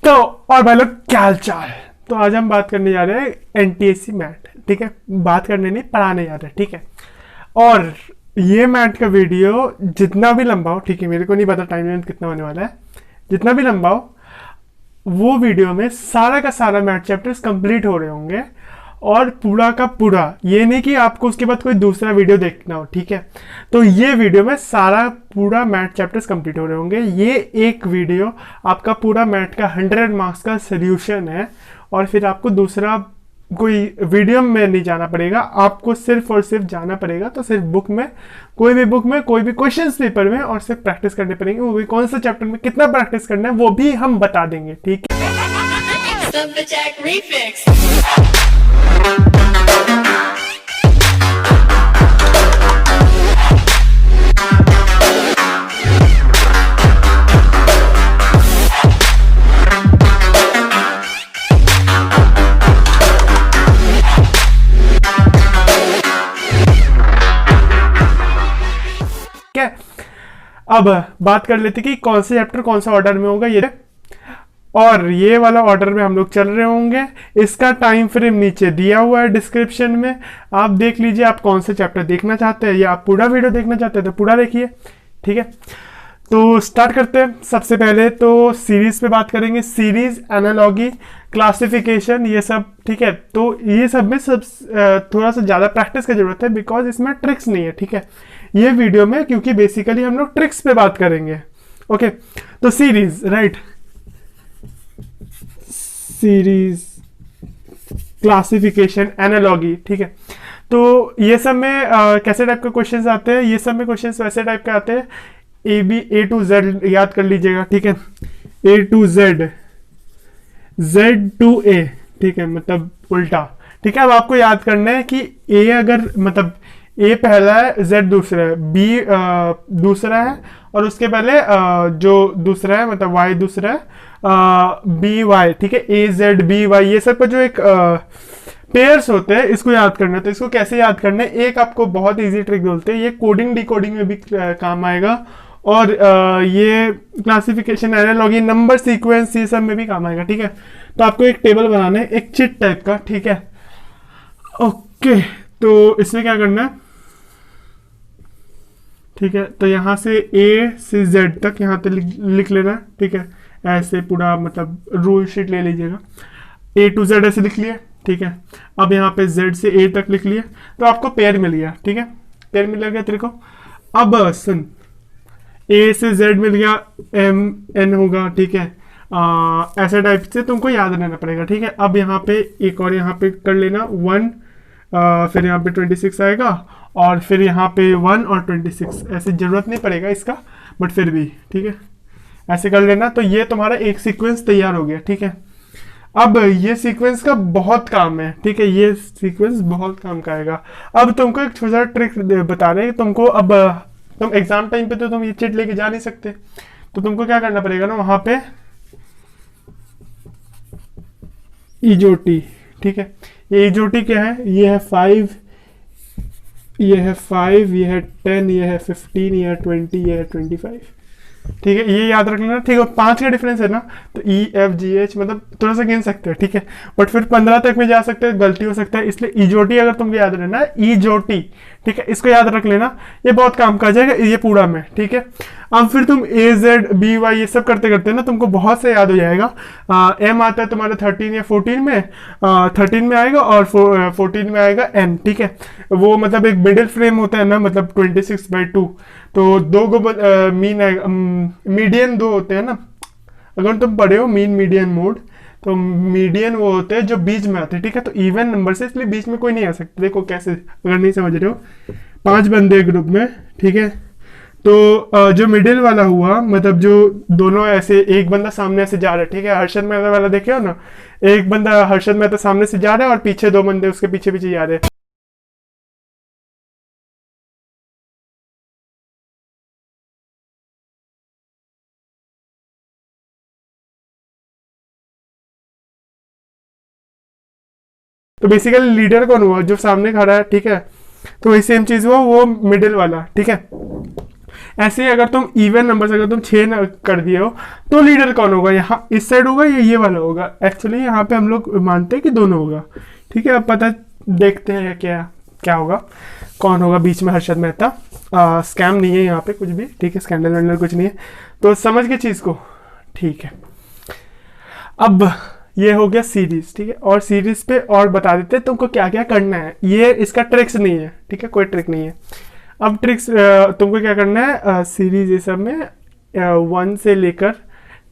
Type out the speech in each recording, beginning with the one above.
तो और भाई लोग क्या हाल चाल। तो आज हम बात करने जा रहे हैं एनटीएससी मैट, ठीक है। बात करने नहीं, पढ़ाने जा रहे हैं, ठीक है। और ये मैट का वीडियो जितना भी लंबा हो, ठीक है, मेरे को नहीं पता टाइम लेंथ कितना होने वाला है, जितना भी लंबा हो वो वीडियो में सारा का सारा मैथ चैप्टर्स कंप्लीट हो रहे होंगे। और पूरा का पूरा, ये नहीं कि आपको उसके बाद कोई दूसरा वीडियो देखना हो, ठीक है। तो ये वीडियो में सारा पूरा मैथ चैप्टर्स कंप्लीट हो रहे होंगे। ये एक वीडियो आपका पूरा मैथ का 100 मार्क्स का सोल्यूशन है। और फिर आपको दूसरा कोई वीडियो में नहीं जाना पड़ेगा, आपको सिर्फ और सिर्फ जाना पड़ेगा तो सिर्फ बुक में, कोई भी बुक में, कोई भी क्वेश्चन पेपर में, और सिर्फ प्रैक्टिस करने पड़ेंगे। वो भी कौन सा चैप्टर में कितना प्रैक्टिस करना है वो भी हम बता देंगे, ठीक है। अब बात कर लेते कि कौन से चैप्टर कौन सा ऑर्डर में होगा ये, और ये वाला ऑर्डर में हम लोग चल रहे होंगे। इसका टाइम फ्रेम नीचे दिया हुआ है डिस्क्रिप्शन में, आप देख लीजिए आप कौन से चैप्टर देखना चाहते हैं, या आप पूरा वीडियो देखना चाहते हैं तो पूरा देखिए, ठीक है। तो स्टार्ट करते हैं। सबसे पहले तो सीरीज पे बात करेंगे, सीरीज, एनालॉजी, क्लासिफिकेशन, ये सब, ठीक है। तो ये सब में थोड़ा सा ज़्यादा प्रैक्टिस की जरूरत है, बिकॉज इसमें ट्रिक्स नहीं है, ठीक है, ये वीडियो में, क्योंकि बेसिकली हम लोग ट्रिक्स पे बात करेंगे। ओके, तो series, right, series, classification, analogy, ठीक है। तो ये सब में कैसे टाइप के क्वेश्चंस आते हैं, ये सब में क्वेश्चंस वैसे टाइप के आते हैं, ए टू जेड याद कर लीजिएगा, ठीक है, ए to Z, Z to A, ठीक है, मतलब उल्टा, ठीक है। अब आपको याद करना है कि ए अगर मतलब ए पहला है, जेड दूसरा है, बी दूसरा है, और उसके पहले जो दूसरा है मतलब वाई दूसरा है, बी वाई, ठीक है, ए जेड बी वाई, ये सब का जो एक पेयर्स होते हैं, इसको याद करना है। तो इसको कैसे याद करना है, एक आपको बहुत इजी ट्रिक बोलते हैं, ये कोडिंग डिकोडिंग में भी काम आएगा, और ये क्लासिफिकेशन, एनालॉजी, नंबर सीक्वेंस, ये सब में भी काम आएगा, ठीक है। तो आपको एक टेबल बनाना है, एक चिट टाइप का, ठीक है। ओके, तो इसमें क्या करना है, ठीक है, तो यहाँ से ए से जेड तक यहाँ पे लिख लेना है, ठीक है, ऐसे पूरा मतलब रूल शीट ले लीजिएगा, ए टू जेड ऐसे लिख लिया, ठीक है। अब यहाँ पे जेड से ए तक लिख लिया, तो आपको पेयर मिल गया, ठीक है, पेयर मिल गया तेरे को। अब सुन, ए से जेड मिल गया, एम एन होगा, ठीक है, ऐसे टाइप से तुमको याद रहना पड़ेगा, ठीक है। अब यहाँ पे एक और यहाँ पे कर लेना 1, फिर यहाँ पे 26 आएगा, और फिर यहाँ पे 1 और 26, ऐसे जरूरत नहीं पड़ेगा इसका, बट फिर भी, ठीक है, ऐसे कर लेना। तो ये तुम्हारा एक सीक्वेंस तैयार हो गया, ठीक है। अब ये सीक्वेंस का बहुत काम है, ठीक है, ये सीक्वेंस बहुत काम का आएगा। अब तुमको एक छोटा ट्रिक बता रहे हैं तुमको। अब तुम एग्जाम टाइम पे तो तुम ये चिट लेके जा नहीं सकते, तो तुमको क्या करना पड़ेगा ना, वहां पे ईजोटी, ठीक है। ये ईजोटी क्या है, ये है 5, ये है 5, ये है 10, ये है 15, ये है 20, ये है 25, ठीक है, ये याद रख लेना, ठीक है। 5 का डिफरेंस है ना, तो ई एफ जी एच मतलब थोड़ा सा गिन सकते हैं, ठीक है, बट फिर 15 तक में जा सकते हैं, गलती हो सकता है, इसलिए ईजोटी अगर तुमको याद रहना, ईजोटी, ठीक है, इसको याद रख लेना, ये बहुत काम का जाएगा ये पूरा में, ठीक है। अब फिर तुम ए जेड बी वाई ये सब करते करते ना तुमको बहुत से याद हो जाएगा। एम आता है तुम्हारे 13 या 14 में, 13 में आएगा, और 14 में आएगा एन, ठीक है। वो मतलब एक मिडिल फ्रेम होता है ना, मतलब 26/2, तो दो गो मीन आएगा, मीडियन दो होते हैं ना, अगर तुम पढ़े हो मीन मीडियन मोड, तो मीडियन वो होते हैं जो बीच में आते हैं, ठीक है। तो इवन नंबर से, इसलिए बीच में कोई नहीं आ सकता। देखो कैसे, अगर नहीं समझ रहे हो, 5 बंदे ग्रुप में, ठीक है, तो जो मिडिल वाला हुआ मतलब जो दोनों ऐसे, एक बंदा सामने से जा रहा है, ठीक है, हर्षद मेहता वाला देखे हो ना, एक बंदा हर्षद मेहता सामने से जा रहा है और पीछे 2 बंदे उसके पीछे पीछे जा रहे हैं। तो बेसिकली लीडर कौन हुआ, जो सामने खड़ा है, ठीक है। तो वही सेम चीज हुआ, वो मिडिल वाला, ठीक है। ऐसे ही अगर तुम इवन नंबर अगर तुम 6 कर दिए हो तो लीडर कौन होगा, यहाँ इस साइड होगा या ये वाला होगा। एक्चुअली यहाँ पे हम लोग मानते हैं कि दोनों होगा, ठीक है। अब पता देखते हैं क्या क्या होगा, कौन होगा बीच में हर्षद मेहता। स्कैम नहीं है यहाँ पे कुछ भी, ठीक है, स्कैंडल वैंडल कुछ नहीं है, तो समझ गए चीज़ को, ठीक है। अब ये हो गया सीरीज, ठीक है। और सीरीज पे और बता देते हैं तुमको क्या क्या करना है, ये इसका ट्रिक्स नहीं है, ठीक है, कोई ट्रिक नहीं है। अब ट्रिक्स तुमको क्या करना है, सीरीज ये सब में 1 से लेकर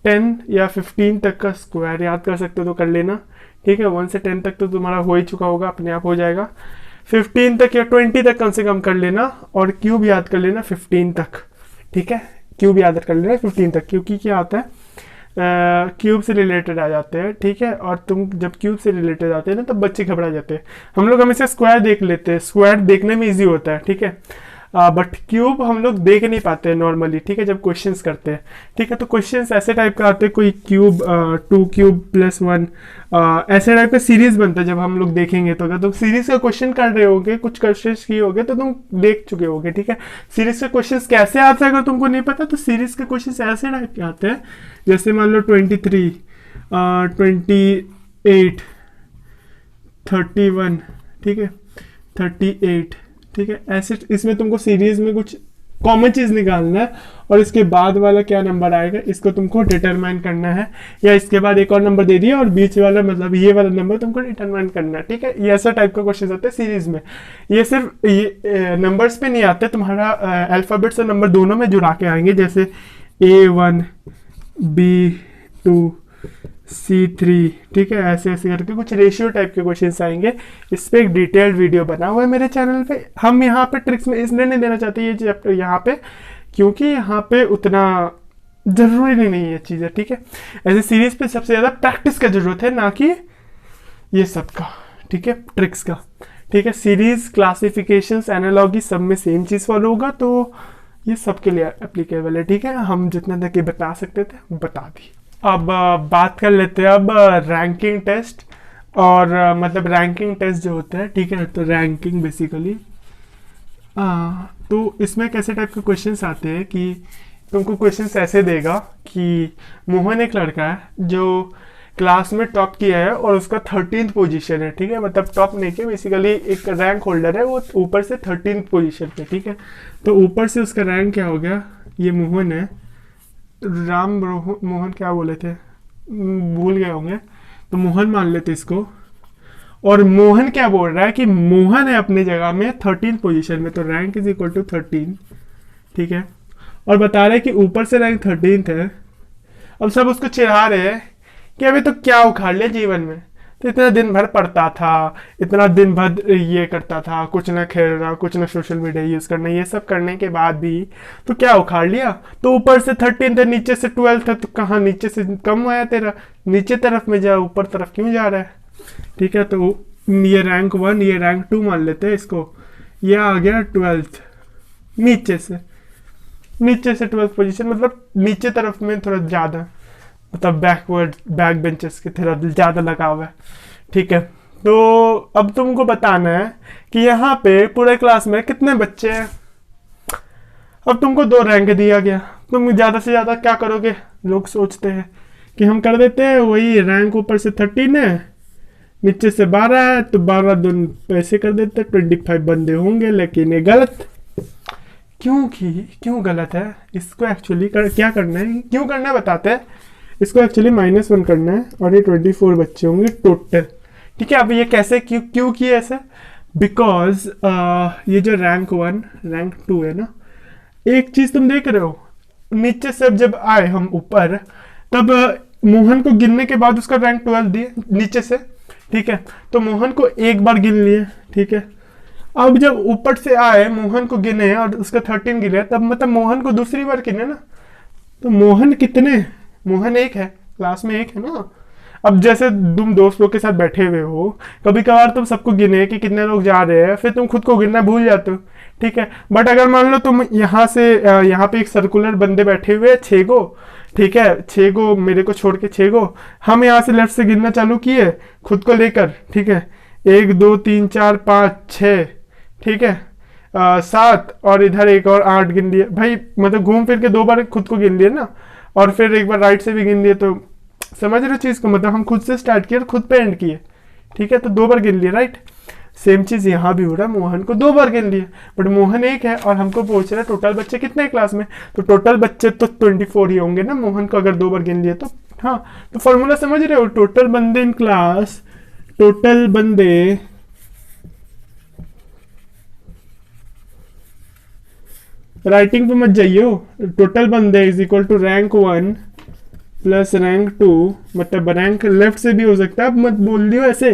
10 या 15 तक का स्क्वायर याद कर सकते हो तो कर लेना, ठीक है। 1 से 10 तक तो तुम्हारा हो ही चुका होगा, अपने आप हो जाएगा। 15 तक या 20 तक कम से कम कर लेना, और क्यूब याद कर लेना 15 तक, ठीक है। क्यूब याद कर लेना 15 तक, क्योंकि क्या आता है क्यूब से रिलेटेड आ जाते हैं, ठीक है। और तुम जब क्यूब से रिलेटेड आते हैं ना तब बच्चे घबरा जाते हैं। हम लोग हमेशा स्क्वायर देख लेते हैं, स्क्वायर देखने में इजी होता है, ठीक है। बट क्यूब हम लोग देख नहीं पाते हैं नॉर्मली, ठीक है, जब क्वेश्चंस करते हैं, ठीक है। तो क्वेश्चंस ऐसे टाइप का आते हैं, कोई क्यूब 2 क्यूब प्लस 1 ऐसे टाइप का सीरीज बनता है। जब हम लोग देखेंगे तो अगर तुम सीरीज का क्वेश्चन कर रहे होगे, कुछ क्वेश्चन किए होगे तो तुम देख चुके होगे, ठीक है। सीरीज के क्वेश्चन कैसे आते हैं अगर तुमको नहीं पता, तो सीरीज के क्वेश्चन ऐसे टाइप के आते हैं, जैसे मान लो 23 28 31, ठीक है, 38, ठीक है। ऐसे इसमें तुमको सीरीज में कुछ कॉमन चीज निकालना है, और इसके बाद वाला क्या नंबर आएगा इसको तुमको डिटरमाइन करना है, या इसके बाद एक और नंबर दे दिया और बीच वाला मतलब ये वाला नंबर तुमको डिटरमाइन करना है, ठीक है। ये ऐसा टाइप का क्वेश्चन होता है सीरीज में। ये सिर्फ ये नंबर्स पे नहीं आते, तुम्हारा अल्फाबेट्स और नंबर दोनों में जुड़ा के आएंगे, जैसे A1 B2 C3, ठीक है। ऐसे ऐसे करके कुछ रेशियो टाइप के क्वेश्चंस आएंगे। इस पे एक डिटेल्ड वीडियो बना हुआ है मेरे चैनल पे। हम यहाँ पे ट्रिक्स में इसलिए नहीं देना चाहते ये चैप्टर यहाँ पे, क्योंकि यहाँ पे उतना जरूरी नहीं है चीज़ें, ठीक है। ऐसे सीरीज पे सबसे ज़्यादा प्रैक्टिस का जरूरत है, ना कि ये सब का, ठीक है, ट्रिक्स का, ठीक है। सीरीज, क्लासिफिकेशंस, एनालॉजी सब में सेम चीज़ फॉलो होगा, तो ये सबके लिए एप्लीकेबल है, ठीक है। हम जितना तक ये बता सकते थे बता दी। अब बात कर लेते हैं अब रैंकिंग टेस्ट, और मतलब रैंकिंग टेस्ट जो होता है, ठीक है। तो रैंकिंग बेसिकली तो इसमें कैसे टाइप के क्वेश्चंस आते हैं कि तुमको क्वेश्चंस ऐसे देगा कि मोहन एक लड़का है जो क्लास में टॉप किया है और उसका 13th पोजीशन है, ठीक है। मतलब टॉप नहीं किया, बेसिकली एक रैंक होल्डर है, वो ऊपर से 13th पोजीशन पे, ठीक है। तो ऊपर से उसका रैंक क्या हो गया, ये मोहन है, मोहन क्या बोले थे भूल गए होंगे, तो मोहन मान लेते इसको। और मोहन क्या बोल रहा है कि मोहन है अपनी जगह में 13th पोजीशन में, तो रैंक इज इक्वल टू 13, ठीक है। और बता रहे हैं कि ऊपर से रैंक 13th है। अब सब उसको चिढ़ा रहे हैं कि अभी तो क्या उखाड़ लिया जीवन में, तो इतना दिन भर पढ़ता था, इतना दिन भर ये करता था, कुछ ना खेलना, कुछ ना सोशल मीडिया यूज़ करना, ये सब करने के बाद भी तो क्या उखाड़ लिया। तो ऊपर से 13 था, नीचे से 12 था, तो कहाँ नीचे से कम आया तेरा, नीचे तरफ में जा, ऊपर तरफ क्यों जा रहा है, ठीक है। तो ये रैंक 1, ये रैंक 2 मान लेते हैं इसको, ये आ गया 12th, नीचे से 12th पोजीशन, मतलब नीचे तरफ में थोड़ा ज़्यादा, मतलब बैक बेंचेस के थोड़ा ज़्यादा लगा हुआ है, ठीक है। तो अब तुमको बताना है कि यहाँ पे पूरे क्लास में कितने बच्चे हैं। अब तुमको 2 रैंक दिया गया, तुम ज़्यादा से ज़्यादा क्या करोगे, लोग सोचते हैं कि हम कर देते हैं वही, रैंक ऊपर से 13 है, नीचे से 12 है, तो 12 दून पैसे कर देते, 25 बंदे होंगे। लेकिन ये गलत, क्यों गलत है, इसको एक्चुअली क्या करना है, क्यों करना है बताते हैं। इसको एक्चुअली -1 करना है, और ये 24 बच्चे होंगे टोटल, ठीक है। अब ये कैसे क्यों किए ऐसे, बिकॉज ये जो रैंक 1 रैंक 2 है ना, एक चीज तुम देख रहे हो, नीचे से जब आए हम ऊपर, तब मोहन को गिनने के बाद उसका रैंक 12 दिए नीचे से, ठीक है। तो मोहन को एक बार गिन लिए, ठीक है। अब जब ऊपर से आए मोहन को गिने और उसका 13 गिने, तब मतलब मोहन को दूसरी बार गिने ना, तो मोहन कितने, मोहन एक है, क्लास में एक है ना। अब जैसे तुम दोस्त लोग के साथ बैठे हुए हो, कभी कभार तुम सबको गिने कि कितने लोग जा रहे हैं, फिर तुम खुद को गिनना भूल जाते हो, ठीक है। बट अगर मान लो तुम यहाँ से यहाँ पे एक सर्कुलर बंदे बैठे हुए 6 गो, ठीक है, 6 गो मेरे को छोड़ के 6 गो, हम यहाँ से लेफ्ट से गिनना चालू किए खुद को लेकर, ठीक है, 1 2 3 4 5 6, ठीक है। 7 और इधर एक और 8 गिन लिए भाई, मतलब घूम फिर के 2 बार खुद को गिन लिए ना, और फिर एक बार राइट से भी गिन लिए, तो समझ रहे हो चीज को, मतलब हम खुद से स्टार्ट किए और खुद पे एंड किए, ठीक है, तो 2 बार गिन लिए, राइट। सेम चीज यहाँ भी हो रहा है, मोहन को 2 बार गिन लिए, बट मोहन एक है और हमको पूछ रहा है टोटल बच्चे कितने हैं क्लास में, तो टोटल बच्चे तो 24 ही होंगे ना, मोहन को अगर 2 बार गिन लिए तो। हाँ, तो फॉर्मूला समझ रहे हो, टोटल बंदे इन क्लास, टोटल बंदे राइटिंग पे मत जाइए हो, टोटल बंदे is equal to rank 1 plus rank 2, मतलब रैंक लेफ्ट से भी हो सकता है, अब मत बोल दियो ऐसे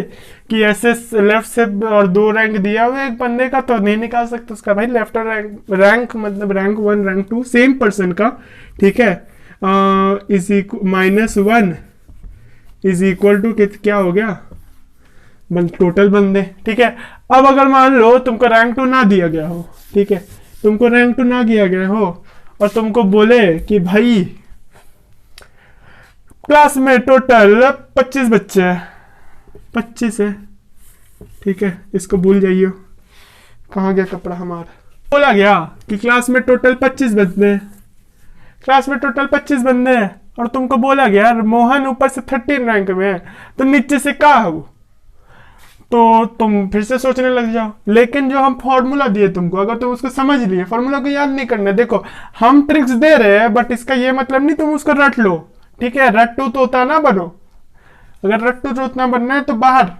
कि ऐसे लेफ्ट से और 2 रैंक दिया हुआ है एक बंदे का तो नहीं निकाल सकते उसका भाई, लेफ्ट और रैंक मतलब रैंक 1 रैंक 2 सेम पर्सन का, ठीक है, इज -1 इज इक्वल टू क्या हो गया, टोटल बंदे, ठीक है। अब अगर मान लो तुमको रैंक 2 ना दिया गया हो, ठीक है, तुमको रैंक 2 ना दिया गया हो और तुमको बोले कि भाई क्लास में टोटल 25 बच्चे हैं, 25 है, ठीक है, इसको भूल जाइए, कहाँ गया कपड़ा हमारा, बोला गया कि क्लास में टोटल 25 बंदे हैं, क्लास में टोटल 25 बंदे हैं, और तुमको बोला गया मोहन ऊपर से 13 रैंक में है, तो नीचे से क्या है वो, तो तुम फिर से सोचने लग जाओ। लेकिन जो हम फॉर्मूला दिए तुमको, अगर तुम उसको समझ लिए, फॉर्मूला को याद नहीं करना, देखो हम ट्रिक्स दे रहे हैं बट इसका ये मतलब नहीं तुम उसको रट लो, ठीक है, रट्टू तोता ना बनो, अगर रट्टू तोता बनना है तो बाहर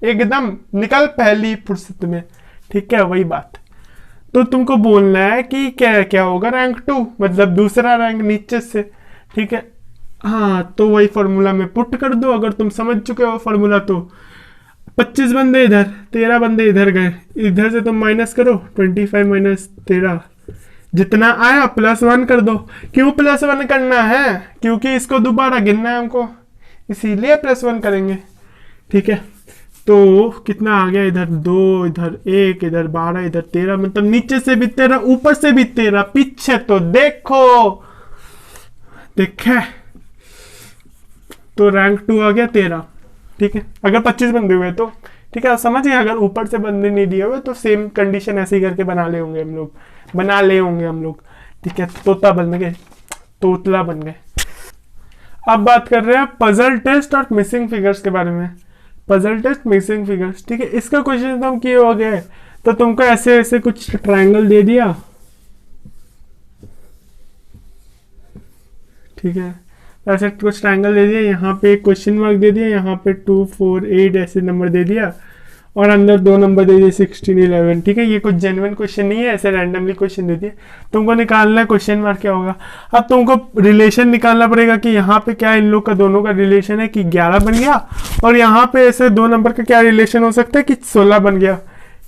एकदम निकल पहली फुर्सत में, ठीक है, वही बात। तो तुमको बोलना है कि क्या क्या होगा रैंक 2, मतलब दूसरा रैंक नीचे से, ठीक है, हाँ, तो वही फॉर्मूला में पुट कर दो, अगर तुम समझ चुके हो फॉर्मूला तो 25 बंदे इधर, 13 बंदे इधर गए, इधर से तुम माइनस करो, 25 माइनस 13 जितना आया +1 कर दो। क्यों +1 करना है, क्योंकि इसको दोबारा गिनना है हमको, इसीलिए +1 करेंगे, ठीक है। तो कितना आ गया, इधर 2, इधर 1, इधर 12, इधर 13, मतलब नीचे से भी 13, ऊपर से भी 13, पीछे तो देखो, देखे, तो रैंक 2 आ गया 13, ठीक है, अगर 25 बंदे हुए तो, ठीक है, समझिए, अगर ऊपर से बंदे नहीं दिए हुए तो सेम कंडीशन ऐसे ही करके बना ले होंगे हम लोग, ठीक है, तोता बन गए, तोतला बन गए। अब बात कर रहे हैं पजल टेस्ट और मिसिंग फिगर्स के बारे में, पजल टेस्ट मिसिंग फिगर्स, ठीक है, इसका क्वेश्चन तुम किए हो गए, तो तुमको ऐसे ऐसे कुछ ट्रायंगल दे दिया, ठीक है, ऐसे कुछ ट्रायंगल दे दिया, यहाँ पे एक क्वेश्चन मार्क दे दिया, यहाँ पे 2, 4, 8 ऐसे नंबर दे दिया, और अंदर 2 नंबर दे दिए 16, 11, ठीक है, ये कुछ जेन्युइन क्वेश्चन नहीं है, ऐसे रैंडमली क्वेश्चन दे दिए, तुमको निकालना है क्वेश्चन मार्क क्या होगा। अब तुमको रिलेशन निकालना पड़ेगा कि यहाँ पे क्या इन लोग का दोनों का रिलेशन है कि 11 बन गया, और यहाँ पे ऐसे 2 नंबर का क्या रिलेशन हो सकता है कि 16 बन गया,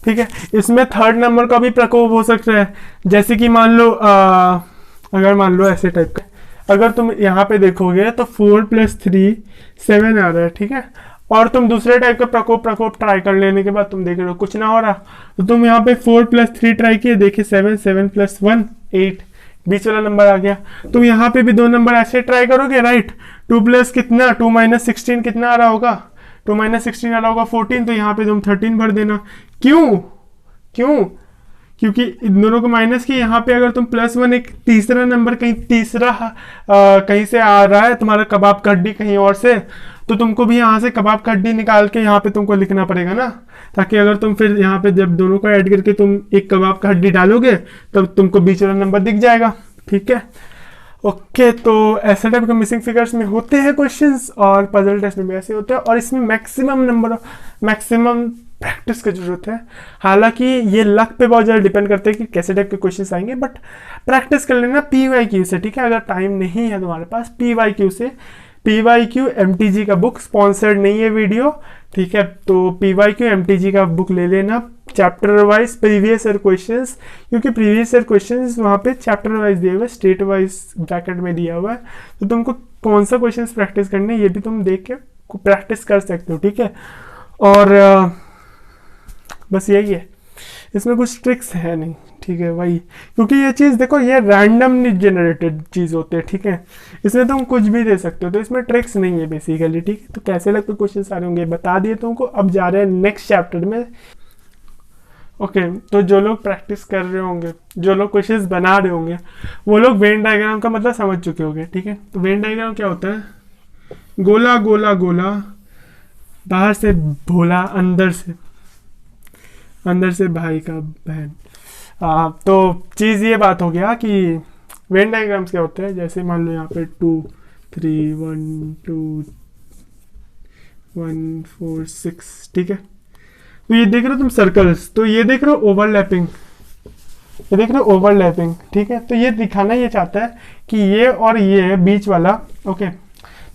ठीक है। इसमें थर्ड नंबर का भी प्रकोप हो सकता है, जैसे कि मान लो अगर मान लो ऐसे टाइप का, अगर तुम यहाँ पे देखोगे तो 4 + 3 7 आ रहा है, ठीक है, और तुम दूसरे टाइप का प्रकोप ट्राई कर लेने के बाद तुम देख रहे हो कुछ ना हो रहा, तो तुम यहाँ पे 4 + 3 ट्राई किए, देखिए 7, 7 + 1 8, बीच वाला नंबर आ गया। तुम यहाँ पे भी 2 नंबर ऐसे ट्राई करोगे, राइट, 2 + कितना 2 - 16 कितना आ रहा होगा, 2 - 16 आ रहा होगा 14, तो यहाँ पे तुम 13 भर देना। क्यों, क्योंकि इन दोनों को माइनस किया, यहाँ पे अगर तुम +1 एक तीसरा नंबर कहीं से आ रहा है, तुम्हारा कबाब का हड्डी कहीं और से, तो तुमको भी यहाँ से कबाब का हड्डी निकाल के यहाँ पे तुमको लिखना पड़ेगा ना, ताकि अगर तुम फिर यहाँ पे जब दोनों को ऐड करके तुम एक कबाब का हड्डी डालोगे तब तुमको बीच वाला नंबर दिख जाएगा, ठीक है। ओके, तो ऐसे टाइप के मिसिंग फिगर्स में होते हैं क्वेश्चंस, और पजल टेस्ट में भी ऐसे होते हैं, और इसमें मैक्सिमम प्रैक्टिस की जरूरत है। हालांकि ये लक पे बहुत ज़्यादा डिपेंड करते हैं कि कैसे टाइप के क्वेश्चंस आएंगे, बट प्रैक्टिस कर लेना PYQ से, ठीक है। अगर टाइम नहीं है तुम्हारे पास, PYQ से, PYQ MTG का बुक, स्पॉन्सर्ड नहीं है वीडियो, ठीक है, तो PYQ MTG का बुक ले लेना, chapter wise previous year questions, क्योंकि प्रीवियस ईयर क्वेश्चंस वहाँ पे चैप्टर वाइज दिए हुए, स्टेट वाइज ब्रैकेट में दिया हुआ है, तो तुमको कौन सा क्वेश्चंस प्रैक्टिस करने ये भी तुम देख के प्रैक्टिस कर सकते हो, ठीक है। और बस यही है, इसमें कुछ ट्रिक्स है नहीं, ठीक है भाई, क्योंकि ये चीज़ देखो, ये रैंडमली जनरेटेड चीज़ होते हैं, ठीक है, इसमें तुम कुछ भी दे सकते हो, तो इसमें ट्रिक्स नहीं है बेसिकली, ठीक है। तो कैसे लगते क्वेश्चन सारे होंगे बता दिए तुमको, अब जा रहे हैं नेक्स्ट चैप्टर में। ओके तो जो लोग प्रैक्टिस कर रहे होंगे, जो लोग क्वेश्चंस बना रहे होंगे, वो लोग वेन डायग्राम का मतलब समझ चुके होंगे। ठीक है, तो वेन डायग्राम क्या होता है? गोला गोला गोला, बाहर से भोला, अंदर से भाई का बहन। तो चीज़ ये बात हो गया कि वेन डायग्राम्स क्या होते हैं। जैसे मान लो यहाँ पे 2 3 1 2 1 4 6, ठीक है। तो ये देख रहे हो तुम सर्कल्स, तो ये देख रहे हो ओवरलैपिंग, ये देख रहे हो ओवरलैपिंग, ठीक है। तो ये दिखाना ये चाहता है कि ये और ये बीच वाला, ओके,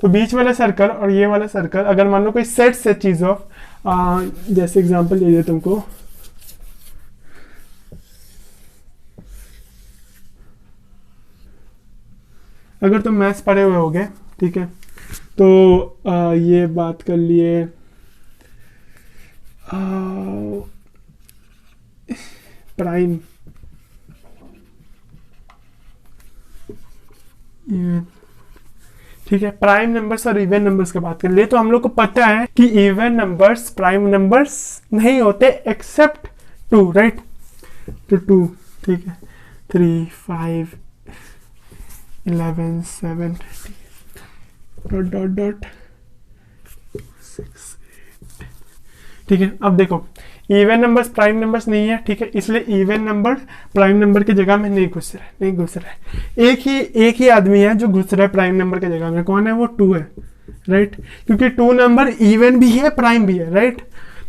तो बीच वाला सर्कल और ये वाला सर्कल अगर मान लो कोई सेट से चीज ऑफ, जैसे एग्जांपल ले तुमको, अगर तुम मैथ्स पढ़े हुए होगे, ठीक है, तो ये बात कर लिए प्राइम, ठीक है, प्राइम नंबर्स और इवन नंबर्स की बात कर लिए, तो हम लोग को पता है कि इवन नंबर्स प्राइम नंबर्स नहीं होते एक्सेप्ट 2, राइट। तो 2, ठीक है, 3 5 11 7 डॉट डॉट डॉट 6 8, ठीक है। अब देखो इवन नंबर्स प्राइम नंबर्स नहीं है, ठीक है, इसलिए इवन नंबर प्राइम नंबर की जगह में नहीं घुस रहा है। एक ही आदमी है जो घुस रहा है प्राइम नंबर की जगह में, कौन है? वो 2 है, राइट, क्योंकि 2 नंबर इवन भी है प्राइम भी है, राइट।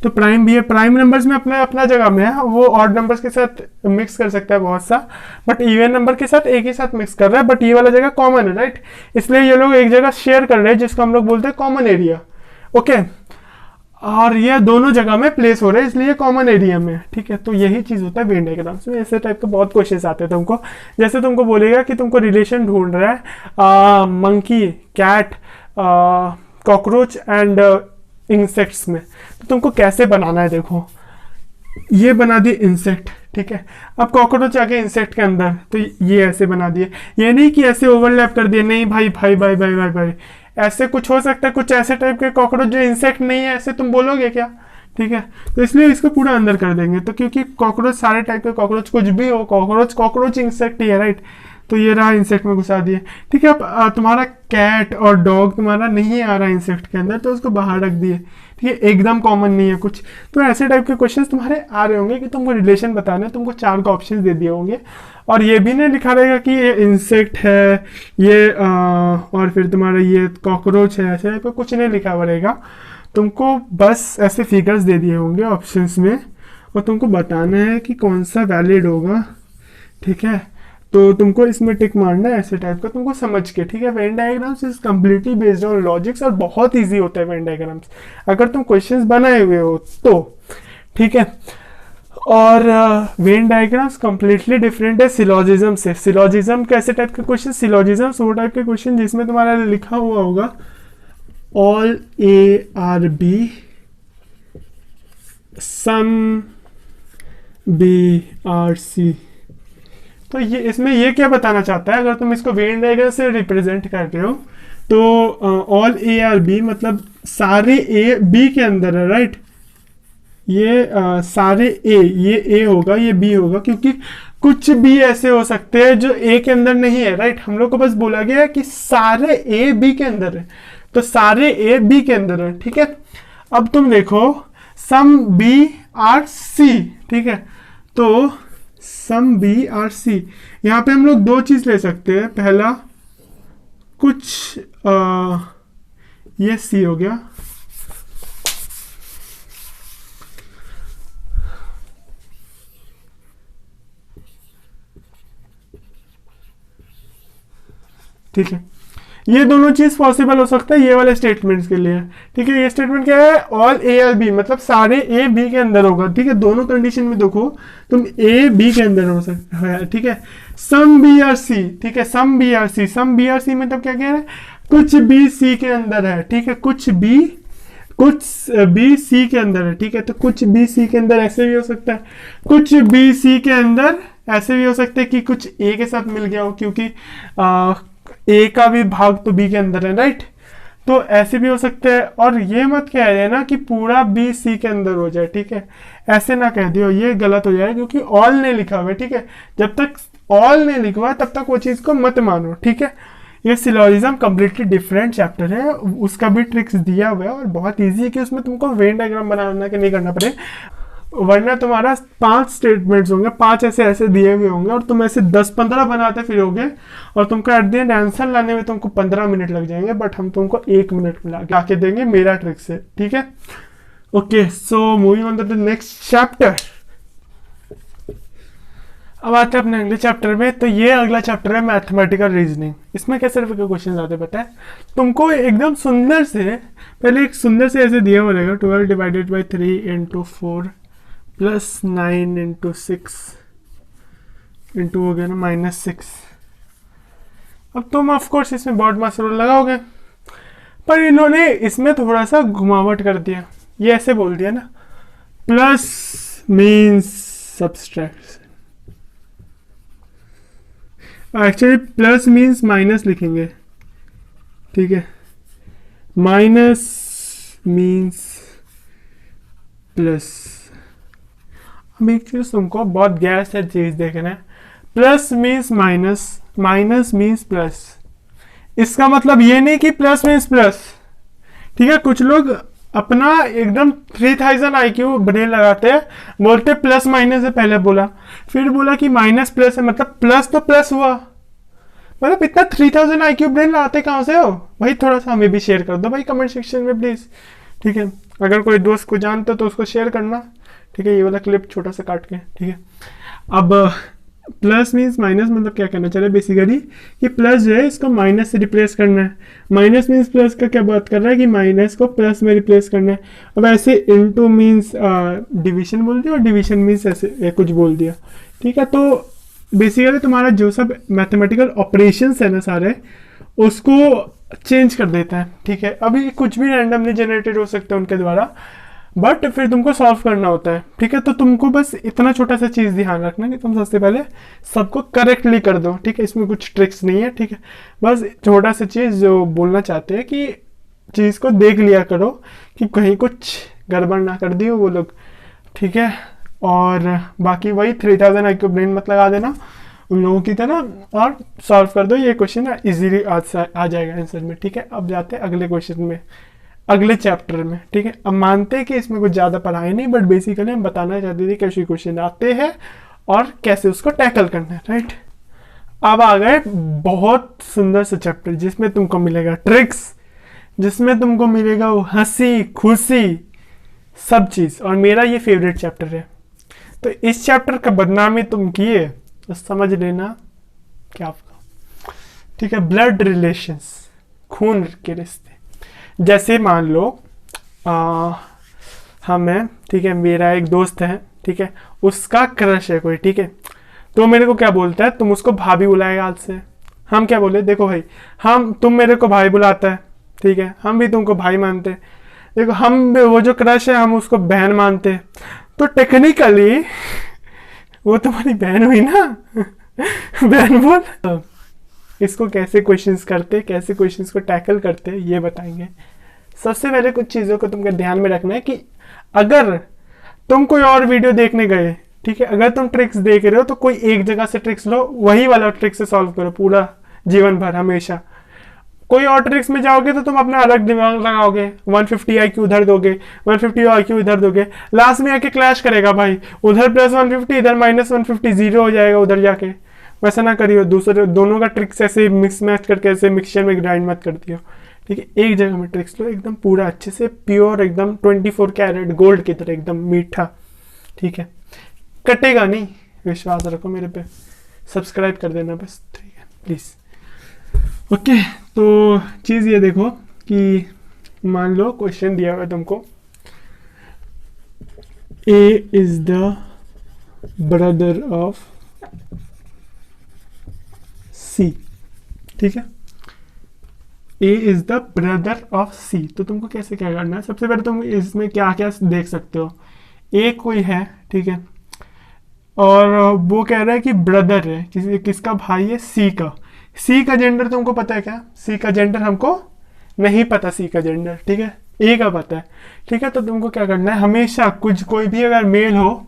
तो प्राइम भी है, प्राइम नंबर्स में अपना जगह में है, वो ऑड नंबर्स के साथ मिक्स कर सकता है बहुत सा, बट इवन नंबर के साथ एक ही साथ मिक्स कर रहा है, बट ये वाला जगह कॉमन है, राइट। इसलिए ये लोग एक जगह शेयर कर रहे हैं जिसको हम लोग बोलते हैं कॉमन एरिया, ओके, और ये दोनों जगह में प्लेस हो रहे हैं इसलिए कॉमन एरिया में, ठीक है। तो यही चीज होता है वेन डायग्राम्स में। ऐसे टाइप के बहुत क्वेश्चंस आते हैं तुमको, जैसे तुमको बोलेगा कि तुमको रिलेशन ढूंढ रहा है monkey, cat, cockroach and insects में, तो तुमको कैसे बनाना है। देखो ये बना दिए इंसेक्ट, ठीक है, अब कॉकरोच आके इंसेक्ट के अंदर, तो ये ऐसे बना दिए, ये नहीं कि ऐसे ओवरलैप कर दिए, नहीं भाई भाई भाई भाई भाई भाई, ऐसे कुछ हो सकता है, कुछ ऐसे टाइप के कॉकरोच जो इंसेक्ट नहीं है, ऐसे तुम बोलोगे क्या? ठीक है, तो इसलिए इसको पूरा अंदर कर देंगे। तो क्योंकि कॉकरोच सारे टाइप के कॉकरोच कुछ भी हो, कॉकरोच इंसेक्ट ही है, राइट। तो ये रहा इंसेक्ट में घुसा दिए, ठीक है। अब तुम्हारा कैट और डॉग तुम्हारा नहीं आ रहा इंसेक्ट के अंदर, तो उसको बाहर रख दिए, ठीक है, एकदम कॉमन नहीं है कुछ। तो ऐसे टाइप के क्वेश्चंस तुम्हारे आ रहे होंगे कि तुमको रिलेशन बताना है, तुमको 4 का ऑप्शन दे दिए होंगे, और ये भी नहीं लिखा रहेगा कि ये इंसेक्ट है, ये और फिर तुम्हारा ये कॉकरोच है, ऐसे टाइप का कुछ नहीं लिखा हुआ रहेगा। तुमको बस ऐसे फिगर्स दे दिए होंगे ऑप्शंस में, और तुमको बताना है कि कौन सा वैलिड होगा, ठीक है। तो तुमको इसमें टिक मारना है ऐसे टाइप का, तुमको समझ के, ठीक है। Venn diagrams is completely based on logics, और बहुत इजी होता है वेन डायग्राम्स अगर तुम क्वेश्चंस बनाए हुए हो तो, ठीक है। और वेन डायग्राम्स कम्प्लीटली डिफरेंट है सिलॉजिज्म से। सिलॉजिज्म कैसे टाइप के क्वेश्चन? सिलॉजिज्म वो टाइप के क्वेश्चन जिसमें तुम्हारा लिखा हुआ होगा all A are B, some B are C. तो ये इसमें ये क्या बताना चाहता है, अगर तुम इसको वेन डायग्राम से रिप्रेजेंट कर रहे हो तो ऑल ए आर बी मतलब सारे ए बी के अंदर है, राइट। ये सारे ए, ये ए होगा, ये बी होगा, क्योंकि कुछ भी ऐसे हो सकते हैं जो ए के अंदर नहीं है, राइट। हम लोग को बस बोला गया है कि सारे ए बी के अंदर है, तो सारे ए बी के अंदर है, ठीक है। अब तुम देखो सम बी आर सी, ठीक है, तो सम बी आर सी, यहाँ पे हम लोग 2 चीज ले सकते हैं। पहला कुछ ये सी हो गया, ठीक है, ये दोनों चीज पॉसिबल हो सकता है ये वाले स्टेटमेंट्स के लिए, ठीक है। ये स्टेटमेंट क्या है? ऑल ए आर बी मतलब सारे ए बी के अंदर होगा, ठीक है। दोनों कंडीशन में देखो तुम ए बी के अंदर हो सकता है, ठीक है। सम बी आर सी, ठीक है, some B are C, some B are C मतलब क्या कह रहे हैं? कुछ बी सी के अंदर है, ठीक है, कुछ बी सी के अंदर है, ठीक है। तो कुछ बी सी के अंदर ऐसे भी हो सकता है, कुछ बी सी के अंदर ऐसे भी हो सकता है कि कुछ ए के साथ मिल गया हो, क्योंकि ए का भी भाग तो बी के अंदर है, राइट। तो ऐसे भी हो सकते हैं। और ये मत कह देना कि पूरा बी सी के अंदर हो जाए, ठीक है, ऐसे ना कह दियो, ये गलत हो जाए, क्योंकि ऑल नहीं लिखा हुआ है, ठीक है। जब तक ऑल नहीं लिखा हुआ है तब तक वो चीज़ को मत मानो, ठीक है। ये सिलोजिज्म कम्प्लीटली डिफरेंट चैप्टर है, उसका भी ट्रिक्स दिया हुआ है और बहुत ईजी है कि उसमें तुमको वेन डायग्राम बनाना के नहीं करना पड़े, वरना तुम्हारा 5 स्टेटमेंट्स होंगे, 5 ऐसे ऐसे दिए हुए होंगे और तुम ऐसे 10-15 बनाते फिरोगे और तुमको एट द एंड आंसर लाने में तुमको 15 मिनट लग जाएंगे, बट हम तुमको 1 मिनट में ला के देंगे मेरा ट्रिक से, ठीक है। Okay, so moving on to the next chapter. अब आते हैं अपने अगले चैप्टर में। तो ये अगला चैप्टर है मैथमेटिकल रीजनिंग। इसमें कैसे तरह के क्वेश्चन आते पता है तुमको, एकदम सुंदर से, पहले एक सुंदर से ऐसे दिया हुआ रहेगा 12 divided by 3 into 4 plus 9 into 6 into हो गया ना -6। अब तुम ऑफकोर्स इसमें बॉड मास रूल लगाओगे, पर इन्होंने इसमें थोड़ा सा घुमावट कर दिया, ये ऐसे बोल दिया ना, plus means subtraction, actually plus means minus लिखेंगे, ठीक है, माइनस मीन्स प्लस। अब एक चीज तुमको बहुत गैर से चीज देखना है, plus means minus, minus means plus. इसका मतलब ये नहीं कि प्लस मीन्स प्लस, ठीक है। कुछ लोग अपना एकदम 3000 IQ ब्रेन लगाते हैं, बोलते प्लस माइनस है, पहले बोला फिर बोला कि माइनस प्लस है, मतलब प्लस तो प्लस हुआ, मतलब इतना 3000 IQ ब्रेन लगाते कहाँ से हो भाई? थोड़ा सा हमें भी शेयर कर दो भाई कमेंट सेक्शन में प्लीज, ठीक है। अगर कोई दोस्त को जानते हो तो उसको शेयर करना, ठीक है, ये वाला क्लिप छोटा सा काट के, ठीक है। अब प्लस मीन्स माइनस, मतलब क्या करना चाहिए बेसिकली कि प्लस जो है इसको माइनस से रिप्लेस करना है, माइनस मीन्स प्लस का क्या बात कर रहा है कि माइनस को प्लस में रिप्लेस करना है। अब ऐसे इनटू मीन्स डिवीजन बोल दिया और डिवीजन मीन्स ऐसे कुछ बोल दिया, ठीक है। तो बेसिकली तुम्हारा जो सब मैथमेटिकल ऑपरेशंस है ना सारे, उसको चेंज कर देता है, ठीक है। अभी कुछ भी रैंडमली जनरेटेड हो सकते हैं उनके द्वारा, बट फिर तुमको सॉल्व करना होता है, ठीक है। तो तुमको बस इतना छोटा सा चीज़ ध्यान रखना कि तुम सबसे पहले सबको करेक्टली कर दो, ठीक है। इसमें कुछ ट्रिक्स नहीं है, ठीक है, बस छोटा सा चीज़ जो बोलना चाहते हैं कि चीज़ को देख लिया करो कि कहीं कुछ गड़बड़ ना कर दी हो वो लोग, ठीक है। और बाकी वही 3000 IQ ब्रेन मत लगा देना उन लोगों की तरह और सॉल्व कर दो ये क्वेश्चन, इजीली आ जाएगा आंसर में, ठीक है। अब जाते हैं अगले क्वेश्चन में, अगले चैप्टर में, ठीक है। अब मानते हैं कि इसमें कुछ ज़्यादा पढ़ाई नहीं, बट बेसिकली हम बताना चाहते थे कैसे क्वेश्चन आते हैं और कैसे उसको टैकल करना है, राइट। अब आ गए बहुत सुंदर सा चैप्टर जिसमें तुमको मिलेगा ट्रिक्स, जिसमें तुमको मिलेगा वो हंसी खुशी सब चीज़, और मेरा ये फेवरेट चैप्टर है। तो इस चैप्टर का बदनामी तुम किए तो समझ लेना क्या आपका, ठीक है। ब्लड रिलेशंस, खून के रिश्ते। जैसे मान लो हम हैं, ठीक है, मेरा एक दोस्त है, ठीक है, उसका क्रश है कोई, ठीक है। तो मेरे को क्या बोलता है, तुम उसको भाभी बुलाएगा आज से। हम क्या बोले, देखो भाई, तुम मेरे को भाई बुलाता है, ठीक है, हम भी तुमको भाई मानते हैं, देखो हम वो जो क्रश है हम उसको बहन मानते हैं, तो टेक्निकली वो तुम्हारी बहन हुई ना बहन बोल। इसको कैसे क्वेश्चंस करते, कैसे क्वेश्चंस को टैकल करते ये बताएंगे। सबसे पहले कुछ चीज़ों को तुमको ध्यान में रखना है कि अगर तुम कोई और वीडियो देखने गए, ठीक है, अगर तुम ट्रिक्स देख रहे हो तो कोई एक जगह से ट्रिक्स लो, वही वाला ट्रिक से सॉल्व करो पूरा जीवन भर हमेशा। कोई और ट्रिक्स में जाओगे तो तुम अपना अलग दिमाग लगाओगे, 150 IQ उधर दोगे, 150 IQ इधर दोगे, लास्ट में आके क्लैश करेगा भाई, उधर +150 इधर -150, जीरो हो जाएगा उधर जाके। वैसा ना करियो, दूसरे दोनों का ट्रिक्स ऐसे मिक्स मैच करके ऐसे मिक्सचर में ग्राइंड मत कर दियो, ठीक है। एक जगह में ट्रिक्स लो, एकदम पूरा अच्छे से प्योर, एकदम 24 कैरेट गोल्ड की तरह एकदम मीठा, ठीक है, कटेगा नहीं, विश्वास रखो मेरे पे। सब्सक्राइब कर देना बस, ठीक है प्लीज़। ओके, तो चीज़ ये देखो कि मान लो क्वेश्चन दिया हुआ है तुमको, ए is the brother of C, ठीक है, ए is the brother of C. तो तुमको कैसे क्या करना है, सबसे पहले तुम इसमें क्या क्या देख सकते हो। ए कोई है, ठीक है, और वो कह रहा है कि ब्रदर है, किसका भाई है, सी का। सी का जेंडर तुमको पता है क्या, सी का जेंडर हमको नहीं पता सी का जेंडर, ठीक है, ए का पता है, ठीक है। तो तुमको क्या करना है, हमेशा कुछ कोई भी अगर मेल हो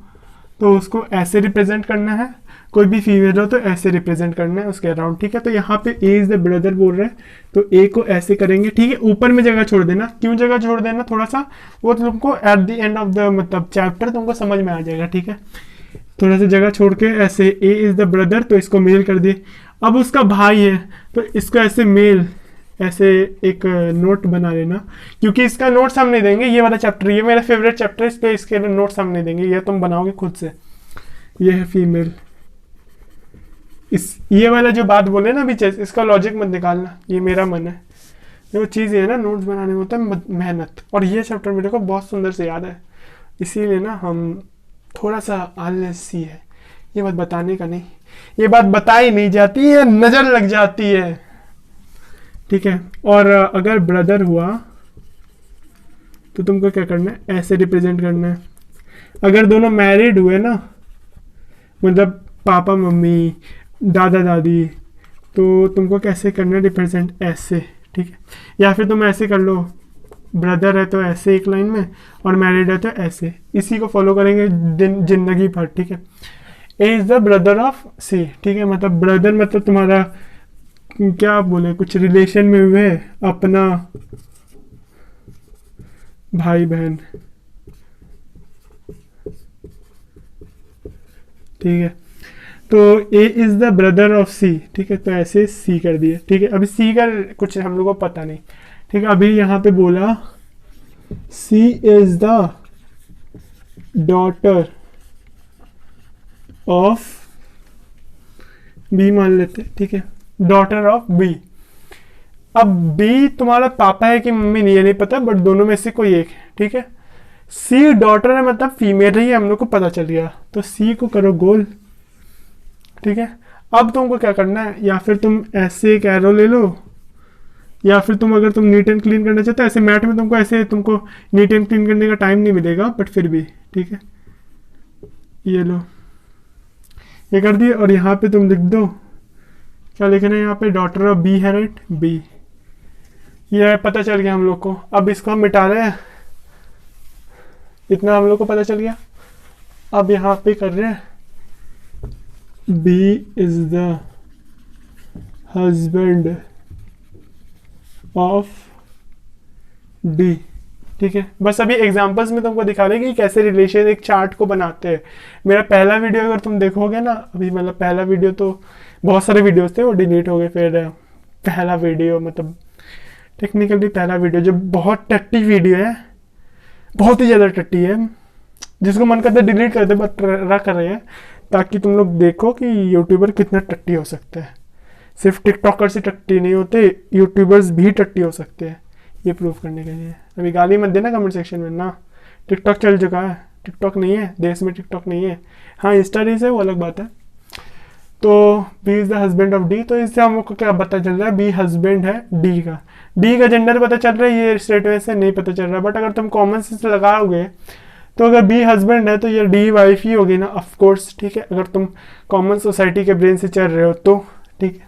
तो उसको ऐसे रिप्रेजेंट करना है, कोई भी फीमेल हो तो ऐसे रिप्रेजेंट करना है उसके अराउंड, ठीक है। तो यहाँ पे ए इज द ब्रदर बोल रहे हैं, तो ए को ऐसे करेंगे, ठीक है। ऊपर में जगह छोड़ देना, क्यों जगह छोड़ देना, थोड़ा सा वो तुमको at the end of the मतलब चैप्टर तुमको समझ में आ जाएगा, ठीक है। थोड़ा सा जगह छोड़ के ऐसे ए इज द ब्रदर, तो इसको मेल कर दिए। अब उसका भाई है तो इसको ऐसे मेल, ऐसे एक नोट बना लेना, क्योंकि इसका नोट्स हम नहीं देंगे, ये वाला चैप्टर, ये मेरा फेवरेट चैप्टर है, इस पे इसके नोट्स हम नहीं देंगे, ये तुम बनाओगे खुद से। ये है फीमेल, इस ये वाला जो बात बोले ना बीच, इसका लॉजिक मत निकालना, ये मेरा मन है। जो चीज़ ये है ना, नोट्स बनाने में होता है मेहनत, और ये चैप्टर मेरे को बहुत सुंदर से याद है, इसीलिए ना हम थोड़ा सा आलसी है, ये बात बताने का नहीं, ये बात बताई नहीं जाती है, नज़र लग जाती है, ठीक है। और अगर ब्रदर हुआ तो तुमको क्या करना है, ऐसे रिप्रेजेंट करना है। अगर दोनों मैरिड हुए ना, मतलब पापा मम्मी दादा दादी, तो तुमको कैसे करना है रिप्रेजेंट, ऐसे, ठीक है। या फिर तुम ऐसे कर लो, ब्रदर है तो ऐसे एक लाइन में, और मैरिड है तो ऐसे, इसी को फॉलो करेंगे जिंदगी भर, ठीक है। ए is the brother of C, ठीक है, मतलब ब्रदर मतलब तुम्हारा क्या बोले, कुछ रिलेशन में हुए, अपना भाई बहन, ठीक है। तो ए is the brother of C, ठीक है, तो ऐसे सी कर दिए, ठीक है। अभी सी का कुछ हम लोग को पता नहीं, ठीक है। अभी यहाँ पे बोला she is the daughter of B मान लेते, ठीक है, डॉटर ऑफ बी। अब बी तुम्हारा पापा है कि मम्मी नहीं, ये नहीं पता, बट दोनों में से कोई एक है, ठीक है। सी डॉटर है मतलब फीमेल ही है, हम लोग को पता चल गया, तो सी को करो गोल, ठीक है। अब तुमको क्या करना है, या फिर तुम ऐसे एक एरो ले लो, या फिर तुम अगर तुम नीट एंड क्लीन करना चाहते हो, ऐसे मैट में तुमको ऐसे तुमको नीट एंड क्लीन करने का टाइम नहीं मिलेगा, बट फिर भी, ठीक है, ये लो, ये कर दिए। और यहाँ पे तुम लिख दो, क्या लिखना है यहाँ पे, डॉटर ऑफ बी है, राइट, बी, ये पता चल गया हम लोग को। अब इसको हम मिटा रहे हैं, इतना हम लोग को पता चल गया। अब यहाँ पे कर रहे हैं, B is the husband of D, ठीक है। बस अभी एग्जांपल्स में तुमको दिखा रहे कि कैसे रिलेशन एक चार्ट को बनाते हैं। मेरा पहला वीडियो अगर तुम देखोगे ना, अभी मतलब पहला वीडियो तो बहुत सारे वीडियोस थे वो डिलीट हो गए, फिर पहला वीडियो मतलब टेक्निकली पहला वीडियो जो बहुत टट्टी वीडियो है, बहुत ही ज़्यादा टट्टी है, जिसको मन करता है डिलीट कर दे, बट रख कर रहे हैं ताकि तुम लोग देखो कि यूट्यूबर कितना टट्टी हो सकता है। सिर्फ टिकटॉकर से टट्टी नहीं होते, यूट्यूबर्स भी टट्टी हो सकते हैं, ये प्रूव करने के लिए। अभी गाली मत देना कमेंट सेक्शन में ना, टिकटॉक चल चुका है, टिकटॉक नहीं है देश में, टिकटॉक नहीं है, हाँ इंस्टा रील्स है वो अलग बात है। तो B is the husband of D, तो इससे हमको क्या पता चल रहा है, बी हस्बैंड है डी का, डी का जेंडर पता चल रहा है, ये स्ट्रेट वे से नहीं पता चल रहा। बट अगर तुम कॉमन सेंस लगाओगे तो अगर बी हस्बैंड है तो ये डी वाइफ ही होगी ना, ऑफ कोर्स, ठीक है। अगर तुम कॉमन सोसाइटी के ब्रेन से चल रहे हो तो, ठीक है,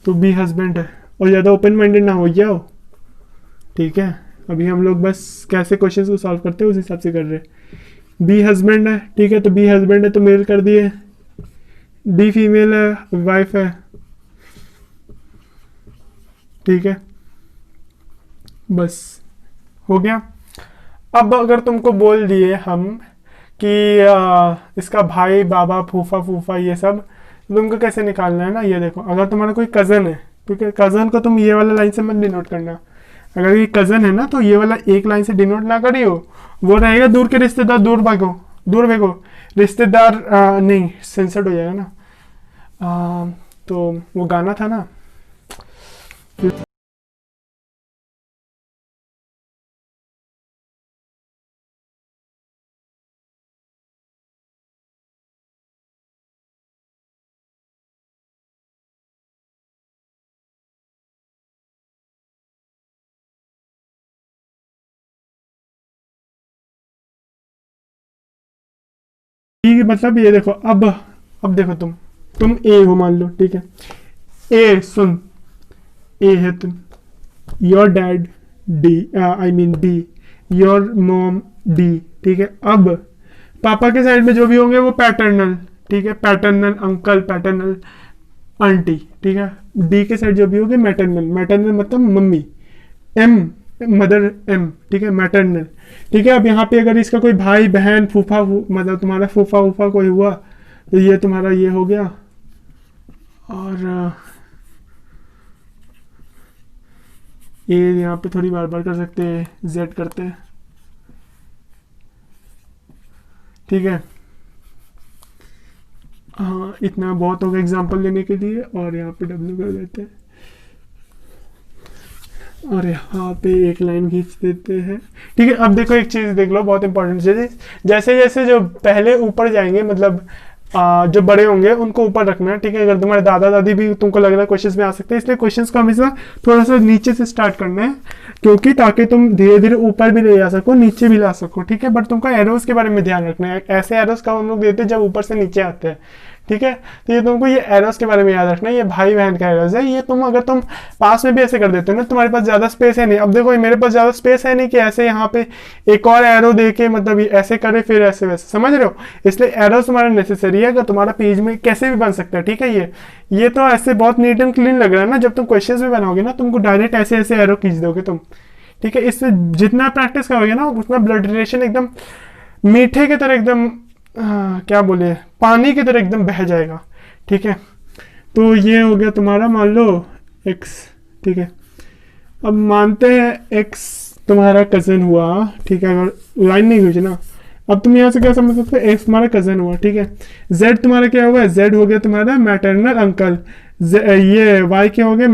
तो बी हस्बैंड है, और ज़्यादा ओपन माइंडेड ना हो जाओ, ठीक है। अभी हम लोग बस कैसे क्वेश्चन को सॉल्व करते हैं उस हिसाब से कर रहे हैं। बी हस्बैंड है, ठीक है, तो बी हस्बैंड है तो मेल कर दिए, डी फीमेल है, वाइफ है, ठीक है, बस हो गया। अब अगर तुमको बोल दिए हम कि इसका भाई बाबा फूफा फूफा ये सब, तो तुमको कैसे निकालना है ना, ये देखो, अगर तुम्हारा कोई कज़न है, ठीक है, कज़न को तुम ये वाला लाइन से मत डिनोट करना, अगर ये कज़न है ना तो ये वाला एक लाइन से डिनोट ना करियो, वो रहेगा दूर के रिश्तेदार, दूर भागो, दूर भागो, रिश्तेदार नहीं सेंसर्ड हो जाएगा ना, तो वो गाना था ना, ठीक है, मतलब ये देखो, अब देखो तुम ए हो मान लो, ठीक है, ए सुन, ए है तुम, your dad D, I mean B, your mom D, ठीक है। अब पापा के साइड में जो भी होंगे वो पैटर्नल, ठीक है, पैटर्नल अंकल, पैटर्नल आंटी, ठीक है। डी के साइड जो भी होंगे मैटरनल, मैटरनल मतलब मम्मी, एम मदर एम, ठीक है, मैटरनल, ठीक है। अब यहाँ पे अगर इसका कोई भाई बहन फूफा मतलब तुम्हारा फूफा वूफा कोई हुआ तो ये तुम्हारा ये हो गया। और ये यहाँ पे थोड़ी बार बार कर सकते हैं, जेड करते हैं, ठीक है। हाँ इतना बहुत होगा एग्जांपल लेने के लिए, और यहाँ पे डब्ल्यू कर देते हैं और यहाँ पे एक लाइन खींच देते हैं, ठीक है। अब देखो एक चीज़ देख लो बहुत इंपॉर्टेंट चीज़, जैसे जैसे जो पहले ऊपर जाएंगे मतलब जो बड़े होंगे उनको ऊपर रखना है, ठीक है। अगर तुम्हारे दादा दादी भी तुमको लग रहा है क्वेश्चंस में आ सकते हैं, इसलिए क्वेश्चंस को हमेशा थोड़ा सा नीचे से स्टार्ट करना है, क्योंकि ताकि तुम धीरे धीरे ऊपर भी ले जा सको, नीचे भी ला सको, ठीक है। बट तुमको एरोस के बारे में ध्यान रखना है, ऐसे एरोस का हम लोग देते हैं जब ऊपर से नीचे आते हैं, ठीक है। तो ये तुमको ये एरोस के बारे में याद रखना है, ये भाई बहन का एरोस है। ये तुम अगर तुम पास में भी ऐसे कर देते हो ना, तुम्हारे पास ज्यादा स्पेस है नहीं। अब देखो मेरे पास ज्यादा स्पेस है नहीं कि ऐसे यहाँ पे एक और एरो दे के मतलब ऐसे करे फिर ऐसे वैसे, समझ रहे हो। इसलिए एरोस तुम्हारा नेसेसरी है, अगर तुम्हारा पेज में कैसे भी बन सकता है, ठीक है। ये तो ऐसे बहुत नीट एंड क्लीन लग रहा है ना, जब तुम क्वेश्चन में बनाओगे ना तुमको डायरेक्ट ऐसे ऐसे एरो खींच दोगे तुम, ठीक है। इससे जितना प्रैक्टिस करोगे ना उतना ब्लड रिलेशन एकदम मीठे की तरह एकदम क्या बोले पानी की तरह एकदम बह जाएगा, ठीक है। तो ये हो गया तुम्हारा मान लो x, ठीक है। अब मानते हैं x तुम्हारा कजन हुआ, ठीक है। अगर लाइन नहीं हुई ना, अब तुम यहाँ से क्या समझ सकते हो, x तुम्हारा कजन हुआ, ठीक है। z तुम्हारा क्या हुआ, z हो गया तुम्हारा मैटरनल अंकल, ये y क्या हो गया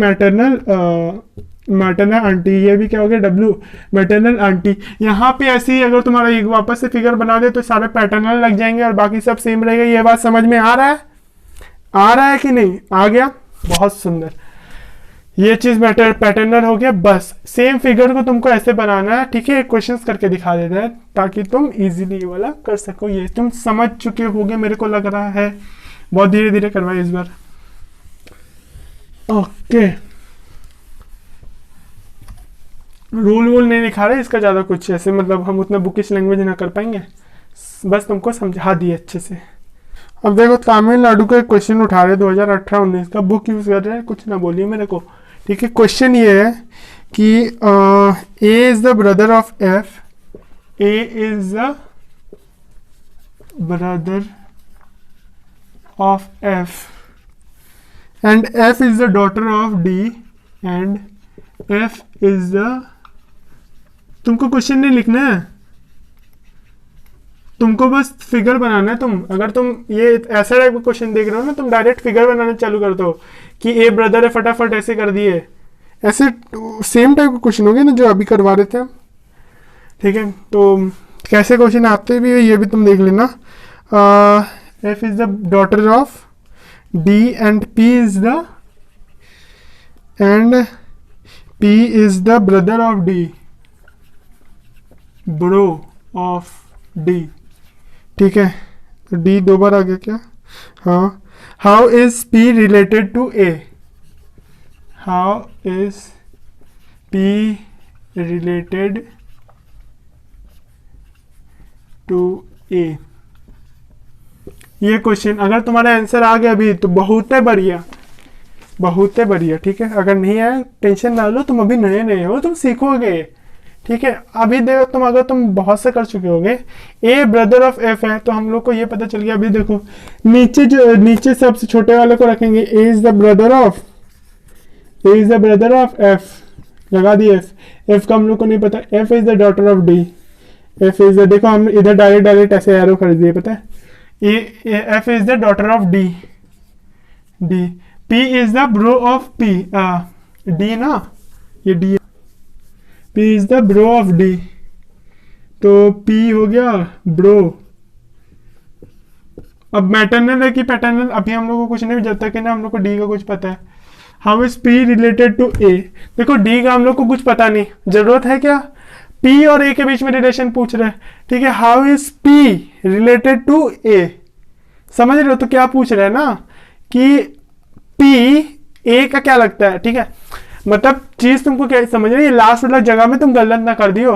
मैटरनल आंटी, ये भी क्या हो गया w मैटरनल आंटी। यहाँ पे ऐसे ही अगर तुम्हारा एक वापस से फिगर बना दे तो सारे पैटर्नल लग जाएंगे और बाकी सब सेम रहेगा। ये बात समझ में आ रहा है कि नहीं, आ गया, बहुत सुंदर। ये चीज पैटर्नल हो गया। बस सेम फिगर को तुमको ऐसे बनाना है, ठीक है। क्वेश्चंस करके दिखा देते हैं ताकि तुम इजीली ये वाला कर सको। ये तुम समझ चुके होगे मेरे को लग रहा है, बहुत धीरे धीरे करवाए इस बार। ओके, रूल वूल नहीं दिखा रहे इसका ज़्यादा कुछ ऐसे, मतलब हम उतना बुकिश लैंग्वेज ना कर पाएंगे, बस तुमको समझा दिए अच्छे से। अब देखो तमिलनाडु का क्वेश्चन उठा रहे 2018-19 का, बुक यूज़ कर रहे हैं, कुछ ना बोलिए मेरे को, ठीक है। क्वेश्चन ये है कि A is the brother of F, A is the brother of F and F is the daughter of D and F is the, तुमको क्वेश्चन नहीं लिखना है, तुमको बस फिगर बनाना है। तुम अगर तुम ये ऐसा टाइप का क्वेश्चन देख रहे हो ना, तुम डायरेक्ट फिगर बनाना चालू कर दो कि ए ब्रदर है, फटाफट ऐसे कर दिए, ऐसे सेम टाइप का क्वेश्चन हो गया ना जो अभी करवा रहे थे हम, ठीक है। तो कैसे क्वेश्चन आते भी ये भी तुम देख लेना। F is the daughter of D and P is the brother of D, bro of D, ठीक है। डी दो बार आ गया क्या, हाँ। How is P related to A, how is P related to A. ये क्वेश्चन अगर तुम्हारा आंसर आ गया अभी तो बहुत है बढ़िया, बहुत है बढ़िया, ठीक है। अगर नहीं आया टेंशन ना लो, तुम अभी नए नए हो, तुम सीखोगे, ठीक है। अभी देखो तुम अगर तुम बहुत से कर चुके होगे, ए ब्रदर ऑफ एफ है तो हम लोग को ये पता चल गया। अभी देखो नीचे सबसे छोटे वाले को रखेंगे, A is the brother of F, लगा दिए एफ का हम लोग को नहीं पता, F is the daughter of D, F is the, देखो हम इधर डायरेक्ट ऐसे एरो कर दिए, पता है, F is the daughter of D, P is the bro of P, D ना, ये D, P is the bro of D, तो P हो गया ब्रो। अब मैटरनल है कि पैटर्नल अभी हम लोग को कुछ नहीं, जब तक है ना हम लोग को D का कुछ पता है। How is P related to A, देखो D का हम लोग को कुछ पता नहीं, जरूरत है क्या, P और A के बीच में रिलेशन पूछ रहे हैं, ठीक है। How is P related to A, समझ रहे हो, तो क्या पूछ रहे हैं ना कि P A का क्या लगता है, ठीक है। मतलब चीज तुमको क्या समझ रही है, लास्ट वाला जगह में तुम गलत ना कर दियो।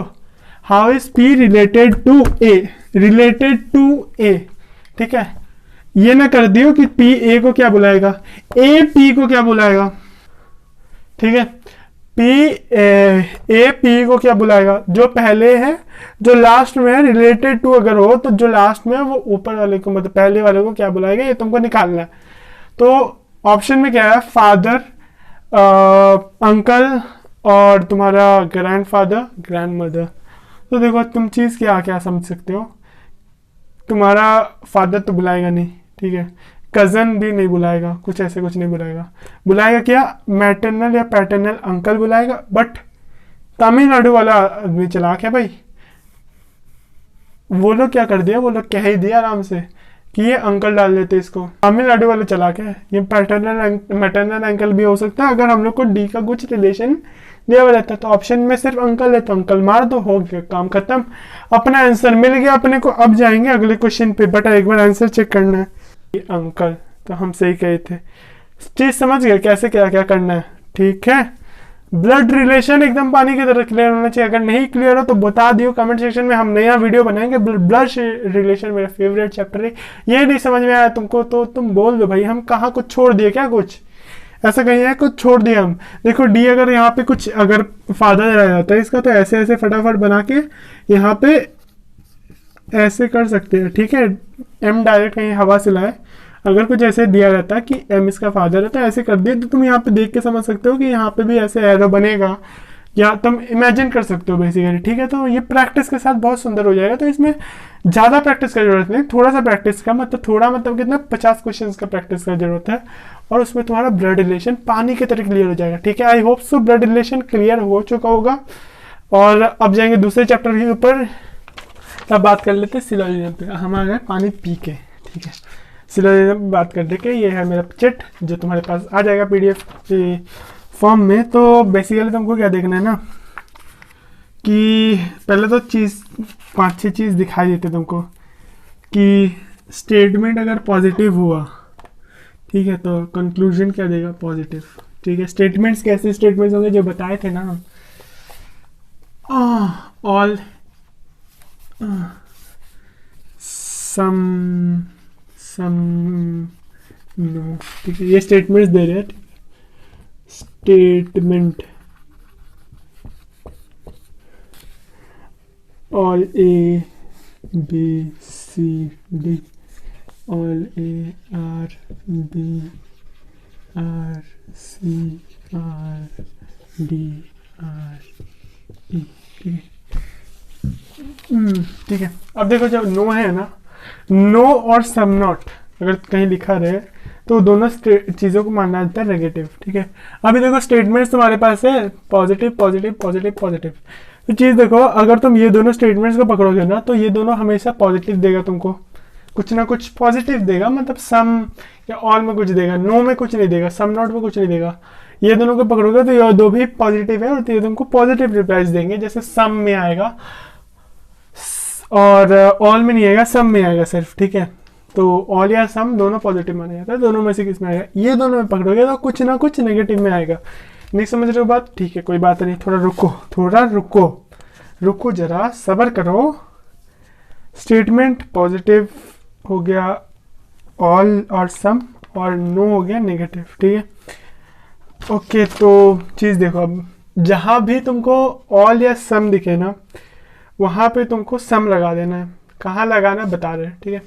How is P related to A, related to A, ठीक है, ये ना कर दियो कि पी ए को क्या बुलाएगा, ए पी को क्या बुलाएगा, ठीक है, पी ए पी को क्या बुलाएगा, जो पहले है जो लास्ट में है, रिलेटेड टू अगर हो तो जो लास्ट में है वो ऊपर वाले को मतलब पहले वाले को क्या बुलाएगा, ये तुमको निकालना है। तो ऑप्शन में क्या है, फादर, अंकल और तुम्हारा ग्रैंडफादर, ग्रैंड मदर। तो देखो तुम चीज़ क्या क्या समझ सकते हो, तुम्हारा फादर तो बुलाएगा नहीं, ठीक है, कज़न भी नहीं बुलाएगा, कुछ ऐसे कुछ नहीं बुलाएगा, बुलाएगा क्या, मैटरनल या पैटर्नल अंकल बुलाएगा। बट तमिलनाडु वाला आदमी चालाक है भाई, वो लोग क्या कर दिया, वो लोग कह ही दिया आराम से कि ये अंकल डाल देते इसको। तमिलनाडु वाले चालाक है, ये पैटर्नल मैटरनल अंकल भी हो सकता है अगर हम लोग को डी का कुछ रिलेशन दिया हुआ रहता। तो ऑप्शन में सिर्फ अंकल है तो अंकल मार दो, हो गया काम खत्म, अपना आंसर मिल गया अपने को। अब जाएंगे अगले क्वेश्चन पे, बट एक बार आंसर चेक करना है। ये अंकल तो हम सही कहे थे, चीज समझ गए कैसे क्या क्या करना है, ठीक है। ब्लड रिलेशन एकदम पानी की तरह क्लियर होना चाहिए, अगर नहीं क्लियर हो तो बता दियो कमेंट सेक्शन में, हम नया वीडियो बनाएंगे। ब्लड रिलेशन मेरा फेवरेट चैप्टर है। ये नहीं समझ में आया तुमको तो तुम बोल दो भाई, हम कहाँ कुछ छोड़ दिए क्या, कुछ ऐसा कहीं है कुछ छोड़ दिया हम। देखो डी अगर यहाँ पे कुछ अगर फादर रह जाता है इसका, तो ऐसे ऐसे फटाफट बना के यहाँ पे ऐसे कर सकते हैं, ठीक है। एम डायरेक्ट कहीं हवा से लाए, अगर कुछ ऐसे दिया रहता है कि एम इसका फादर है तो ऐसे कर दिया, तो तुम यहाँ पे देख के समझ सकते हो कि यहाँ पे भी ऐसे एरो बनेगा, या तुम इमेजिन कर सकते हो बेसिकली, ठीक है। तो ये प्रैक्टिस के साथ बहुत सुंदर हो जाएगा। तो इसमें ज़्यादा प्रैक्टिस का जरूरत नहीं, थोड़ा सा प्रैक्टिस का मतलब थोड़ा मतलब कितना 50 क्वेश्चन का प्रैक्टिस का जरूरत है, और उसमें तुम्हारा ब्लड रिलेशन पानी की तरह क्लियर हो जाएगा, ठीक है। I hope so blood relation clear हो चुका होगा। और अब जाएंगे दूसरे चैप्टर के ऊपर, तब बात कर लेते हैं सिलोजिज्म पे। हम आ गए पानी पी के, ठीक है। सिलोजिज्म बात कर दे के, ये है मेरा चिट जो तुम्हारे पास आ जाएगा पीडीएफ के फॉर्म में। तो बेसिकली तुमको क्या देखना है ना, कि पहले तो चीज़ 5-6 चीज़ दिखाई देते तुमको, कि स्टेटमेंट अगर पॉजिटिव हुआ, ठीक है, तो कंक्लूजन क्या देगा, पॉजिटिव, ठीक है। स्टेटमेंट्स कैसे स्टेटमेंट्स होंगे जो बताए थे ना हम, ऑल सम नो, ठीक है, ये स्टेटमेंट्स दे रहे हैं। Statement all A B C D, all A are B are C are D are E, ठीक है। अब देखो जब नो है ना, नो और सम नॉट अगर कहीं लिखा रहे तो दोनों चीज़ों को मानना जाता है नेगेटिव, ठीक है। अभी देखो स्टेटमेंट्स तुम्हारे पास है पॉजिटिव पॉजिटिव पॉजिटिव पॉजिटिव, तो चीज़ देखो अगर तुम ये दोनों स्टेटमेंट्स को पकड़ोगे ना, तो ये दोनों हमेशा पॉजिटिव देगा तुमको, कुछ ना कुछ पॉजिटिव देगा, मतलब सम या ऑल में कुछ देगा, नो में कुछ नहीं देगा, सम नॉट में कुछ नहीं देगा। ये दोनों को पकड़ोगे तो ये दो भी पॉजिटिव है और ये तुमको पॉजिटिव रिप्लाईज देंगे, जैसे सम में आएगा और ऑल में नहीं आएगा, सम में आएगा सिर्फ, ठीक है। तो ऑल या सम दोनों पॉजिटिव माना जाता है, दोनों में से किस में आएगा, ये दोनों में पकड़ोगे तो कुछ ना कुछ नेगेटिव में आएगा। नहीं समझ रहे हो बात, ठीक है, कोई बात नहीं, थोड़ा रुको जरा, सब्र करो। स्टेटमेंट पॉजिटिव हो गया ऑल और सम, और नो हो गया नेगेटिव, ठीक है। ओके, तो चीज़ देखो, अब जहाँ भी तुमको ऑल या सम दिखे ना, वहाँ पे तुमको सम लगा देना है। कहाँ लगाना बता रहे हैं, ठीक है।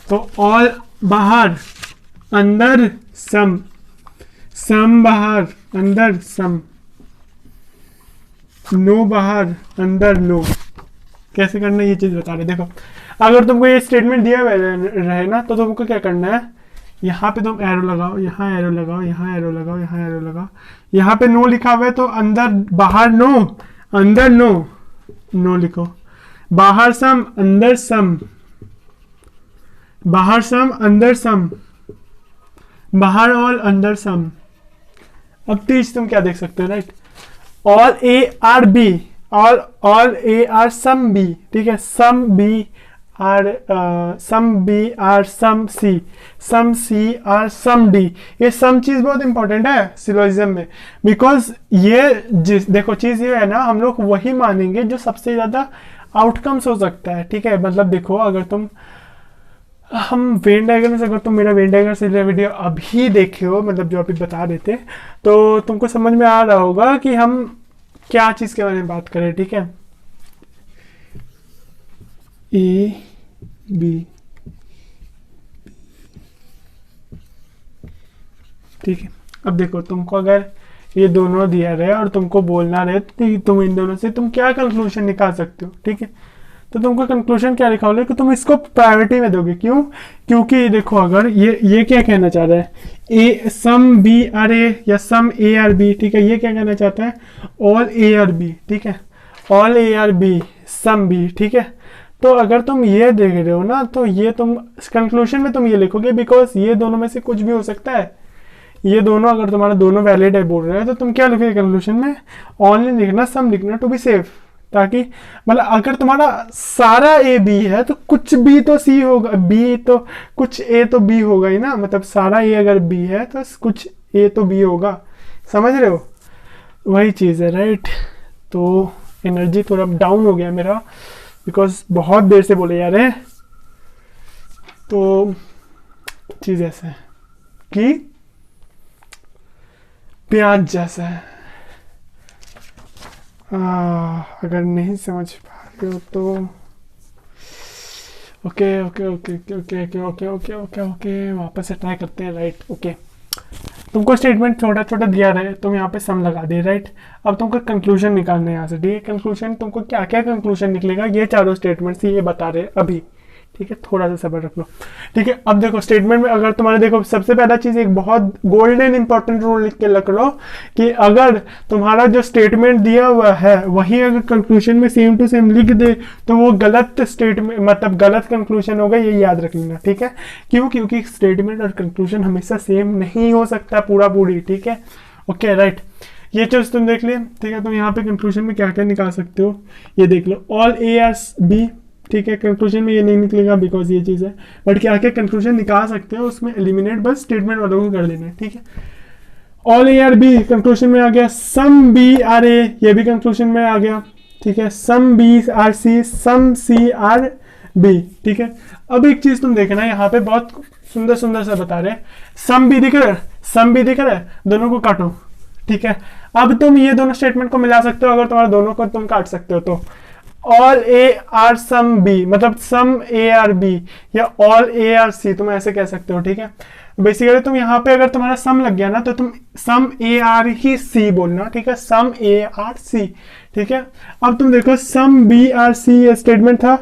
तो ऑल बाहर, अंदर सम, सम बाहर अंदर सम, नो बाहर अंदर नो। कैसे करना है ये चीज़ बता रहे। देखो अगर तुमको ये स्टेटमेंट दिया हुआ रहे ना, तो तुमको क्या करना है, यहाँ पे तुम एरो लगाओ, यहाँ एरो लगाओ, यहाँ एरो लगाओ, यहाँ एरो लगाओ। यहाँ पे नो लिखा हुआ है तो अंदर बाहर नो, अंदर नो, नो लिखो। बाहर सम अंदर सम, बाहर सम अंदर सम, बाहर ऑल अंदर सम। अब तीज तुम क्या देख सकते हो, right, all A are B, all A are some B, ठीक है, some B are some B are some C are some D. ये सम चीज बहुत इंपॉर्टेंट है सिलोजिज्म में, बिकॉज ये देखो चीज ये है ना, हम लोग वही मानेंगे जो सबसे ज्यादा आउटकम्स हो सकता है। ठीक है, मतलब देखो अगर हम वेन डायग्राम से, अगर तुम मेरा वेन डायग्राम से वीडियो अभी देखे हो, मतलब जो अभी बता रहे थे, तो तुमको समझ में आ रहा होगा कि हम क्या चीज के बारे में बात करें। ठीक है, ए बी, ठीक है। अब देखो तुमको अगर ये दोनों दिया रहे और तुमको बोलना रहे तो तुम इन दोनों से तुम क्या कंक्लूजन निकाल सकते हो। ठीक है, तो तुमको कंक्लूजन क्या निकालोगे कि तुम इसको प्रायोरिटी में दोगे। क्यों? क्योंकि देखो अगर ये क्या कहना चाह रहा है, ए सम बी आर ए या सम ए आर बी। ठीक है, ये क्या कहना चाहता है, ऑल ए आर बी। ठीक है, all A are B some B. ठीक है, तो अगर तुम ये देख रहे हो ना, तो ये तुम कंक्लूजन में तुम ये लिखोगे, बिकॉज ये दोनों में से कुछ भी हो सकता है। ये दोनों अगर तुम्हारा दोनों वैलिड है बोल रहे हैं, तो तुम क्या लिखोगे कंक्लूजन में, ऑनली लिखना, सम लिखना, टू बी सेफ। ताकि मतलब अगर तुम्हारा सारा ए बी है तो कुछ बी तो सी होगा, बी तो कुछ ए तो बी होगा ही ना। मतलब सारा ए अगर बी है तो कुछ ए तो बी होगा, समझ रहे हो? वही चीज़ है, राइट। तो एनर्जी थोड़ा डाउन हो गया मेरा, बिकॉज बहुत देर से बोले जा रहे हैं। तो चीज़ ऐसा है कि प्याज जैसा है, अगर नहीं समझ पा रहे हो तो okay okay okay okay okay okay okay okay okay okay वापस से ट्राई करते हैं, राइट। ओके, तुमको स्टेटमेंट छोटा छोटा दिया रहे, तुम यहाँ पे सम लगा दिए, राइट। अब तुमको कंक्लूजन निकालना है यहाँ से। ठीक है, कंक्लूजन तुमको क्या क्या कंक्लूजन निकलेगा, ये चारों स्टेटमेंट्स ये बता रहे अभी। ठीक है, थोड़ा सा सब्र रख लो। ठीक है, अब देखो स्टेटमेंट में अगर तुम्हारे, देखो सबसे पहला चीज एक बहुत गोल्डन इंपॉर्टेंट रूल लिख के रख लो कि अगर तुम्हारा जो स्टेटमेंट दिया हुआ है वही अगर कंक्लूजन में सेम टू सेम लिख दे तो वो गलत स्टेटमेंट, मतलब गलत कंक्लूजन होगा, ये याद रख लेना। ठीक है, क्यों? क्योंकि स्टेटमेंट और कंक्लूजन हमेशा सेम नहीं हो सकता पूरा पूरी। ठीक है, ओके, राइट। ये चीज तुम देख ले। ठीक है, तुम यहाँ पे कंक्लूजन में क्या क्या निकाल सकते हो ये देख लो, ऑल ए आर बी। ठीक है, कंक्लूजन में ये नहीं निकलेगा बिकॉज ये चीज़ है, बट क्या क्या कंक्लूजन निकाल सकते हो उसमें एलिमिनेट बस स्टेटमेंट वालों को कर देना है। ठीक है, all A are B conclusion में आ गया, सम बी आर ए ये भी कंक्लूजन में आ गया। ठीक है, some B are C, some C are B. ठीक है, अब एक चीज तुम देखना, यहाँ पे बहुत सुंदर सुंदर सा बता रहे, सम बी दिख रहा है, सम बी दिख रहा है, दोनों को काटो। ठीक है, अब तुम ये दोनों स्टेटमेंट को मिला सकते हो अगर तुम्हारे दोनों को तुम काट सकते हो तो। All A are some B, मतलब सम ए आर बी या ऑल ए आर सी, तुम ऐसे कह सकते हो। ठीक है, बेसिकली तुम यहाँ पे अगर तुम्हारा सम लग गया ना तो तुम सम ए आर ही सी बोलना। ठीक है, सम ए आर सी। ठीक है, अब तुम देखो सम बी आर सी ये स्टेटमेंट था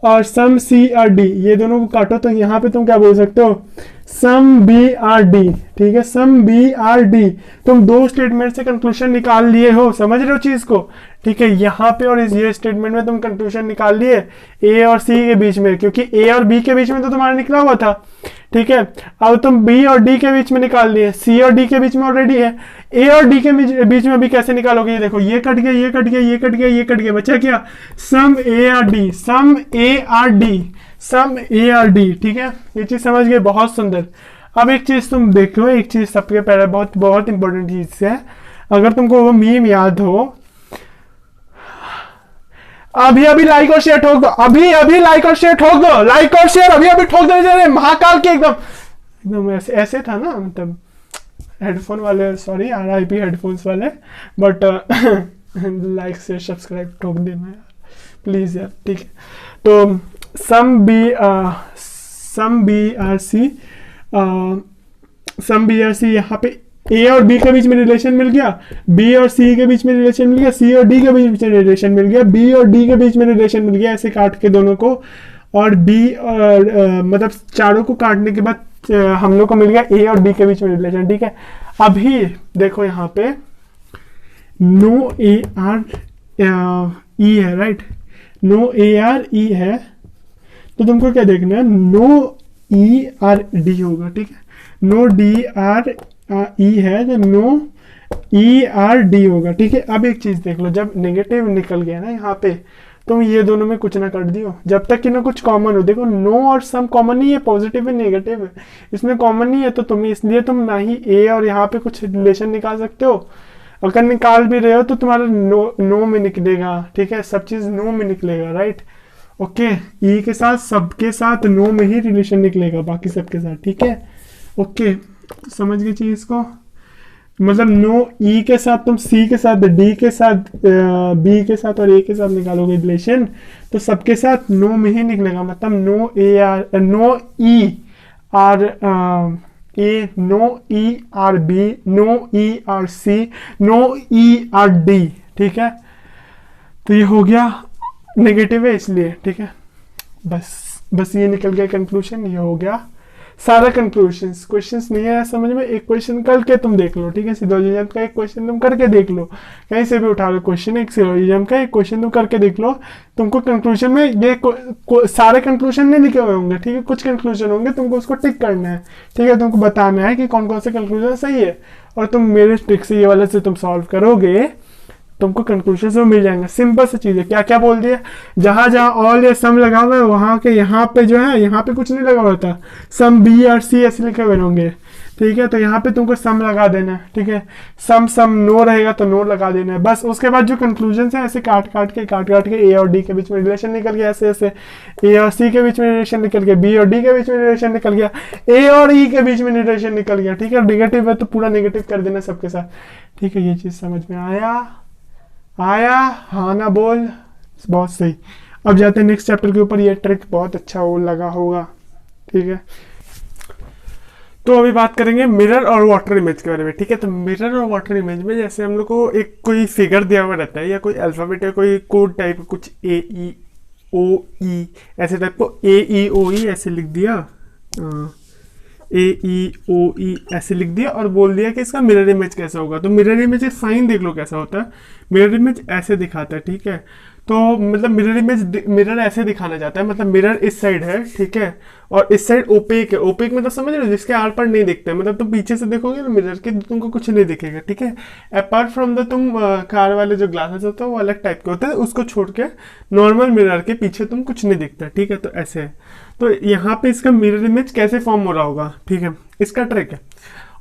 और सम सी आर डी, ये दोनों को काटो तो यहाँ पे तुम क्या बोल सकते हो, सम बी आर डी। ठीक है, सम बी आर डी, तुम दो स्टेटमेंट से कंक्लूजन निकाल लिए हो, समझ रहे हो चीज को। ठीक है, यहाँ पे और इस ये स्टेटमेंट में तुम कंक्लूजन निकाल लिए ए और सी के बीच में, क्योंकि ए और बी के बीच में तो तुम्हारा निकला हुआ था। ठीक है, अब तुम बी और डी के बीच में निकाल लिए, सी और डी के बीच में ऑलरेडी है, ए और डी के बीच में अभी कैसे निकालोगे, ये देखो ये कट गया, ये कट गया, ये कट गया, ये कट गया, बचा क्या, सम ए आर डी, सम ए आर डी, सम ए आर डी। ठीक है, ये चीज समझ गए, बहुत सुंदर। अब एक चीज तुम देखो, एक चीज सबके पहले बहुत बहुत इंपॉर्टेंट चीज है, अगर तुमको वो मीम याद हो, अभी अभी लाइक और शेयर ठोक दो, अभी अभी लाइक और शेयर ठोक दो, लाइक और शेयर अभी अभी ठोक दो, महाकाल के एकदम एकदम ऐसे ऐसे था ना, मतलब हेडफोन वाले, सॉरी RIP हेडफोन्स वाले, बट लाइक शेयर सब्सक्राइब ठोक देना यार प्लीज यार। ठीक है, तो सम बी आर सी, यहाँ पे ए और बी के बीच में रिलेशन मिल गया, बी और सी के बीच में रिलेशन मिल गया, सी और डी के बीच में रिलेशन मिल गया, बी और डी के बीच में रिलेशन मिल गया, ऐसे काट के दोनों को, और बी और मतलब चारों को काटने के बाद हम लोग को मिल गया ए और बी के बीच में रिलेशन। ठीक है, अभी देखो यहाँ पे नो ए आर ई है, right, no A are E है, तो तुमको क्या देखना है, नो ई आर डी होगा। ठीक है, नो डी आर ई है तो नो ई आर डी होगा। ठीक है, अब एक चीज देख लो, जब नेगेटिव निकल गया ना यहाँ पे, तुम ये दोनों में कुछ ना कर दियो, जब तक कि ना कुछ कॉमन हो। देखो नो और सम कॉमन नहीं है, पॉजिटिव है नेगेटिव है, इसमें कॉमन नहीं है, तो तुम इसलिए तुम ना ही ए और यहाँ पे कुछ रिलेशन निकाल सकते हो। अगर निकाल भी रहे हो तो तुम्हारा नो में निकलेगा, ठीक है, सब चीज नो में निकलेगा, राइट। ओके, ई के साथ सबके साथ नो में ही रिलेशन निकलेगा, बाकी सबके साथ, ठीक है। ओके, तो समझ गए चीज को, मतलब नो ई के साथ तुम सी के साथ, डी के साथ, बी के साथ और ए के साथ निकालोगे रिलेशन, तो सबके साथ नो में ही निकलेगा। मतलब no A are, no E are A, no E are B, no E are C, no E are D, ठीक है। तो ये हो गया नेगेटिव है इसलिए, ठीक है। बस ये निकल गया कंक्लूजन, ये हो गया सारा कंक्लूजन्स। क्वेश्चंस नहीं है समझ में, एक क्वेश्चन करके तुम देख लो, ठीक है। सिलोजिज्म का एक क्वेश्चन तुम करके देख लो, कहीं से भी उठा लो क्वेश्चन, एक सिलोजिज्म का एक क्वेश्चन तुम करके देख लो, तुमको कंक्लूजन में ये सारे कंक्लूजन नहीं लिखे हुए होंगे, ठीक है, कुछ कंक्लूजन होंगे, तुमको उसको टिक करना है, ठीक है, तुमको बताना है कि कौन कौन से कंक्लूजन सही है, और तुम मेरे ट्रिक से ये वाले से तुम सॉल्व करोगे, तुमको कंक्लूजन में मिल जाएंगे। सिंपल सी चीज है, क्या क्या बोल दिया, जहां जहां ऑल या सम लगा हुआ है वहां के यहाँ पे जो है, यहाँ पे कुछ नहीं लगा हुआ था, सम बी और सी ऐसे लिखे हुए होंगे, ठीक है, तो यहाँ पे तुमको सम लगा देना है, ठीक है। सम नो रहेगा तो नो लगा देना है, बस। उसके बाद जो कंक्लूजन है ऐसे काट काट के ए और डी के बीच में रिलेशन निकल गया, ऐसे ऐसे ए और सी के बीच में रिलेशन निकल गया, बी और डी के बीच में रिलेशन निकल गया, ए और ई के बीच में रिलेशन निकल गया, ठीक है। नेगेटिव है तो पूरा नेगेटिव कर देना सबके साथ, ठीक है। ये चीज समझ में आया, हाँ ना बोल, बहुत सही। अब जाते हैं नेक्स्ट चैप्टर के ऊपर, ये ट्रिक बहुत अच्छा हो लगा होगा, ठीक है। तो अभी बात करेंगे मिरर और वाटर इमेज के बारे में, ठीक है। तो मिरर और वाटर इमेज में जैसे हम लोग को एक कोई फिगर दिया हुआ रहता है, या कोई अल्फाबेट या कोई कोड टाइप, कुछ ए ई ओ ई ऐसे टाइप को, ए ई ओ ई ऐसे लिख दिया, ए ई ओ ई ऐसे लिख दिया, और बोल दिया कि इसका मिरर इमेज कैसा होगा। तो मिरर इमेज साइन देख लो कैसा होता है, मिरर इमेज ऐसे दिखाता है, ठीक है। तो मतलब मिरर इमेज, मिरर ऐसे दिखाना चाहता है, मतलब मिरर इस साइड है, ठीक है, और इस साइड ओपेक है। ओपेक मतलब समझ रहे हो, जिसके आर पार नहीं दिखते, मतलब तुम पीछे से देखोगे ना मिरर के, तुमको कुछ नहीं दिखेगा, ठीक है। अपार्ट फ्रॉम द तुम कार वाले जो ग्लासेस होते हैं वो अलग टाइप के होते हैं, उसको छोड़ के नॉर्मल मिरर के पीछे तुम कुछ नहीं दिखता, ठीक है। तो ऐसे है, तो यहाँ पे इसका मिरर इमेज कैसे फॉर्म हो रहा होगा, ठीक है, इसका ट्रिक है।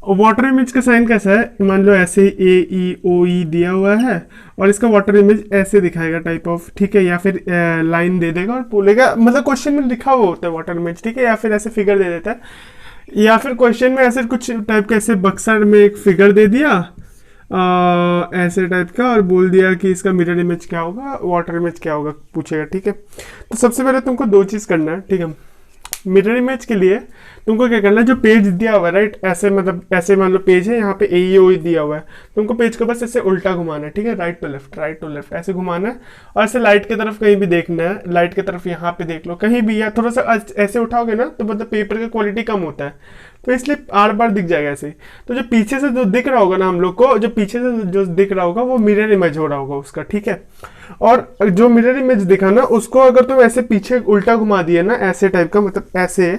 वाटर इमेज का साइन कैसा है, मान लो ऐसे ए ई ओ ई दिया हुआ है, और इसका वाटर इमेज ऐसे दिखाएगा टाइप ऑफ, ठीक है, या फिर लाइन दे देगा और बोलेगा, मतलब क्वेश्चन में लिखा हुआ होता है वाटर इमेज, ठीक है, या फिर ऐसे फिगर दे देता है, या फिर क्वेश्चन में ऐसे कुछ टाइप का ऐसे बक्सर में एक फिगर दे दिया ऐसे टाइप का, और बोल दिया कि इसका मिरर इमेज क्या होगा, वाटर इमेज क्या होगा पूछेगा, ठीक है। तो सबसे पहले तुमको दो चीज करना है, ठीक है। मिरर इमेज के लिए तुमको क्या करना है, जो पेज दिया हुआ है, राइट, ऐसे मतलब ऐसे मान लो पेज है, यहाँ पे ए ओ दिया हुआ है, तुमको पेज को बस ऐसे उल्टा घुमाना है, ठीक है, राइट टू लेफ्ट ऐसे घुमाना है, और ऐसे लाइट की तरफ कहीं भी देखना है, लाइट की तरफ यहाँ पे देख लो कहीं भी, या थोड़ा सा ऐसे उठाओगे ना तो मतलब पेपर का क्वालिटी कम होता है, तो इसलिए आर बार दिख जाएगा ऐसे। तो जो पीछे से जो दिख रहा होगा ना हम लोग को, जो पीछे से जो दिख रहा होगा वो मिरर इमेज हो रहा होगा उसका, ठीक है। और जो मिरर इमेज दिखा ना, उसको अगर तुम ऐसे पीछे उल्टा घुमा दिए ना ऐसे टाइप का, मतलब ऐसे,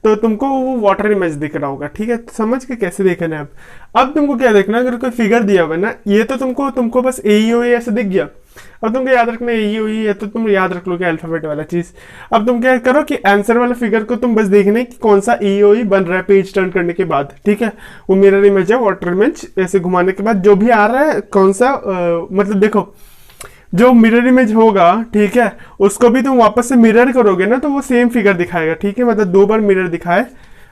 तो तुमको वो वाटर इमेज दिख रहा होगा, ठीक है। तो समझ के कैसे देखना है अब तुमको क्या देखना, अगर कोई फिगर दिया हुआ है ना, ये तो तुमको बस ए ई ओ ई ऐसे दिख गया, अब तुमको याद रखना ए ई ओ ई है, तो तुम याद रख लोगे अल्फाबेट वाला चीज। अब तुम क्या करो कि आंसर वाला फिगर को तुम बस देखना कि कौन सा ए ई ओ ई बन रहा है पेज टर्न करने के बाद, ठीक है, वो मिरर इमेज है, वाटर इमेज ऐसे घुमाने के बाद जो भी आ रहा है कौन सा मतलब देखो जो मिरर इमेज होगा, ठीक है, उसको भी तुम वापस से मिरर करोगे ना तो वो सेम फिगर दिखाएगा, ठीक है। मतलब दो बार मिरर दिखाए,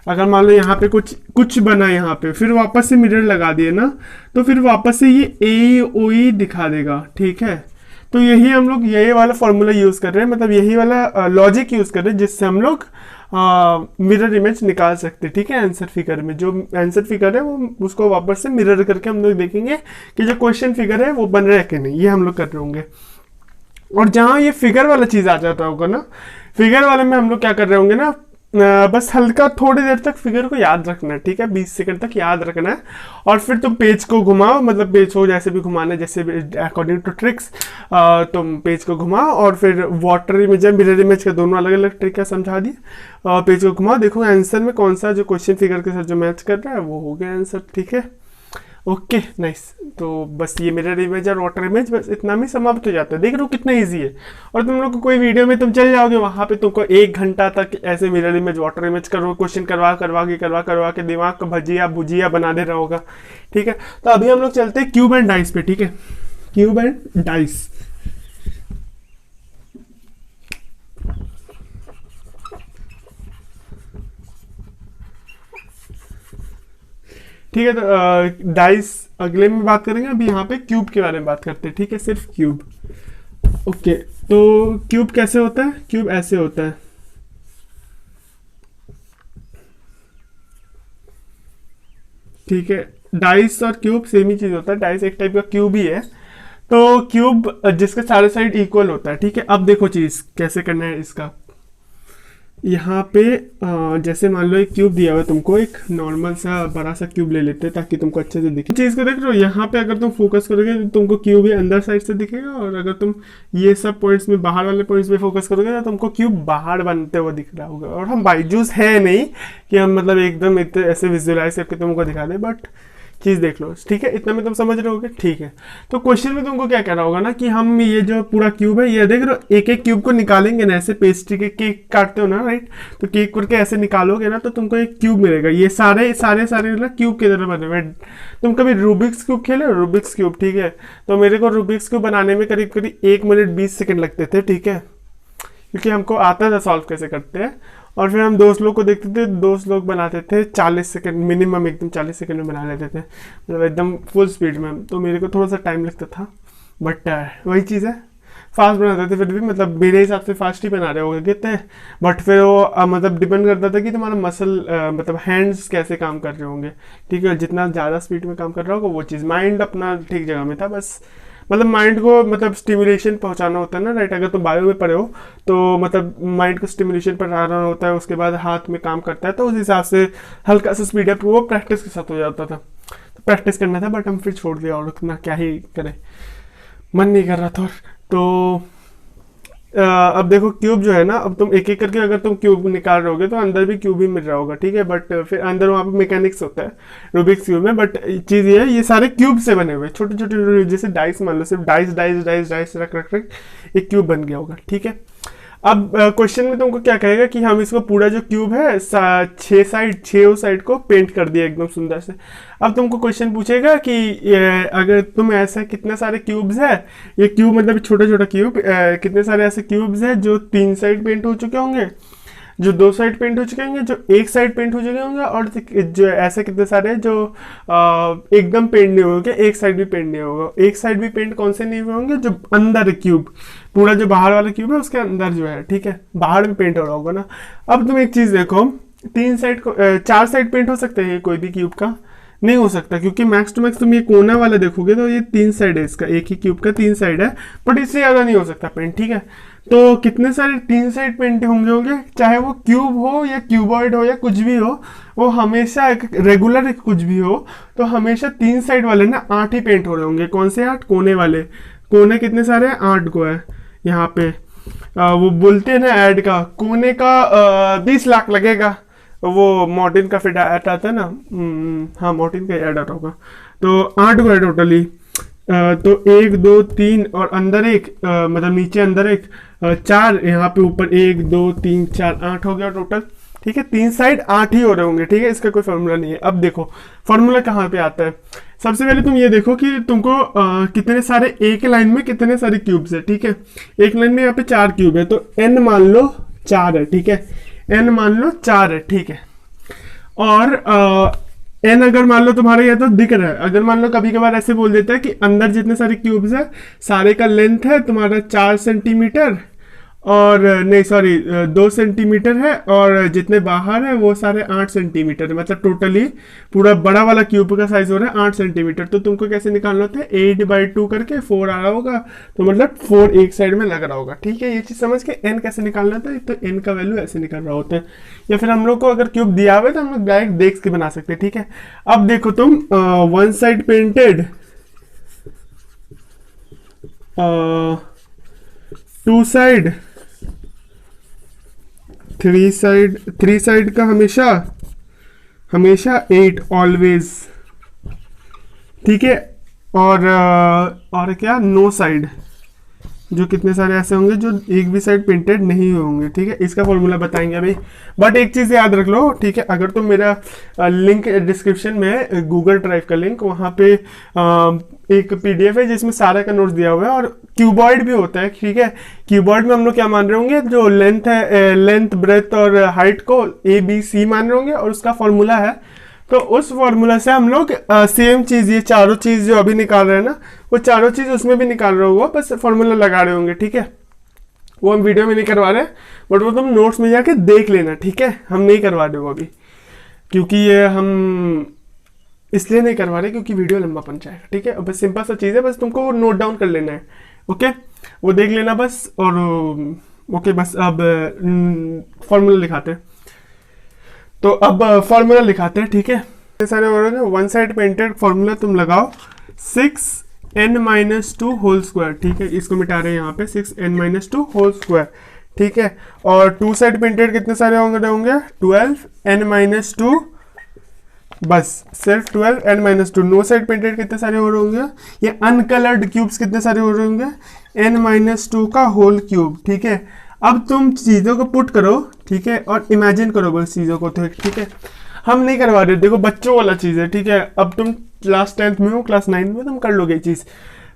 अगर मान लो यहाँ पे कुछ बना यहाँ पे, फिर वापस से मिरर लगा दिए ना, तो फिर वापस से ये ए ओ ई दिखा देगा, ठीक है। तो यही हम लोग यही वाला फॉर्मूला यूज कर रहे हैं, मतलब यही वाला लॉजिक यूज कर रहे हैं, जिससे हम लोग मिरर इमेज निकाल सकते हैं, ठीक है। आंसर फिगर में जो आंसर फिगर है वो उसको वापस से मिरर करके हम लोग देखेंगे कि जो क्वेश्चन फिगर है वो बन रहा है कि नहीं, ये हम लोग कर रहे होंगे। और जहां ये फिगर वाला चीज आ जाता होगा ना, फिगर वाले में हम लोग क्या कर रहे होंगे ना, बस हल्का थोड़ी देर तक फिगर को याद रखना है, ठीक है, 20 सेकंड तक याद रखना है, और फिर तुम पेज को घुमाओ, मतलब पेज को जैसे भी घुमाना है, जैसे अकॉर्डिंग टू ट्रिक्स तुम पेज को घुमाओ, और फिर वाटर इमेज है मिरर इमेज के दोनों अलग अलग ट्रिक है समझा दिए, पेज को घुमाओ, देखो आंसर में कौन सा जो क्वेश्चन फिगर के साथ जो मैच कर रहा है वो हो गया आंसर, ठीक है। Okay nice. तो बस ये मिरर इमेज और वाटर इमेज, बस इतना में समाप्त हो जाता है। देख रहे हो कितना इजी है। और तुम लोग को कोई वीडियो में तुम चल जाओगे, वहां पे तुमको 1 घंटा तक ऐसे मिरर इमेज वाटर इमेज करो, क्वेश्चन करवा के दिमाग को भजिया भुजिया बना दे रहा होगा। ठीक है, तो अभी हम लोग चलते हैं क्यूब एंड डाइस पे। ठीक है, क्यूब एंड डाइस। ठीक है, तो डाइस अगले में बात करेंगे। अभी यहाँ पे क्यूब के बारे में बात करते हैं। ठीक है, सिर्फ क्यूब। ओके, तो क्यूब कैसे होता है? क्यूब ऐसे होता है। ठीक है, डाइस और क्यूब सेम ही चीज होता है। डाइस एक टाइप का क्यूब ही है। तो क्यूब जिसके सारे साइड इक्वल होता है। ठीक है, अब देखो चीज कैसे करना है इसका। यहाँ पे जैसे मान लो एक क्यूब दिया हुआ है तुमको, एक नॉर्मल सा बड़ा सा क्यूब ले लेते हैं ताकि तुमको अच्छे से दिखे। चीज़ को देख रहे हो, यहाँ पे अगर तुम फोकस करोगे तो तुमको क्यूब ही अंदर साइड से दिखेगा, और अगर तुम ये सब पॉइंट्स में, बाहर वाले पॉइंट्स में फोकस करोगे तो तुमको क्यूब बाहर बनते हुए दिख रहा होगा। और हम बाइजूस है नहीं कि हम मतलब एकदम इतने ऐसे विजुअलाइज करके तुमको दिखा दें, बट चीज़ देख लो। ठीक है, इतना में तुम समझ रहे होगे। ठीक है, तो क्वेश्चन में तुमको क्या कहना होगा ना कि हम ये जो पूरा क्यूब है, ये देख रहे हो, एक एक क्यूब को निकालेंगे ना, ऐसे पेस्ट्री के केक काटते हो ना, राइट? तो केक करके ऐसे निकालोगे ना तो तुमको एक क्यूब मिलेगा। ये सारे सारे सारे ना क्यूब की तरह बने हुए। तुम कभी रूबिक्स क्यूब खेले हो? रूबिक्स क्यूब, ठीक है। तो मेरे को रूबिक्स क्यूब बनाने में करीब करीब 1 मिनट 20 सेकेंड लगते थे। ठीक है, क्योंकि हमको आता था सॉल्व कैसे करते हैं। और फिर हम दोस्त लोग को देखते थे, दोस्त लोग बनाते थे 40 सेकंड मिनिमम, एकदम 40 सेकंड में बना लेते थे, मतलब एकदम फुल स्पीड में। तो मेरे को थोड़ा सा टाइम लगता था, बट वही चीज़ है, फास्ट बनाते थे। फिर भी मतलब मेरे हिसाब से फास्ट ही बना रहे होगे कितने, बट फिर वो मतलब डिपेंड करता था कि तुम्हारा मसल मतलब हैंड्स कैसे काम कर रहे होंगे। ठीक है, जितना ज़्यादा स्पीड में काम कर रहा होगा वो चीज़। माइंड अपना ठीक जगह में था, बस मतलब माइंड को मतलब स्टिमुलेशन पहुंचाना होता है ना, राइट? अगर तुम बायो में पढ़े हो तो मतलब माइंड को स्टिमुलेशन पहुंचाना होता है, उसके बाद हाथ में काम करता है, तो उस हिसाब से हल्का सा स्पीड अप वो प्रैक्टिस के साथ हो जाता था। तो प्रैक्टिस करना था, बट हम फिर छोड़ दिया, और उतना क्या ही करें, मन नहीं कर रहा था। तो अब देखो क्यूब जो है ना, अब तुम एक एक करके अगर तुम क्यूब निकाल रहे होगे तो अंदर भी क्यूब ही मिल रहा होगा। ठीक है, बट फिर अंदर वहाँ पे मैकेनिक्स होता है रूबिक्स क्यूब में। बट चीज़ ये है, ये सारे क्यूब से बने हुए, छोटे छोटे, जैसे डाइस मान लो, सिर्फ डाइस डाइस डाइस डाइस रख रख रख एक क्यूब बन गया होगा। ठीक है, अब क्वेश्चन में तुमको क्या कहेगा कि हम इसको पूरा जो क्यूब है 6 साइड को पेंट कर दिया एकदम सुंदर से। अब तुमको क्वेश्चन पूछेगा कि अगर तुम ऐसा कितने सारे क्यूब्स है, ये क्यूब मतलब छोटा छोटा क्यूब, कितने सारे ऐसे क्यूब्स है जो 3 साइड पेंट हो चुके होंगे, जो 2 साइड पेंट हो चुके होंगे, जो 1 साइड पेंट हो चुके होंगे, और जो ऐसे कितने सारे जो एकदम पेंट नहीं होंगे, 1 साइड भी पेंट नहीं होगा। 1 साइड भी पेंट कौन से नहीं हुए होंगे? जो अंदर क्यूब, पूरा जो बाहर वाला क्यूब है उसके अंदर जो है, ठीक है, बाहर में पेंट हो रहा होगा ना। अब तुम एक चीज देखो, 3 साइड को 4 साइड पेंट हो सकते हैं कोई भी क्यूब का? नहीं हो सकता, क्योंकि मैक्स टू मैक्स तुम ये कोना वाला देखोगे तो ये 3 साइड है, इसका एक ही क्यूब का 3 साइड है, बट इससे ज्यादा नहीं हो सकता पेंट। ठीक है, तो कितने सारे 3 साइड पेंट होंगे, चाहे वो क्यूब हो या क्यूबॉइड हो या कुछ भी हो, वो हमेशा एक रेगुलर कुछ भी हो, तो हमेशा 3 साइड वाले ना 8 ही पेंट हो रहे होंगे। कौन से 8? कोने वाले। कोने कितने सारे हैं? 8 को है यहाँ पे। वो बोलते हैं ना ऐड का, कोने का 20 लाख लगेगा, वो मॉर्टिन का फिर ऐड आता है ना, हाँ मॉर्टिन का ऐड आता होगा। तो 8 को है टोटली। तो 1 2 3 और अंदर एक, मतलब नीचे अंदर एक, 4 यहाँ पे ऊपर, 1 2 3 4 8 हो गया टोटल। ठीक है, 3 साइड 8 ही हो रहे होंगे। ठीक है, इसका कोई फॉर्मूला नहीं है। अब देखो फॉर्मूला कहाँ पे आता है। सबसे पहले तुम ये देखो कि तुमको कितने सारे एक लाइन में कितने सारे क्यूब्स है। ठीक है, एक लाइन में यहाँ पे 4 क्यूब है, तो n मान लो 4 है। ठीक है, n मान लो 4 है। ठीक है, और n अगर मान लो तुम्हारे यहाँ तो दिख रहा है, अगर मान लो कभी कभार ऐसे बोल देता है कि अंदर जितने सारे क्यूब्स है सारे का लेंथ है तुम्हारा 4 सेंटीमीटर, और नहीं सॉरी 2 सेंटीमीटर है, और जितने बाहर है वो सारे 8 सेंटीमीटर, मतलब टोटली पूरा बड़ा वाला क्यूब का साइज हो रहा है 8 सेंटीमीटर। तो तुमको कैसे निकालना होता है? 8/2 करके 4 आ रहा होगा, तो मतलब 4 एक साइड में लग रहा होगा। ठीक है, ये चीज समझ के n कैसे निकालना होता है, तो n का वैल्यू ऐसे निकल रहा होता है। या फिर हम लोग को अगर क्यूब दिया हुआ है तो हम लोग डायरेक्ट देख के बना सकते हैं। ठीक है, अब देखो तुम 1 साइड पेंटेड, 2 साइड, 3 साइड का हमेशा 8 ऑलवेज ठीक है। और क्या, नो साइड, जो कितने सारे ऐसे होंगे जो एक भी साइड प्रिंटेड नहीं होंगे। ठीक है, इसका फॉर्मूला बताएंगे अभी। बट एक चीज़ याद रख लो, ठीक है, अगर तुम मेरा लिंक डिस्क्रिप्शन में गूगल ड्राइव का लिंक, वहाँ पे एक पीडीएफ है जिसमें सारा का नोट्स दिया हुआ है, और क्यूबॉइड भी होता है। ठीक है, क्यूबॉइड में हम लोग क्या मान रहे होंगे, जो लेंथ है, लेंथ ब्रेथ और हाइट को ABC मान रहे होंगे, और उसका फॉर्मूला है। तो उस फॉर्मूला से हम लोग सेम चीज़, ये चारों चीज़ जो अभी निकाल रहे हैं ना, वो चारों चीज़ उसमें भी निकाल रहे होगा, बस फॉर्मूला लगा रहे होंगे। ठीक है, वो हम वीडियो में नहीं करवा रहे, बट वो तुम नोट्स में जाके देख लेना। ठीक है, हम नहीं करवा रहे वो अभी, क्योंकि ये हम इसलिए नहीं करवा रहे क्योंकि वीडियो लंबा बन जाएगा। ठीक है, बस सिंपल सा चीज़ है, बस तुमको वो नोट डाउन कर लेना है। ओके, वो देख लेना बस। और ओके, बस अब फॉर्मूला लिखाते हैं। तो अब फॉर्मूला लिखाते हैं। ठीक है, सारे हो रहे हैं, वन साइड पेंटेड फॉर्मूला तुम लगाओ 6n-2 होल स्क्वायर। ठीक है, इसको मिटा रहे हैं यहाँ पे, 6n-2 होल स्क्वायर। ठीक है, और टू साइड पेंटेड कितने सारे होंगे 12n-2, बस सिर्फ 12n-2। नो साइड पेंटेड कितने सारे हो रहे होंगे, ये अनकलर्ड क्यूब्स कितने सारे हो रहे होंगे, n-2 का होल क्यूब। ठीक है, अब तुम चीज़ों को पुट करो। ठीक है, और इमेजिन करो बस चीज़ों को। तो ठीक है, हम नहीं करवा रहे, देखो बच्चों वाला चीज़ है। ठीक है, अब तुम क्लास 10th में हो, क्लास 9th में, तुम कर लोगे ये चीज़।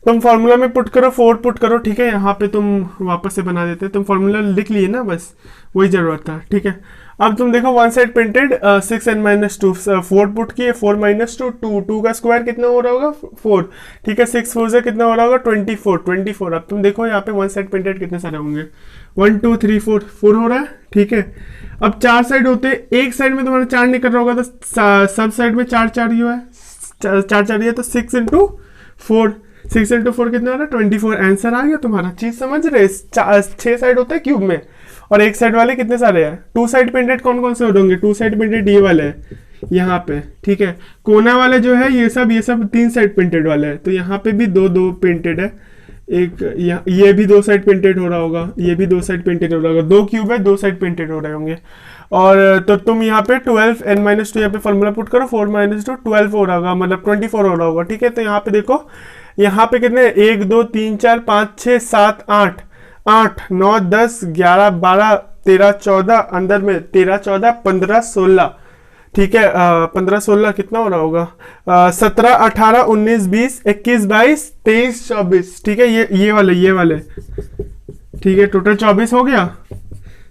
तुम फार्मूला में पुट करो, 4 पुट करो। ठीक है, यहाँ पे तुम वापस से बना देते, तुम फार्मूला लिख लिए ना, बस वही ज़रूरत था। ठीक है, अब तुम देखो one side printed 6n-2, 4 put किए, 4-2, 2 का स्क्वायर कितना हो रहा होगा 4। ठीक है, 6 4 से कितना हो रहा होगा 24। अब तुम देखो यहाँ पे वन साइड प्रिंटेड कितने सारे होंगे, 1 2 3 4 हो रहा है। ठीक है, अब 4 साइड होते, एक साइड में तुम्हारा 4 निकल रहा होगा, तो सब साइड में 4 ही है, 4 ही है, तो 6 × 4, 6 × 4 कितना हो रहा है 24। आंसर आ गया तुम्हारा। चीज समझ रहे, 6 साइड होता है क्यूब में, और एक साइड वाले कितने सारे हैं, टू साइड पेंटेड कौन कौन से होंगे, टू साइड पेंटेड ये वाले हैं यहाँ पे। ठीक है, कोना वाले जो है ये सब 3 साइड पेंटेड वाले हैं, तो यहाँ पे भी दो पेंटेड है। एक ये भी 2 साइड पेंटेड हो रहा होगा, ये भी 2 साइड पेंटेड हो रहा होगा, 2 क्यूब है, 2 साइड पेंटेड हो रहे होंगे। और तो तुम यहाँ पे 12n-2 यहाँ पे फॉर्मूला पुट करो, 4-2 12 हो रहा होगा, मतलब 24 हो रहा होगा। ठीक है, तो यहाँ पे देखो, यहाँ पे कितने, 1 2 3 4 5 6 7 8 8 9 10 11 12 13 14, अंदर में 13 14 15 16। ठीक है, 15 16 कितना हो रहा होगा, 17 18 19 20 21 22 23 24। ठीक है, ये वाले ठीक है, टोटल 24 हो गया।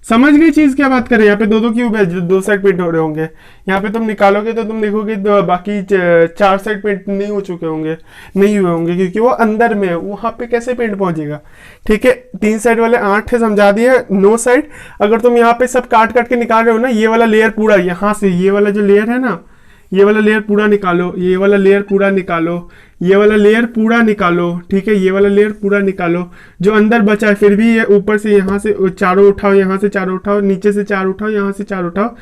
समझ गई चीज क्या बात करें, यहाँ पे 2 क्यूब है जो 2 साइड पेंट हो रहे होंगे। यहाँ पे तुम निकालोगे तो तुम देखोगे बाकी 4 साइड पेंट नहीं हो चुके होंगे, नहीं हुए होंगे, क्योंकि वो अंदर में है, वहां पे कैसे पेंट पहुंचेगा। ठीक है, 3 साइड वाले 8 है, समझा दिए। नो साइड, अगर तुम यहाँ पे सब काट के निकाल रहे हो ना, ये वाला लेयर पूरा यहाँ से, ये वाला जो लेयर है ना, ये वाला लेयर पूरा निकालो, ये वाला लेयर पूरा निकालो, ये वाला लेयर पूरा निकालो। ठीक है, ये वाला लेयर पूरा निकालो, जो अंदर बचा है फिर भी ये ऊपर से यहाँ से चारों उठाओ, यहाँ से 4 उठाओ, नीचे से 4 उठाओ, यहाँ से 4 उठाओ,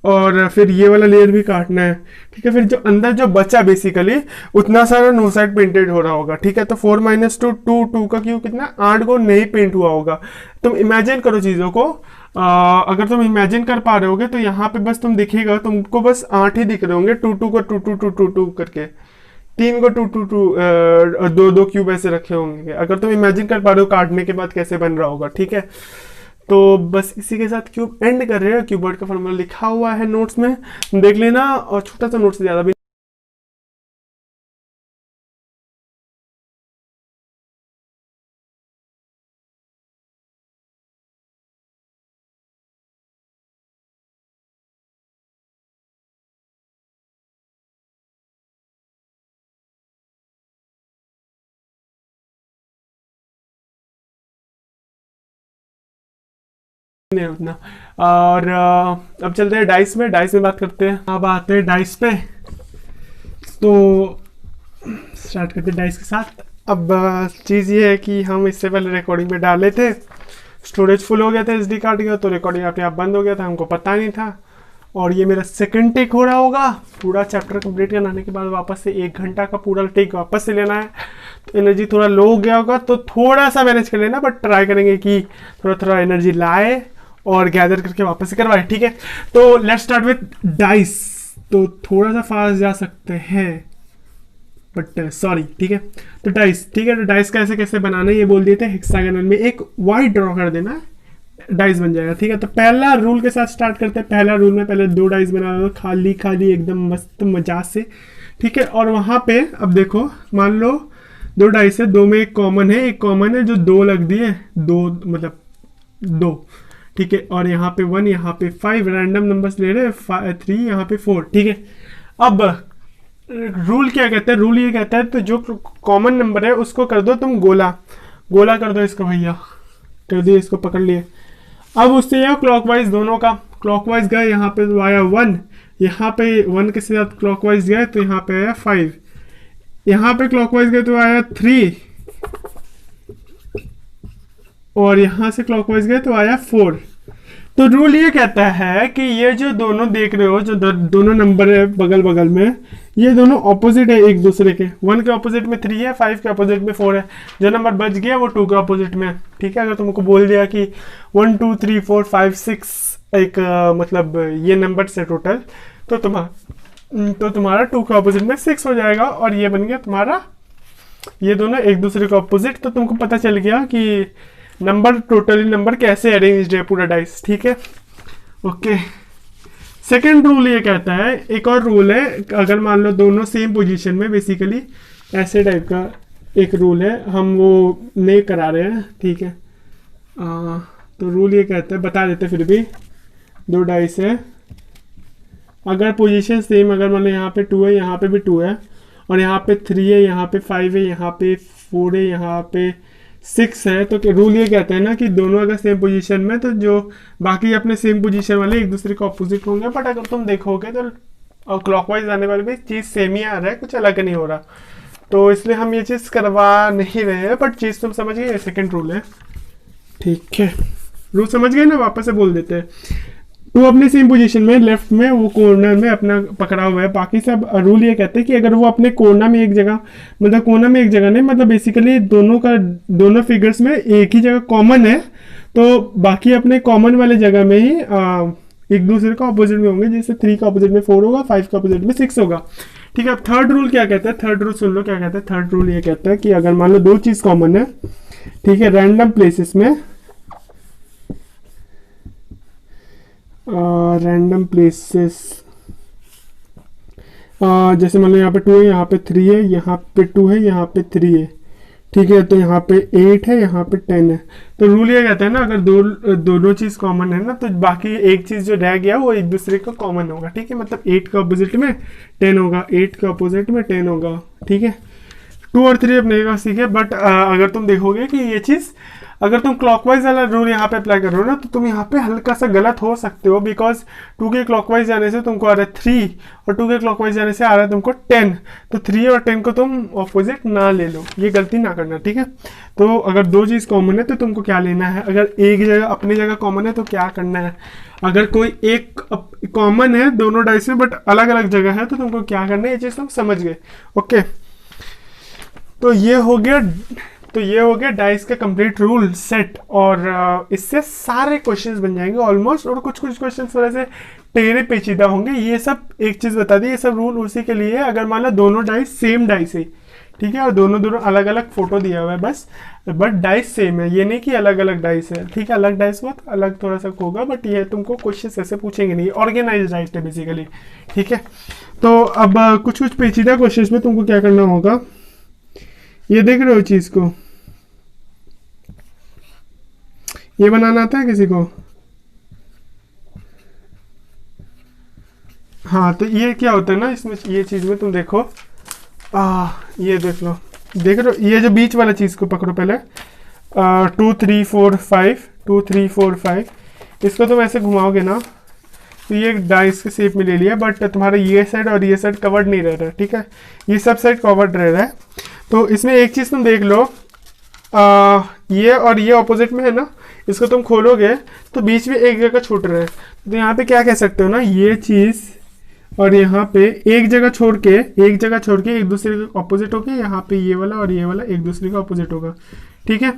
और फिर ये वाला लेयर भी काटना है। ठीक है, फिर जो अंदर जो बचा बेसिकली उतना सारा नो साइड पेंटेड हो रहा होगा। ठीक है, तो 4-2 2 का क्यों कितना 8 को नहीं पेंट हुआ होगा। तुम इमेजिन करो चीज़ों को, अगर तुम इमेजिन कर पा रहे होगे तो यहाँ पे बस तुम दिखेगा, तुमको बस 8 ही दिख रहे होंगे, 2 को 2 करके, 3 को 2 2 क्यूब ऐसे रखे होंगे। अगर तुम इमेजिन कर पा रहे हो काटने के बाद कैसे बन रहा होगा। ठीक है, तो बस इसी के साथ क्यूब एंड कर रहे हैं। क्यूबॉइड का फॉर्मूला लिखा हुआ है नोट्स में, देख लेना, और छोटा सा नोट्स ज़्यादा भी नहीं उतना। और अब चलते हैं डाइस में, बात करते हैं। अब आते हैं डाइस पे, तो स्टार्ट करते हैं डाइस के साथ। अब चीज़ ये है कि हम इससे पहले रिकॉर्डिंग पे डाले थे, स्टोरेज फुल हो गया था SD कार्ड का, तो रिकॉर्डिंग अपने आप बंद हो गया था, हमको पता नहीं था। और ये मेरा सेकंड टेक हो रहा होगा, पूरा चैप्टर कंप्लीट कराने के बाद वापस से 1 घंटा का पूरा टेक वापस से लेना है, तो एनर्जी थोड़ा लो हो गया होगा, तो थोड़ा सा मैनेज कर लेना, बट ट्राई करेंगे कि थोड़ा एनर्जी लाए और गैदर करके वापस से करवाए। ठीक है, तो लेट्स स्टार्ट विथ डाइस। तो थोड़ा सा फास्ट जा सकते हैं, बट सॉरी, ठीक है। तो डाइस, ठीक है, तो डाइस का ऐसे कैसे बनाना है ये बोल दिए थे। हेक्सागोनल में एक वाई ड्रॉ कर देना, डाइस बन जाएगा, ठीक है। तो पहला रूल के साथ स्टार्ट करते हैं। पहला रूल में पहले 2 डाइस बना दो, खाली खाली एकदम मस्त मजा से, ठीक है। और वहाँ पे अब देखो, मान लो 2 डाइस है, 2 में एक कॉमन है, एक कॉमन है जो 2 लग दिए, 2 मतलब 2, ठीक है। और यहाँ पे 1, यहाँ पे 5, रैंडम नंबर्स ले रहे हैं, 3 यहाँ पे 4, ठीक है। अब रूल क्या कहता है, रूल ये कहता है तो जो कॉमन नंबर है उसको कर दो तुम गोला, गोला कर दो इसको भैया, कर दिए, इसको पकड़ लिए। अब उससे यह क्लॉकवाइज दोनों का, क्लॉकवाइज गए, यहाँ पे तो आया 1, यहाँ पे 1 के साथ क्लॉकवाइज गए तो यहाँ पे आया 5, यहाँ पे क्लॉकवाइज गए तो आया 3, और यहाँ से क्लॉकवाइज गए तो आया 4। तो रूल ये कहता है कि ये जो दोनों देख रहे हो, जो दोनों नंबर है बगल बगल में, ये दोनों ऑपोजिट है एक दूसरे के। 1 के ऑपोजिट में 3 है, 5 के ऑपोजिट में 4 है। जो नंबर बच गया वो 2 के ऑपोजिट में है, ठीक है। अगर तुमको बोल दिया कि 1 2 3 4 5 6 एक मतलब ये नंबर से टोटल, तो तुम्हारा 2 के ऑपोजिट में 6 हो जाएगा, और ये बन गया तुम्हारा, ये दोनों एक दूसरे के ऑपोजिट। तो तुमको पता चल गया कि नंबर, टोटली नंबर कैसे अरेंज्ड है पूरा डाइस, ठीक है। ओके, सेकेंड रूल ये कहता है, एक और रूल है, अगर मान लो दोनों सेम पोजीशन में, बेसिकली ऐसे टाइप का एक रूल है, हम वो नहीं करा रहे हैं, ठीक है। तो रूल ये कहता है, बता देते फिर भी, 2 डाइस है, अगर पोजीशन सेम, अगर मान लो यहाँ पे 2 है, यहाँ पे भी 2 है, और यहाँ पे 3 है, यहाँ पे 5 है, यहाँ पे 4 है, यहाँ पे 6 है, तो रूल ये कहता है ना कि दोनों अगर सेम पोजीशन में, तो जो बाकी अपने सेम पोजीशन वाले एक दूसरे को अपोजिट होंगे। बट अगर तुम देखोगे तो क्लॉकवाइज आने वाले भी चीज़ सेम ही आ रहा है, कुछ अलग नहीं हो रहा, तो इसलिए हम ये चीज़ करवा नहीं रहे हैं। बट चीज़ तुम समझ गए, सेकेंड रूल है, ठीक है। रूल समझ गए ना, वापस से बोल देते हैं। तो अपने सेम पोजीशन में, लेफ्ट में, वो कॉर्नर में अपना पकड़ा हुआ है। बाकी सब रूल ये कहते हैं कि अगर वो अपने कोना में एक जगह, मतलब कोना में एक जगह नहीं, मतलब बेसिकली दोनों फिगर्स में एक ही जगह कॉमन है, तो बाकी अपने कॉमन वाले जगह में ही एक दूसरे का ऑपोजिट में होंगे। जैसे 3 का ऑपोजिट में 4 होगा, 5 का ऑपोजिट में 6 होगा, ठीक है। अब थर्ड रूल क्या कहता है, थर्ड रूल सुन लो क्या कहता है। थर्ड रूल ये कहता है कि अगर मान लो 2 चीज़ कॉमन है, ठीक है, रैंडम प्लेसेस में, रैंडम प्लेसेस, जैसे मान लो यहाँ पे 2 है, यहाँ पे 3 है, यहाँ पे 2 है, यहाँ पे 3 है, ठीक है। तो यहाँ पे 8 है, यहाँ पे 10 है। तो रूल ये कहता है ना, अगर दोनों चीज़ कॉमन है ना, तो बाकी एक चीज़ जो रह गया वो एक दूसरे का कॉमन होगा, ठीक है। मतलब 8 के अपोजिट में 10 होगा, 8 के अपोजिट में 10 होगा, ठीक है। 2 और 3 अपने का सीखे। बट अगर तुम देखोगे कि ये चीज़, अगर तुम क्लॉकवाइज वाला रूल यहाँ पे अप्लाई कर रहे हो ना, तो तुम यहाँ पे हल्का सा गलत हो सकते हो, बिकॉज 2 के क्लॉकवाइज जाने से तुमको आ रहा है 3, और 2 के क्लॉकवाइज जाने से आ रहा है तुमको 10। तो 3 और 10 को तुम ऑपोजिट ना ले लो, ये गलती ना करना, ठीक है। तो अगर 2 चीज़ कॉमन है तो तुमको क्या लेना है, अगर एक जगह अपनी जगह कॉमन है तो क्या करना है, अगर कोई एक कॉमन है दोनों डाइस में बट अलग अलग जगह है, तो तुमको क्या करना है, ये चीज़ तुम समझ गए। ओके, तो ये हो गया डाइस का कंप्लीट रूल सेट, और इससे सारे क्वेश्चंस बन जाएंगे ऑलमोस्ट। और कुछ क्वेश्चंस थोड़े से टेढ़े पेचीदा होंगे। ये सब एक चीज़ बता दी, ये सब रूल उसी के लिए है अगर मान लो दोनों डाइस सेम डाइस है, ठीक है, और दोनों अलग अलग फोटो दिया हुआ है बस, बट डाइस सेम है, ये नहीं कि अलग अलग डाइस है, ठीक है। अलग डाइस बहुत अलग थोड़ा सा होगा, बट ये तुमको क्वेश्चन ऐसे पूछेंगे नहीं, ऑर्गेनाइज डाइस है बेसिकली, ठीक है। तो अब कुछ पेचीदा क्वेश्चन में तुमको क्या करना होगा, ये देख रहे हो चीज़ को, ये बनाना आता है किसी को? हाँ, तो ये क्या होता है ना, इसमें ये चीज़ में तुम देखो, ये देख लो, देख रहे हो, ये जो बीच वाला चीज़ को पकड़ो पहले, 2 3 4 5, 2 3 4 5, इसको तुम ऐसे घुमाओगे ना, तो ये डाइस के शेप में ले लिया, बट तुम्हारा ये साइड और ये साइड कवर्ड नहीं रह रहा है, ठीक है, ये सब साइड कवर्ड रह रहा है। तो इसमें एक चीज़ तुम देख लो, ये और ये ऑपोजिट में है ना, इसको तुम खोलोगे तो बीच में एक जगह छूट रहा है, तो यहाँ पे क्या कह सकते हो ना, ये चीज़ और यहाँ पे एक जगह छोड़ के एक दूसरे के ऑपोजिट होके, यहाँ पे ये वाला और ये वाला एक दूसरे का ऑपोजिट होगा, ठीक है।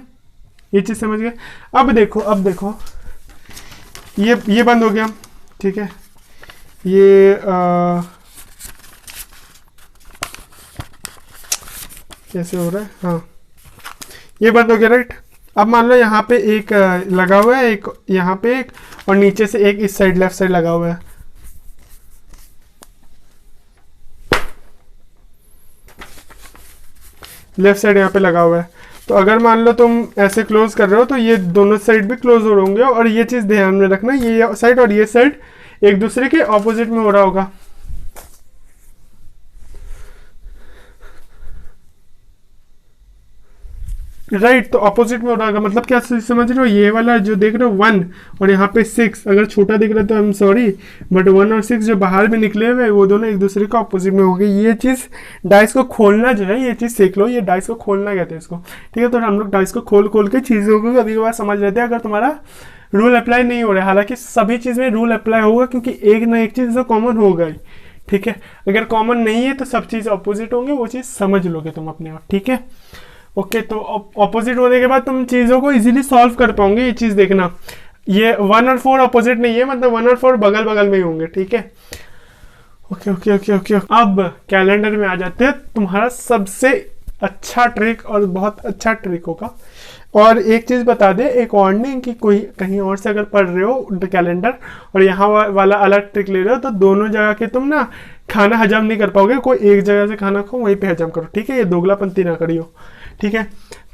ये चीज़ समझ गए। अब देखो ये बंद हो गया, ठीक है, कैसे हो रहा है, हाँ ये बंद हो गया राइट। अब मान लो यहाँ पे एक लगा हुआ है, एक यहाँ पे एक, और नीचे से एक इस साइड लेफ्ट साइड लगा हुआ है। लेफ्ट साइड यहाँ पे लगा हुआ है। तो अगर मान लो तुम ऐसे क्लोज कर रहे हो तो ये दोनों साइड भी क्लोज हो होंगे, और ये चीज ध्यान में रखना, ये साइड और ये साइड एक दूसरे के ऑपोजिट में हो रहा होगा। राइट तो ऑपोजिट में हो रहा होगा, मतलब क्या समझ रहे हो, ये वाला जो देख रहे हो 1 और यहाँ पे 6, अगर छोटा दिख रहा है तो आई एम सॉरी, बट 1 और 6 जो बाहर में निकले हुए वो दोनों एक दूसरे के ऑपोजिट में हो गए। ये चीज डाइस को खोलना जो है, ये चीज सीख लो, ये डाइस को खोलना कहते हैं इसको, ठीक है। तो हम लोग डाइस को खोल खोल के चीजों को कभी कभार समझ लेते हैं, अगर तुम्हारा रूल अप्लाई नहीं हो रहा है। हालांकि सभी चीज में रूल अप्लाई होगा, क्योंकि एक ना एक चीज तो कॉमन होगा ही, ठीक है। अगर कॉमन नहीं है तो सब चीज ऑपोजिट होंगे, वो चीज समझ लोगे तुम अपने आप, ठीक है। ओके तो ऑपोजिट होने के बाद तुम चीजों को इजीली सॉल्व कर पाओगे। ये चीज देखना, ये 1 और 4 ऑपोजिट नहीं है, मतलब 1 और 4 बगल बगल में ही होंगे, ठीक है। ओके ओके ओके ओके अब कैलेंडर में आ जाते हैं, तुम्हारा सबसे अच्छा ट्रिक और बहुत अच्छा ट्रिक होगा। और एक चीज बता दे, एक वार्निंग कि कोई कहीं और से अगर पढ़ रहे हो कैलेंडर और यहाँ वाला अलग ट्रिक ले रहे हो, तो दोनों जगह के तुम ना खाना हजम नहीं कर पाओगे। कोई एक जगह से खाना खाओ, वहीं पे हजम करो, ठीक है। ये दोगलापंती ना करियो, ठीक है।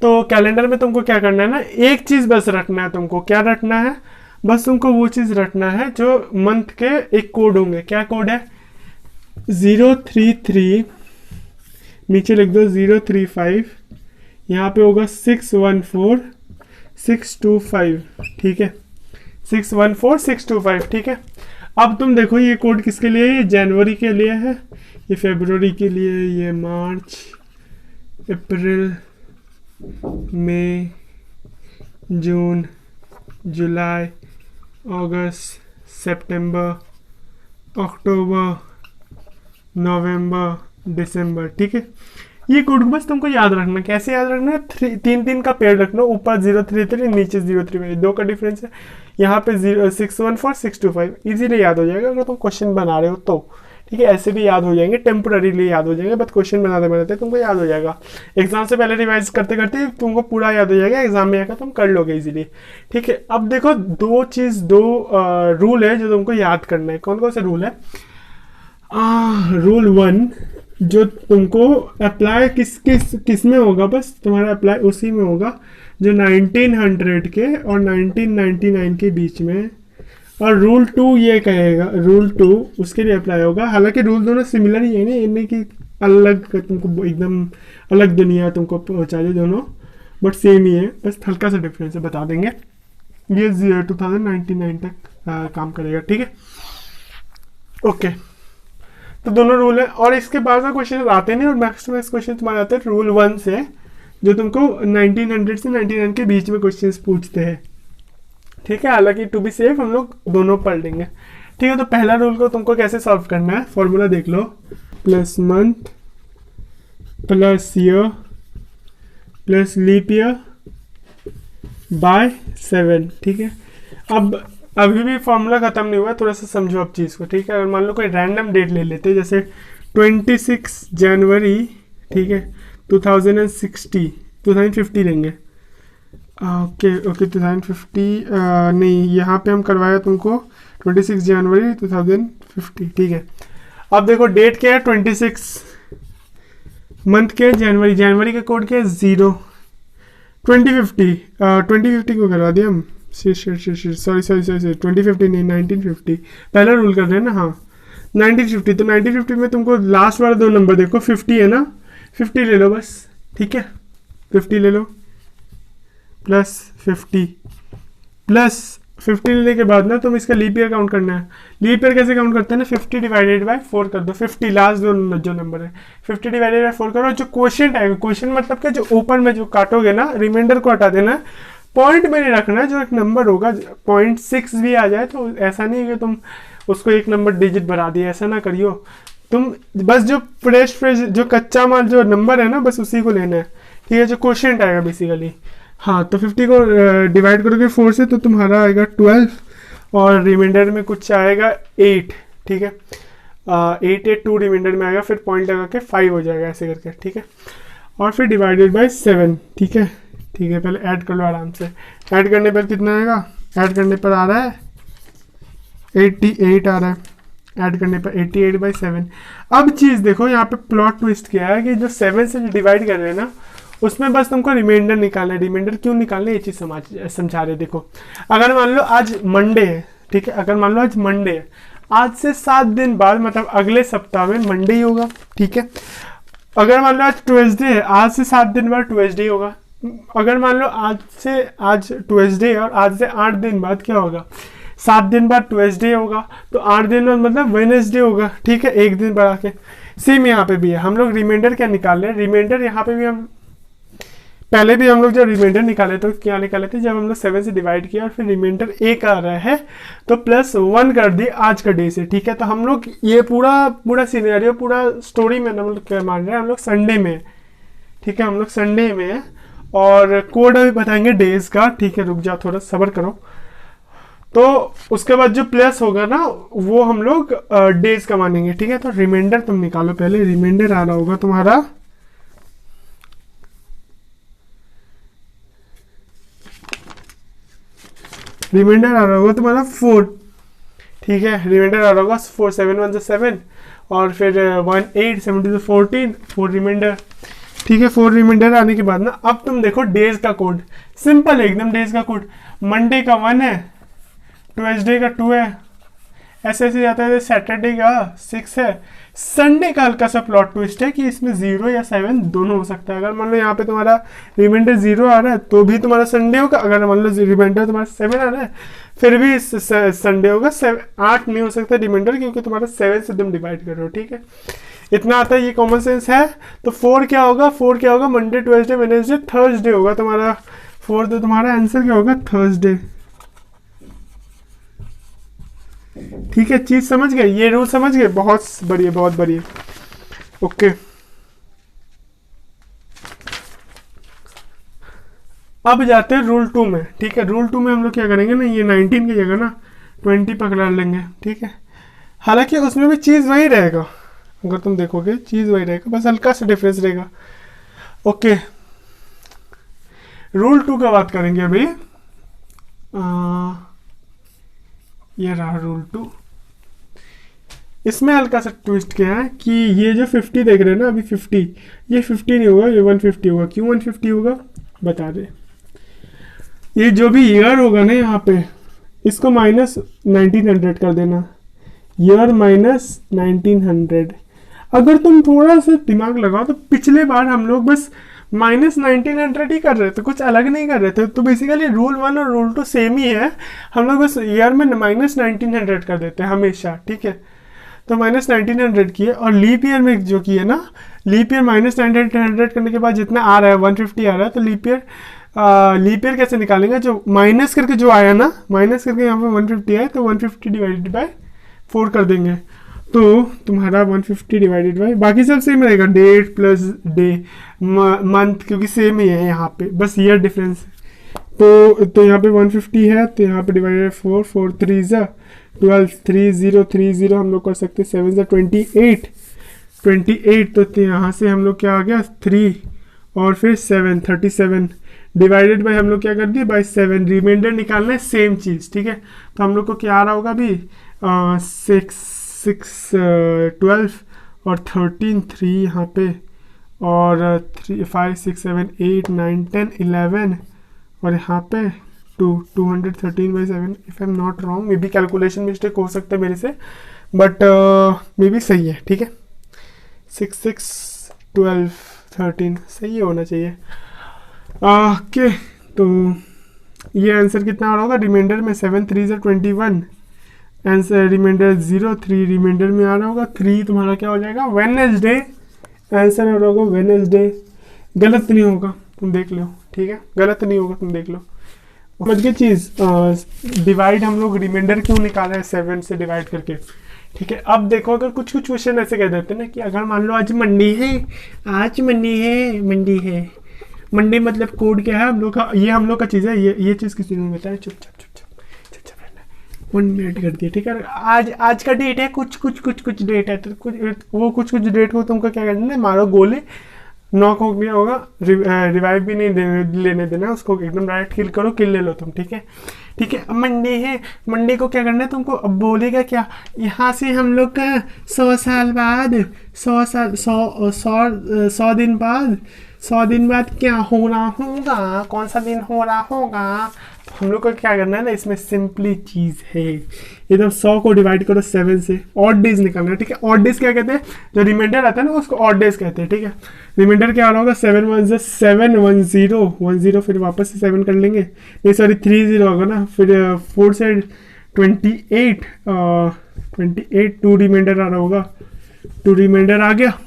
तो कैलेंडर में तुमको क्या करना है ना, एक चीज बस रखना है तुमको। क्या रखना है? बस तुमको वो चीज रखना है जो मंथ के एक कोड होंगे। क्या कोड है? 033, नीचे लिख दो 035, यहाँ पे होगा 614 625, ठीक है। 614 625, ठीक है। अब तुम देखो ये कोड किसके लिए है? ये जनवरी के लिए है, ये फरवरी के लिए, ये मार्च, अप्रैल, मई, जून, जुलाई, अगस्त, सितंबर, अक्टूबर, नवंबर, दिसंबर, ठीक है। ये कोड बस तुमको याद रखना। कैसे याद रखना है? 3 का पेड़ रखना, ऊपर 033, नीचे 035, 2 का डिफरेंस है। यहाँ पे 614 625 इजीली याद हो जाएगा अगर तुम क्वेश्चन बना रहे हो तो, ठीक है। ऐसे भी याद हो जाएंगे, टेम्पोररीली याद हो जाएंगे, बट क्वेश्चन बनाते बनाते तुमको याद हो जाएगा। एग्जाम से पहले रिवाइज करते करते तुमको पूरा याद हो जाएगा, एग्जाम में आकर तुम कर लोगे इजीली, ठीक है। अब देखो दो रूल है जो तुमको याद करना है। कौन कौन से रूल है? रूल 1 जो तुमको अप्लाई किस में होगा, बस तुम्हारा अप्लाई उसी में होगा जो 1900 के और 1999 के बीच में। और रूल 2 ये कहेगा, रूल 2 उसके लिए अप्लाई होगा। हालांकि रूल दोनों सिमिलर ही है ना, इनमें की अलग तुमको एकदम अलग दुनिया तुमको पहुंचा दे दोनों, बट सेम ही है, बस हल्का सा डिफरेंस है, बता देंगे। ये 2099 तक काम करेगा, ठीक है। ओके तो दोनों रूल है, और इसके बाद में क्वेश्चन आते नहीं, और मैक्सिमम क्वेश्चन तुम्हारे आते हैं रूल 1 से, जो तुमको 1900 से 99 के बीच में क्वेश्चन पूछते हैं, ठीक है। हालांकि टू बी सेफ हम लोग दोनों पढ़ लेंगे, ठीक है। तो पहला रूल को तुमको कैसे सॉल्व करना है, फॉर्मूला देख लो, plus month plus year plus leap year by 7, ठीक है। अब अभी भी फॉर्मूला खत्म नहीं हुआ, थोड़ा सा समझो अब चीज़ को, ठीक है। अगर मान लो कोई रैंडम डेट ले लेते हैं, जैसे 26 जनवरी, ठीक है, 2050 लेंगे। ओके 2050 नहीं, यहाँ पे हम करवाया तुमको 26 जनवरी 2050, ठीक है। अब देखो डेट क्या है 26, मंथ क्या है जनवरी का कोड क्या है 0, 2050 को करवा दिया हम, सॉरी 2050 नहीं 1950, पहला रूल कर रहे हैं ना, हाँ 1950। तो 1950 में तुमको लास्ट वाला 2 नंबर देखो, 50 है ना, 50 ले लो बस, ठीक है। 50 ले लो प्लस 50 लेने के बाद ना तुम इसका लीप ईयर काउंट करना है। लीप ईयर कैसे काउंट करते हैं ना, 50 डिवाइडेड बाय 4 कर दो। 50 लास्ट जो नंबर है, 50 डिवाइडेड बाय 4 करो। जो क्वेश्चन आएगा, क्वेश्चन मतलब क्या, जो ऊपर में जो काटोगे ना, रिमाइंडर को हटा देना, पॉइंट में नहीं रखना। जो एक नंबर होगा 0.6 भी आ जाए तो ऐसा नहीं है कि तुम उसको एक नंबर डिजिट बढ़ा दिया, ऐसा ना करियो तुम। बस जो फ्रेश जो कच्चा माल जो नंबर है ना, बस उसी को लेना है, ठीक है। जो क्वेश्चन आएगा बेसिकली, हाँ। तो 50 को डिवाइड करोगे 4 से तो तुम्हारा आएगा 12, और रिमाइंडर में कुछ आएगा 8, ठीक है। 8 2 रिमाइंडर में आएगा, फिर पॉइंट लगा के 5 हो जाएगा, ऐसे करके, ठीक है। और फिर डिवाइडेड बाय 7, ठीक है। ठीक है, पहले ऐड कर लो आराम से। ऐड करने पर कितना आएगा? ऐड करने पर आ रहा है 88 आ रहा है, ऐड करने पर 88/7। अब चीज़ देखो, यहाँ पे प्लॉट ट्विस्ट क्या है कि जो 7 से डिवाइड कर रहे हैं ना, उसमें बस तुमको रिमाइंडर निकालना है। रिमाइंडर क्यों निकालना है ये चीज़ समझा रहे। देखो, अगर मान लो आज मंडे है, ठीक है, अगर मान लो आज मंडे है, आज से 7 दिन बाद मतलब अगले सप्ताह में मंडे ही होगा, ठीक है। अगर मान लो आज ट्यूसडे है, आज से 7 दिन बाद ट्यूसडे होगा। अगर मान लो आज ट्यूसडे है और आज से 8 दिन बाद क्या होगा? 7 दिन बाद ट्यूसडे होगा, तो 8 दिन बाद मतलब वेडनेसडे होगा, ठीक है, एक दिन बढ़ा के। सेम यहाँ पे भी है। हम लोग रिमाइंडर क्या निकाल रहे हैं? रिमाइंडर यहाँ पे भी हम पहले भी हम लोग जब रिमाइंडर निकाले तो क्या निकाले थे? जब हम लोग 7 से डिवाइड किया और फिर रिमाइंडर 1 आ रहा है तो +1 कर दिए आज का डे से, ठीक है। तो हम लोग ये पूरा सिनेरियो, पूरा स्टोरी में हम लोग क्या मान रहे हैं? हम लोग संडे में, ठीक है, हम लोग संडे में है और कोड अभी बताएंगे डेज का, ठीक है। रुक जाओ, थोड़ा सब्र करो। तो उसके बाद जो प्लस होगा ना, वो हम लोग डेज का मानेंगे, ठीक है। तो रिमाइंडर तुम निकालो पहले। रिमाइंडर आ रहा होगा तुम्हारा रिमाइंडर आ रहा होगा तुम्हारा 4, ठीक है। रिमाइंडर आ रहा होगा 4, 7 1 7 और फिर 1 8 7 14 4 रिमाइंडर, ठीक है। 4 रिमाइंडर आने के बाद ना, अब तुम देखो डेज का कोड सिंपल है एकदम। डेज का कोड मंडे का 1 है, ट्यूसडे का 2 है, ऐसे जाता है। सैटरडे का 6 है, संडे का हल्का सा प्लॉट ट्विस्ट है कि इसमें 0 या 7 दोनों हो सकता है। अगर मान लो यहाँ पे तुम्हारा रिमाइंडर 0 आ रहा है तो भी तुम्हारा संडे होगा। अगर मान लो रिमाइंडर तुम्हारा 7 आ रहा है फिर भी संडे होगा। 8 नहीं हो सकता रिमाइंडर, क्योंकि तुम्हारा 7 से तुम डिवाइड कर रहे हो, ठीक है। इतना आता है, ये कॉमन सेंस है। तो 4 क्या होगा? मंडे, ट्यूसडे, वेडनेसडे, थर्सडे होगा तुम्हारा 4। तो तुम्हारा आंसर क्या होगा? थर्सडे, ठीक है। चीज समझ गए? ये रूल समझ गए? बहुत बढ़िया, बहुत बढ़िया। ओके, अब जाते हैं रूल 2 में, ठीक है। रूल 2 में हम लोग क्या करेंगे ना, ये 19 की जगह ना 20 पकड़ा लेंगे, ठीक है। हालांकि उसमें भी चीज वही रहेगा, अगर तुम देखोगे चीज वही रहेगा, बस हल्का सा डिफरेंस रहेगा। ओके, रूल 2 का बात करेंगे अभी। ये रहा रूल 2। इसमें हल्का सा ट्विस्ट क्या है कि ये जो 50 देख रहे हैं ना अभी, 50, ये 50 नहीं होगा, ये 150 होगा। क्यों 150 होगा बता दे। ये जो भी ईयर होगा ना यहाँ पे, इसको -1900 कर देना। ईयर -1900। अगर तुम थोड़ा सा दिमाग लगाओ तो पिछले बार हम लोग बस -1900 ही कर रहे थे, कुछ अलग नहीं कर रहे थे। तो बेसिकली रूल 1 और रूल 2 सेम ही है। हम लोग बस ईयर में -1900 कर देते हैं हमेशा, ठीक है। तो -1900 किए, और लीप ईयर में जो किए ना, लीप ईयर -1900 करने के बाद जितना आ रहा है 150 आ रहा है। तो लीप ईयर कैसे निकालेंगे? जो माइनस करके जो आया ना, माइनस करके यहाँ पे 150 आया तो 150 डिवाइडेड बाय 4 कर देंगे। तो तुम्हारा 150 डिवाइडेड बाय, बाकी सब सेम रहेगा, डेट प्लस डे मंथ, क्योंकि सेम ही है यहाँ पे, बस ईयर डिफरेंस है। तो यहाँ पे 150 है, तो यहाँ पे डिवाइडेड 4, 4 3 12, 3030 हम लोग कर सकते हैं। 7 28, तो यहाँ से हम लोग क्या आ गया 3 और फिर 7 37 डिवाइडेड बाय हम लोग क्या कर दिए बाय 7। रिमाइंडर निकालना है, सेम चीज़, ठीक है। तो हम लोग को क्या आ रहा होगा अभी 6 12 और 13 3 यहाँ पे, और 3 5 6 7 8 9 10 11 और यहाँ पे 213/7 if I am not wrong. May be calculation mistake हो सकता है मेरे से, बट मे बी सही है, ठीक है। 6 6 12 13 सही होना चाहिए। ओके, तो ये आंसर कितना आ रहा होगा? रिमाइंडर में 7 3 21, आंसर रिमाइंडर 0 3 रिमाइंडर में आ रहा होगा। 3 तुम्हारा क्या हो जाएगा? वेडनेसडे, आंसर आ रहा होगा वेडनेसडे। गलत नहीं होगा, तुम देख लो, ठीक है, गलत नहीं होगा, तुम देख लो। समझ गए चीज़? डिवाइड हम लोग रिमाइंडर क्यों निकाल रहे हैं 7 से डिवाइड करके, ठीक है। अब देखो, अगर कुछ क्वेश्चन ऐसे कह देते हैं ना कि अगर मान लो आज मंडे है, मंडे मतलब कोड क्या है हम लोग का, ये हम लोग का चीज़ है, ये चीज़ किसी ने बताया, चुपचाप 1 मिनट कर दिया, ठीक है। आज का डेट है, कुछ डेट है, तो कुछ डेट को तुमको क्या करना है, मारो गोले नॉक हो गया होगा, रिवाइव भी नहीं लेने देना उसको, एकदम डायरेक्ट किल करो, किल ले लो तुम, ठीक है। ठीक है, अब मंडे है, मंडे को क्या करना है तुमको, अब बोलेगा क्या, यहाँ से हम लोग का 100 साल बाद, 100 दिन बाद, 100 दिन बाद क्या हो रहा होगा, कौन सा दिन हो रहा होगा, हम लोग को क्या करना है ना, इसमें सिंपली चीज़ है, एकदम 100 को डिवाइड करो 7 से, ऑड डेज निकालना है, ठीक है। ऑड डेज क्या कहते हैं, जो रिमाइंडर आता है ना उसको ऑड डेज कहते हैं, ठीक है। रिमाइंडर क्या आ रहा होगा, 7 1 7 1 0 1 0, फिर वापस से 7 कर लेंगे, नहीं सॉरी 3 0 होगा ना, फिर 4 से 28 2 रिमाइंडर आ रहा होगा, 2 रिमाइंडर आ गया,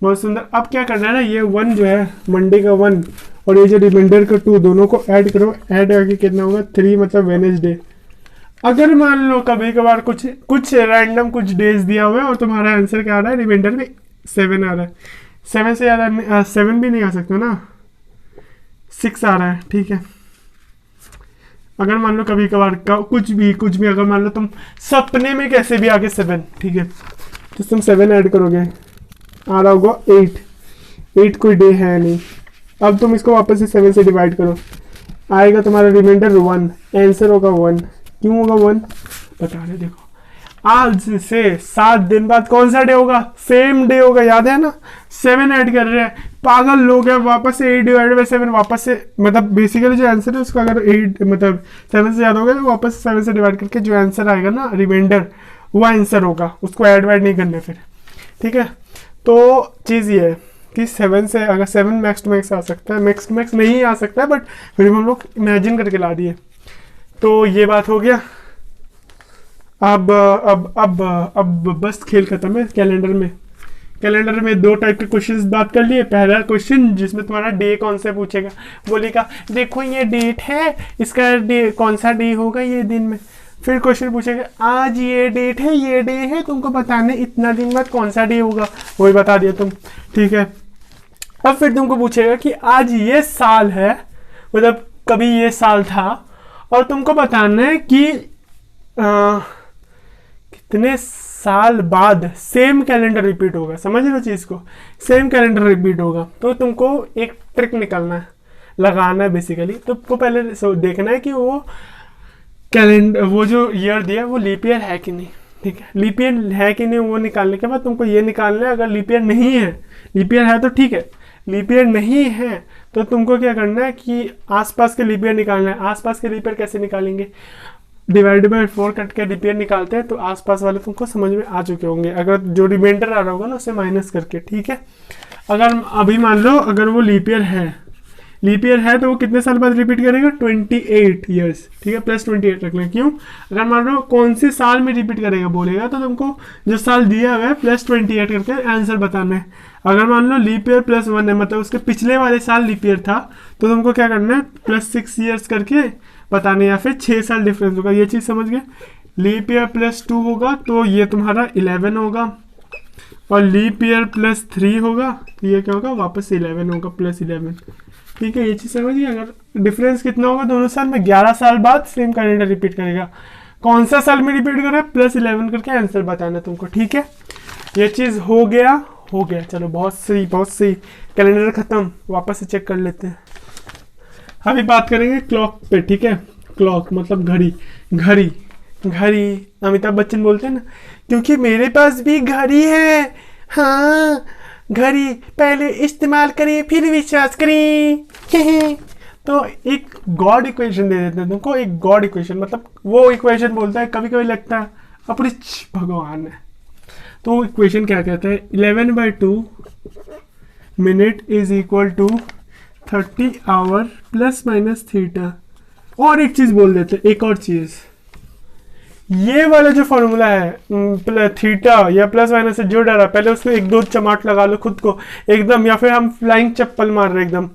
बहुत सुंदर। अब क्या करना है ना, ये 1 जो है मंडे का 1 और ये जो रिमाइंडर का 2 दोनों को ऐड करो, ऐड करके कितना होगा 3, मतलब वेडनेसडे। अगर मान लो कभी कभार कुछ रैंडम कुछ डेज दिया हुआ है और तुम्हारा आंसर क्या आ रहा है, रिमाइंडर में 7 आ रहा है, 7 से ज़्यादा 7 भी नहीं आ सकता ना, 6 आ रहा है, ठीक है। अगर मान लो कभी कभार कुछ भी अगर मान लो तुम सपने में कैसे भी आगे 7, ठीक है, तो तुम 7 ऐड करोगे, आ रहा होगा 8 कोई डे है नहीं। अब तुम इसको वापस से 7 से डिवाइड करो, आएगा तुम्हारा रिमाइंडर 1, आंसर होगा 1। क्यों होगा 1 बता रहे, देखो आज से 7 दिन बाद कौन सा डे होगा, सेम डे होगा, याद है ना, 7 ऐड कर रहे हैं, पागल लोग हैं, वापस से 8 डिवाइड बाई 7 वापस से, मतलब बेसिकली जो आंसर है उसका अगर 8 मतलब 7 से ज़्यादा होगा तो वापस 7 से डिवाइड करके जो आंसर आएगा ना रिमाइंडर, वो आंसर होगा, उसको ऐड वैड नहीं करने फिर, ठीक है। तो चीज़ ये है कि 7 से अगर 7 मैक्स टू मैक्स आ सकता है, मैक्स टू मैक्स नहीं आ सकता है, बट फिर हम लोग इमेजिन करके ला दिए। तो ये बात हो गया। अब बस खेल खत्म है। कैलेंडर में 2 टाइप के क्वेश्चंस बात कर लिए। पहला क्वेश्चन जिसमें तुम्हारा डे कौन सा पूछेगा, बोलेगा देखो ये डेट है, इसका डे कौन सा डे होगा ये दिन में। फिर क्वेश्चन पूछेगा आज ये डेट है, ये डे है, तुमको बताने इतना दिन बाद कौन सा डे होगा, वही बता दिया तुम, ठीक है। अब फिर तुमको पूछेगा कि आज ये साल है, मतलब कभी ये साल था, और तुमको बताना है कि कितने साल बाद सेम कैलेंडर रिपीट होगा। समझ लो चीज़ को, सेम कैलेंडर रिपीट होगा। तो तुमको एक ट्रिक निकालना है, लगाना है बेसिकली। तुमको पहले देखना है कि वो कैलेंडर, वो जो ईयर दिया वो लीप ईयर है कि नहीं, ठीक है। लीप ईयर है कि नहीं, वो निकालने के बाद तुमको ये निकालना है, अगर लीप ईयर नहीं है, लीप ईयर है तो ठीक है, लीप ईयर नहीं है तो तुमको क्या करना है कि आसपास के लीप ईयर निकालना है। आसपास के लीप ईयर कैसे निकालेंगे, डिवाइड बाय 4 कट के लीप ईयर निकालते हैं, तो आसपास वाले तुमको समझ में आ चुके होंगे, अगर जो रिमाइंडर आ रहा होगा ना उसे माइनस करके, ठीक है। अगर अभी मान लो अगर वो लीप ईयर है तो वो कितने साल बाद रिपीट करेगा, 28 ईयर्स, ठीक है, प्लस 28 रख लें। क्यों, अगर मान लो कौन से साल में रिपीट करेगा बोलेगा, तो तुमको जो साल दिया हुआ है प्लस 28 करके आंसर बताना है। अगर मान लो लीप ईयर +1 है, मतलब उसके पिछले वाले साल लीप ईयर था, तो तुमको क्या करना है, +6 ईयर्स करके बताने, या फिर 6 साल डिफरेंस होगा। ये चीज़ समझ गए। लीप ईयर +2 होगा तो ये तुम्हारा 11 होगा, और लीप ईयर +3 होगा तो ये क्या होगा, वापस 11 होगा, +11, ठीक है। ये चीज़ समझिए। अगर डिफरेंस कितना होगा दोनों साल में, 11 साल बाद सेम कैलेंडर रिपीट करेगा, कौन सा साल में रिपीट कर रहा है, +11 करके आंसर बताना तुमको, ठीक है। ये चीज़ हो गया। चलो बहुत सही। कैलेंडर खत्म, वापस से चेक कर लेते हैं। अभी बात करेंगे क्लॉक पे, ठीक है। क्लॉक मतलब घड़ी अमिताभ बच्चन बोलते हैं ना, क्योंकि मेरे पास भी घड़ी है, हाँ घड़ी पहले इस्तेमाल करें फिर विश्वास करें। तो एक गॉड इक्वेशन दे देते हैं तुमको, एक गॉड इक्वेशन, मतलब वो इक्वेशन बोलता है, कभी कभी लगता है अपने भगवान है। तो वो इक्वेशन क्या कहता है, 11/2 minute is equal to 30 hour ± theta. और एक चीज बोल देते, एक और चीज, ये वाला जो फॉर्मूला है थीटा या ± से जो डरा, पहले उसमें 1-2 चमाट लगा लो खुद को एकदम, या फिर हम फ्लाइंग चप्पल मार रहे एकदम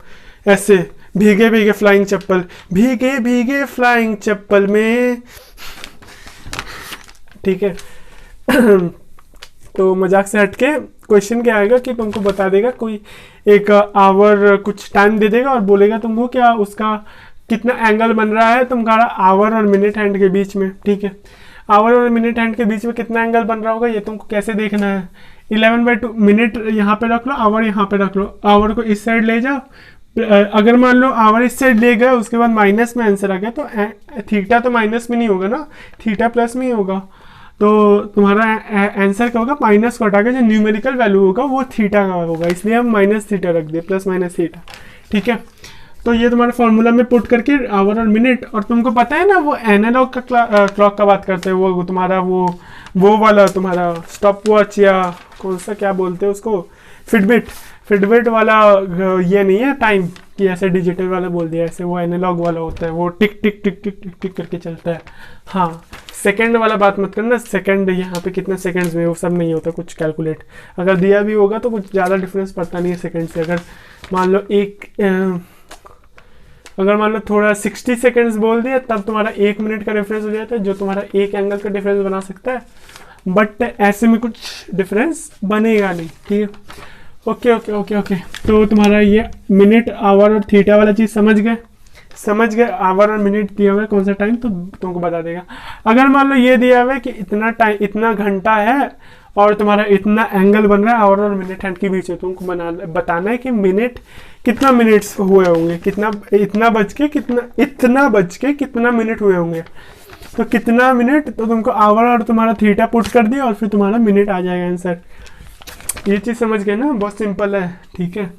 ऐसे, भीगे फ्लाइंग चप्पल, भीगे फ्लाइंग चप्पल में, ठीक है। तो मजाक से हटके क्वेश्चन क्या आएगा कि तुमको बता देगा, कोई एक आवर कुछ टाइम दे देगा और बोलेगा तुमको क्या उसका कितना एंगल बन रहा है तुम्हारा आवर और मिनट हैंड के बीच में, ठीक है। आवर और मिनट हैंड के बीच में कितना एंगल बन रहा होगा ये तुमको कैसे देखना है। 11/2 मिनट यहाँ पे रख लो, आवर यहाँ पे रख लो, आवर को इस साइड ले जाओ। अगर मान लो आवर इस साइड ले गए उसके बाद माइनस में आंसर आ गया तो थीटा तो माइनस में नहीं होगा ना, थीटा प्लस में ही होगा। तो तुम्हारा आंसर क्या होगा, माइनस को हटा के जो न्यूमेरिकल वैल्यू होगा वो थीटा का होगा, इसलिए हम माइनस थीटा रख दिए, प्लस माइनस थीटा। ठीक है, तो ये तुम्हारे फॉर्मूला में पुट करके आवर और मिनट। और तुमको पता है ना वो एनालॉग का क्लॉक का बात करते हैं, वो तुम्हारा वो वाला तुम्हारा स्टॉप वॉच या कौन सा क्या बोलते हैं उसको, फिटबिट वाला ये नहीं है टाइम कि ऐसे डिजिटल वाला बोल दिया, ऐसे वो एनालॉग वाला होता है, वो टिक टिक टिक टिक टिक टिक करके चलता है। हाँ, सेकंड वाला बात मत करना, सेकंड यहाँ पे कितने सेकंड्स में, वो सब नहीं होता कुछ कैलकुलेट। अगर दिया भी होगा तो कुछ ज़्यादा डिफरेंस पड़ता नहीं है सेकंड से। अगर मान लो थोड़ा 60 सेकंड्स बोल दिया तब तुम्हारा 1 मिनट का डिफरेंस हो जाता है, जो तुम्हारा एक एंगल का डिफरेंस बना सकता है, बट ऐसे में कुछ डिफरेंस बनेगा नहीं। ठीक है, ओके। तो तुम्हारा ये मिनट आवर और थीटा वाला चीज़ समझ गए। आवर और मिनट दिया हुआ है कौन सा टाइम तो तुमको बता देगा। अगर मान लो ये दिया हुआ है कि इतना टाइम, इतना घंटा है और तुम्हारा इतना एंगल बन रहा है आवर और मिनट हैंड के बीच है, तुमको बताना है कि मिनट कितना मिनट्स हुए होंगे, इतना बज के कितना मिनट हुए होंगे। तो कितना मिनट, तो तुमको आवर और तुम्हारा थीटा पुट कर दिया और फिर तुम्हारा मिनट आ जाएगा आंसर। ये चीज़ समझ गए ना, बहुत सिंपल है। ठीक है,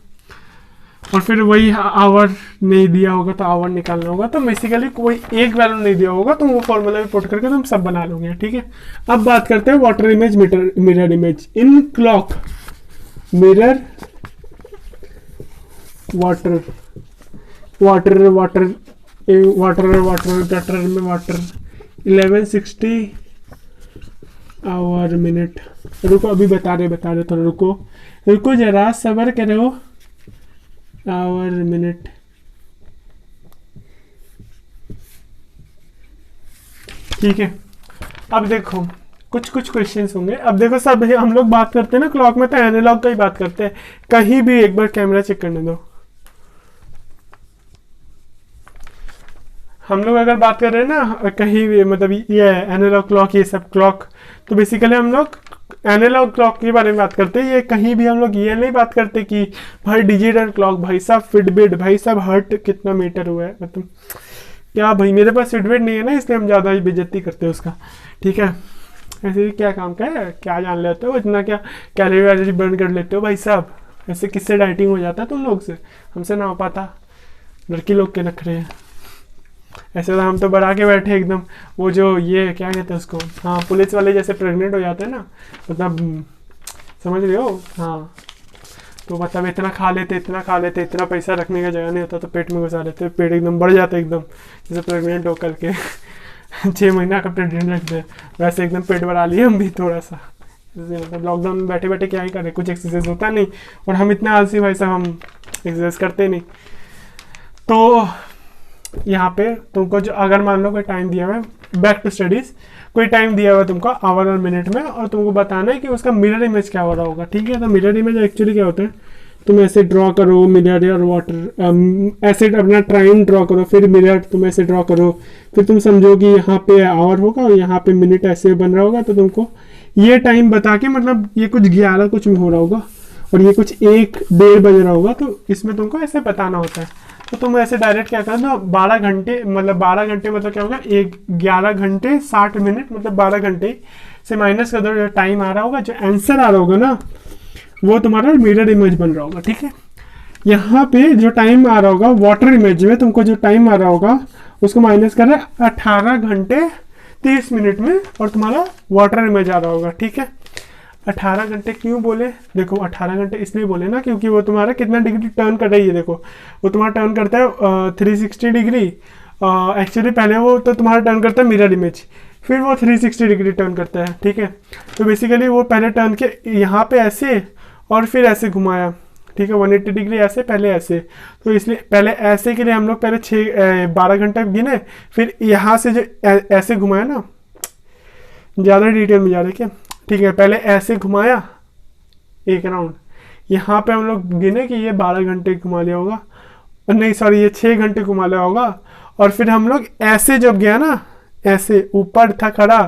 और फिर वही आवर नहीं दिया होगा तो आवर निकालना होगा। तो बेसिकली कोई एक वैल्यू नहीं दिया होगा तो वो फॉर्मूला में पुट करके तुम सब बना लोगे। ठीक है, अब बात करते हैं water image, mirror image in clock. Mirror water gutter में वाटर 1160 आवर मिनट। रुको अभी बता रहे तो रुको जरा सबर करो। आवर मिनट, ठीक है। अब देखो कुछ क्वेश्चंस होंगे। अब देखो सब हम लोग बात करते हैं ना क्लॉक में तो एनालॉग का ही बात करते हैं। कहीं भी एक बार कैमरा चेक करने दो। हम लोग अगर बात कर रहे हैं ना कहीं भी, मतलब ये एनालॉग क्लॉक, ये सब क्लॉक, तो बेसिकली हम लोग एनालॉग क्लॉक के बारे में बात करते हैं। ये कहीं भी हम लोग ये नहीं बात करते कि भाई डिजिटल क्लॉक, भाई साहब फिटबिट, भाई साहब हर्ट कितना मीटर हुआ है, मतलब क्या भाई, मेरे पास फिटबिट नहीं है ना इसलिए हम ज़्यादा ही बेइज्जती करते हैं उसका। ठीक है, ऐसे क्या काम का है, क्या जान लेते हो, इतना क्या कैलोरी वैलोरी बर्न कर लेते हो भाई साहब। ऐसे किससे डाइटिंग हो जाता है तुम लोग से, हमसे ना हो पाता, लड़की लोग के नखरे हैं। ऐसे तो हम तो बढ़ा के बैठे एकदम, वो जो ये क्या कहते हैं उसको, हाँ पुलिस वाले जैसे प्रेग्नेंट हो जाते हैं ना, मतलब समझ रहे हो। हाँ, तो मतलब इतना खा लेते, इतना पैसा रखने का जगह नहीं होता तो पेट में घुसा लेते, पेट एकदम बढ़ जाता है एकदम, जैसे प्रेग्नेंट होकर के 6 महीना का प्रेग्नेंट रखते हैं वैसे एकदम पेट बढ़ा लिए हम भी थोड़ा सा। मतलब लॉकडाउन में बैठे बैठे क्या ही करें, कुछ एक्सरसाइज होता नहीं, और हम इतना आलसी भाई साहब, हम एक्सरसाइज करते नहीं। तो यहाँ पे तुमको जो अगर मान लो कोई टाइम दिया हुआ है, बैक टू स्टडीज, कोई टाइम दिया हुआ है तुमको आवर और मिनट में, और तुमको बताना है कि उसका मिरर इमेज क्या हो रहा होगा। ठीक है, तो मिरर इमेज एक्चुअली क्या होता है, तुम ऐसे ड्रॉ करो मिरर और वाटर, ऐसे अपना ट्राइन ड्रॉ करो, फिर मिरर तुम ऐसे ड्रॉ करो, फिर तुम समझो कि यहाँ पे आवर होगा और यहाँ पे मिनट ऐसे बन रहा होगा, तो तुमको ये टाइम बता के, मतलब ये कुछ 11 कुछ में हो रहा होगा और ये कुछ 1-1:30 बज रहा होगा, तो इसमें तुमको ऐसे बताना होता है। तो तुम ऐसे डायरेक्ट क्या कर दो, 12 घंटे मतलब क्या होगा, 11 घंटे 60 मिनट, मतलब 12 घंटे से माइनस कर दो, जो टाइम आ रहा होगा, जो आंसर आ रहा होगा ना, वो तुम्हारा मिरर इमेज बन रहा होगा। ठीक है, यहाँ पे जो टाइम आ रहा होगा वाटर इमेज में, तुमको जो टाइम आ रहा होगा उसको माइनस कर रहे 18 घंटे 30 मिनट में, और तुम्हारा वाटर इमेज आ रहा होगा। ठीक है, 18 घंटे क्यों बोले, देखो 18 घंटे इसलिए बोले ना क्योंकि वो तुम्हारा कितना डिग्री टर्न कर रही है। देखो वो तुम्हारा टर्न करता है 360 डिग्री, एक्चुअली पहले वो तो तुम्हारा टर्न करता है मिरर इमेज, फिर वो 360 डिग्री टर्न करता है। ठीक है, तो बेसिकली वो पहले टर्न के यहाँ पे ऐसे और फिर ऐसे घुमाया। ठीक है, 180 डिग्री ऐसे, पहले ऐसे, तो इसलिए पहले ऐसे के लिए हम लोग पहले 12 घंटे गिने, फिर यहाँ से जो ऐसे घुमाया ना, ज़्यादा डिटेल में जा रहे क्या। ठीक है, पहले ऐसे घुमाया एक राउंड, यहाँ पे हम लोग गिने कि ये 12 घंटे घुमा लिया होगा, नहीं सॉरी ये 6 घंटे घुमा लिया होगा, और फिर हम लोग ऐसे जब गया ना, ऐसे ऊपर था खड़ा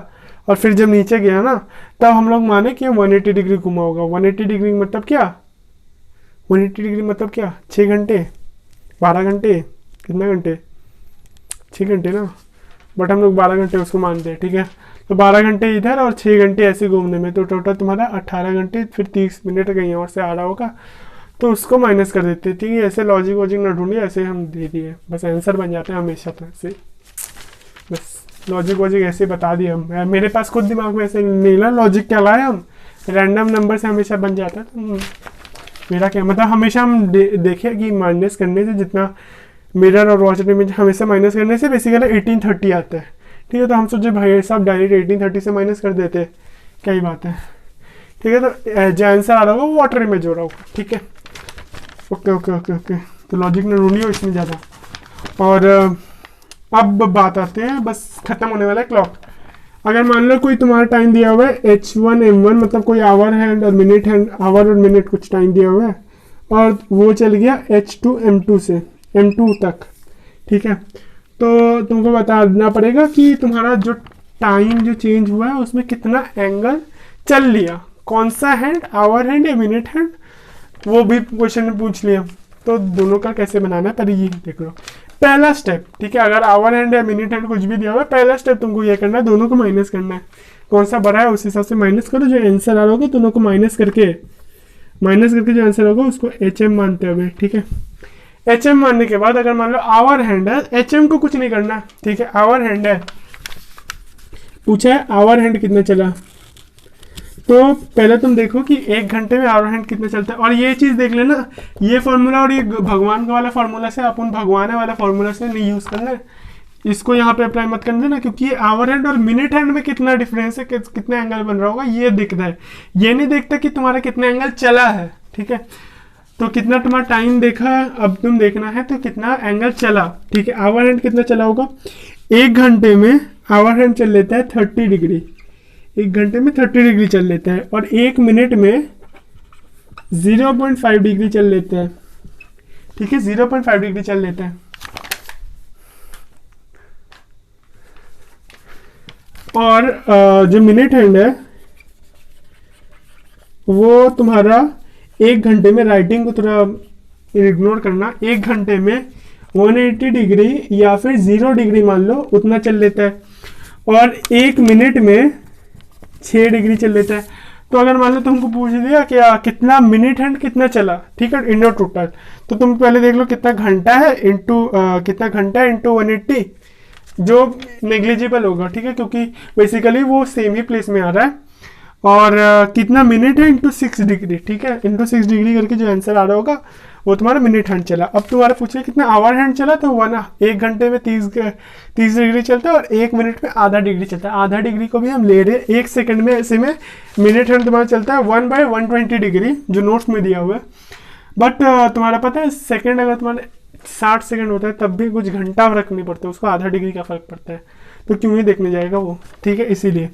और फिर जब नीचे गया ना तब हम लोग माने कि 180 डिग्री घुमा होगा। 180 डिग्री मतलब क्या, 180 डिग्री मतलब क्या, 6 घंटे, 12 घंटे, कितना घंटे, 6 घंटे ना, बट हम लोग 12 घंटे उसको मानते हैं, ठीक है। तो 12 घंटे इधर और 6 घंटे ऐसे घूमने में, तो टोटल तुम्हारा 18 घंटे, फिर 30 मिनट कहीं और से आ रहा होगा, तो उसको माइनस कर देते हैं, ठीक है। ऐसे लॉजिक वॉजिक ना ढूंढिए, ऐसे हम दे दिए, बस आंसर बन जाते हैं हमेशा, तो ऐसे बस लॉजिक वॉजिक ऐसे बता दिए हम। मेरे पास खुद दिमाग में ऐसे नीला लॉजिक क्या लाए हम, रैंडम नंबर से हमेशा बन जाता है। तो मेरा क्या मतलब, हमेशा हम देखें कि माइनस करने से जितना मिरर और वॉच में हमेशा माइनस करने से बेसिकली 1830 आता है, ठीक है। तो हम सोचे भाई साहब डायरेक्ट 1830 से माइनस कर देते, क्या ही बात है, ठीक है। तो जो आंसर आ रहा होगा वो वाटर इमेज हो रहा होगा, ठीक है। ओके ओके ओके ओके, तो लॉजिक ने ढूंढी हो इसमें ज़्यादा। और अब बात आते हैं, बस खत्म होने वाला है क्लॉक। अगर मान लो कोई तुम्हारा टाइम दिया हुआ है H1 M1, मतलब कोई आवर हैंड और मिनट हैंड, आवर और मिनट कुछ टाइम दिया हुआ है, और वो चल गया H2 M2 से M2 तक, ठीक है। तो तुमको बताना पड़ेगा कि तुम्हारा जो टाइम जो चेंज हुआ है उसमें कितना एंगल चल लिया, कौन सा हैंड, आवर हैंड या मिनट हैंड, वो भी क्वेश्चन में पूछ लिया। तो दोनों का कैसे बनाना है पहले ये देख लो। पहला स्टेप, ठीक है, अगर आवर हैंड या मिनट हैंड कुछ भी दिया हुआ है, पहला स्टेप तुमको ये करना है, दोनों को माइनस करना है, कौन सा बड़ा है उस हिसाब से माइनस करो, जो आंसर आ रहा होगा दोनों को माइनस करके जो आंसर होगा उसको HM मानते हुए, ठीक है। HM मानने के बाद अगर मान लो आवर हैंड है, HM को कुछ नहीं करना, ठीक है। आवर हैंड है, पूछा है आवर हैंड कितना चला, तो पहले तुम देखो कि 1 घंटे में आवर हैंड कितना चलता है। और ये चीज़ देख लेना, ये फॉर्मूला और ये भगवान का वाला फॉर्मूला से, अपन भगवान वाला फॉर्मूला से नहीं यूज़ करना है, इसको यहाँ पे अप्लाई मत कर देना, क्योंकि ये आवर हैंड और मिनट हैंड में कितना डिफरेंस है, कितना एंगल बन रहा होगा ये दिखता है, ये नहीं देखता कि तुम्हारा कितना एंगल चला है, ठीक है। तो कितना तुम्हारा टाइम देखा, अब तुम देखना है तो कितना एंगल चला, ठीक है। आवर हैंड कितना चला होगा, 1 घंटे में आवर हैंड चल लेता है 30 डिग्री, 1 घंटे में 30 डिग्री चल लेता है, और 1 मिनट में 0.5 डिग्री चल लेता है, ठीक है, 0.5 डिग्री चल लेता है। और जो मिनट हैंड है वो तुम्हारा 1 घंटे में, राइटिंग को थोड़ा इग्नोर करना, 1 घंटे में 180 डिग्री या फिर 0 डिग्री मान लो उतना चल लेता है, और 1 मिनट में 6 डिग्री चल लेता है। तो अगर मान लो तुमको पूछ दिया कि कितना मिनट हैंड कितना चला, ठीक है, इंडो टोटल, तो तुम पहले देख लो कितना घंटा है इंटू कितना घंटा है इंटू 180, जो नेग्लिजिबल होगा, ठीक है, क्योंकि बेसिकली वो सेम ही प्लेस में आ रहा है। और कितना मिनट है इंटू 6 डिग्री, ठीक है, इंटू 6 डिग्री करके जो आंसर आ रहा होगा वो तुम्हारा मिनट हैंड चला। अब तुम्हारा पूछे कितना आवर हैंड चला, तो 1 घंटे में 30 डिग्री चलता है, और 1 मिनट में आधा डिग्री चलता है। आधा डिग्री को भी हम ले रहे हैं 1 सेकंड में, ऐसे में मिनट हैंड तुम्हारा चलता है 1/120 डिग्री, जो नोट्स में दिया हुआ है। बट तुम्हारा पता है सेकंड अगर तुम्हारा 60 सेकंड होता है तब भी कुछ घंटा फर्क नहीं पड़ता, उसको आधा डिग्री का फर्क पड़ता है, तो क्यों ही देखने जाएगा वो, ठीक है। इसीलिए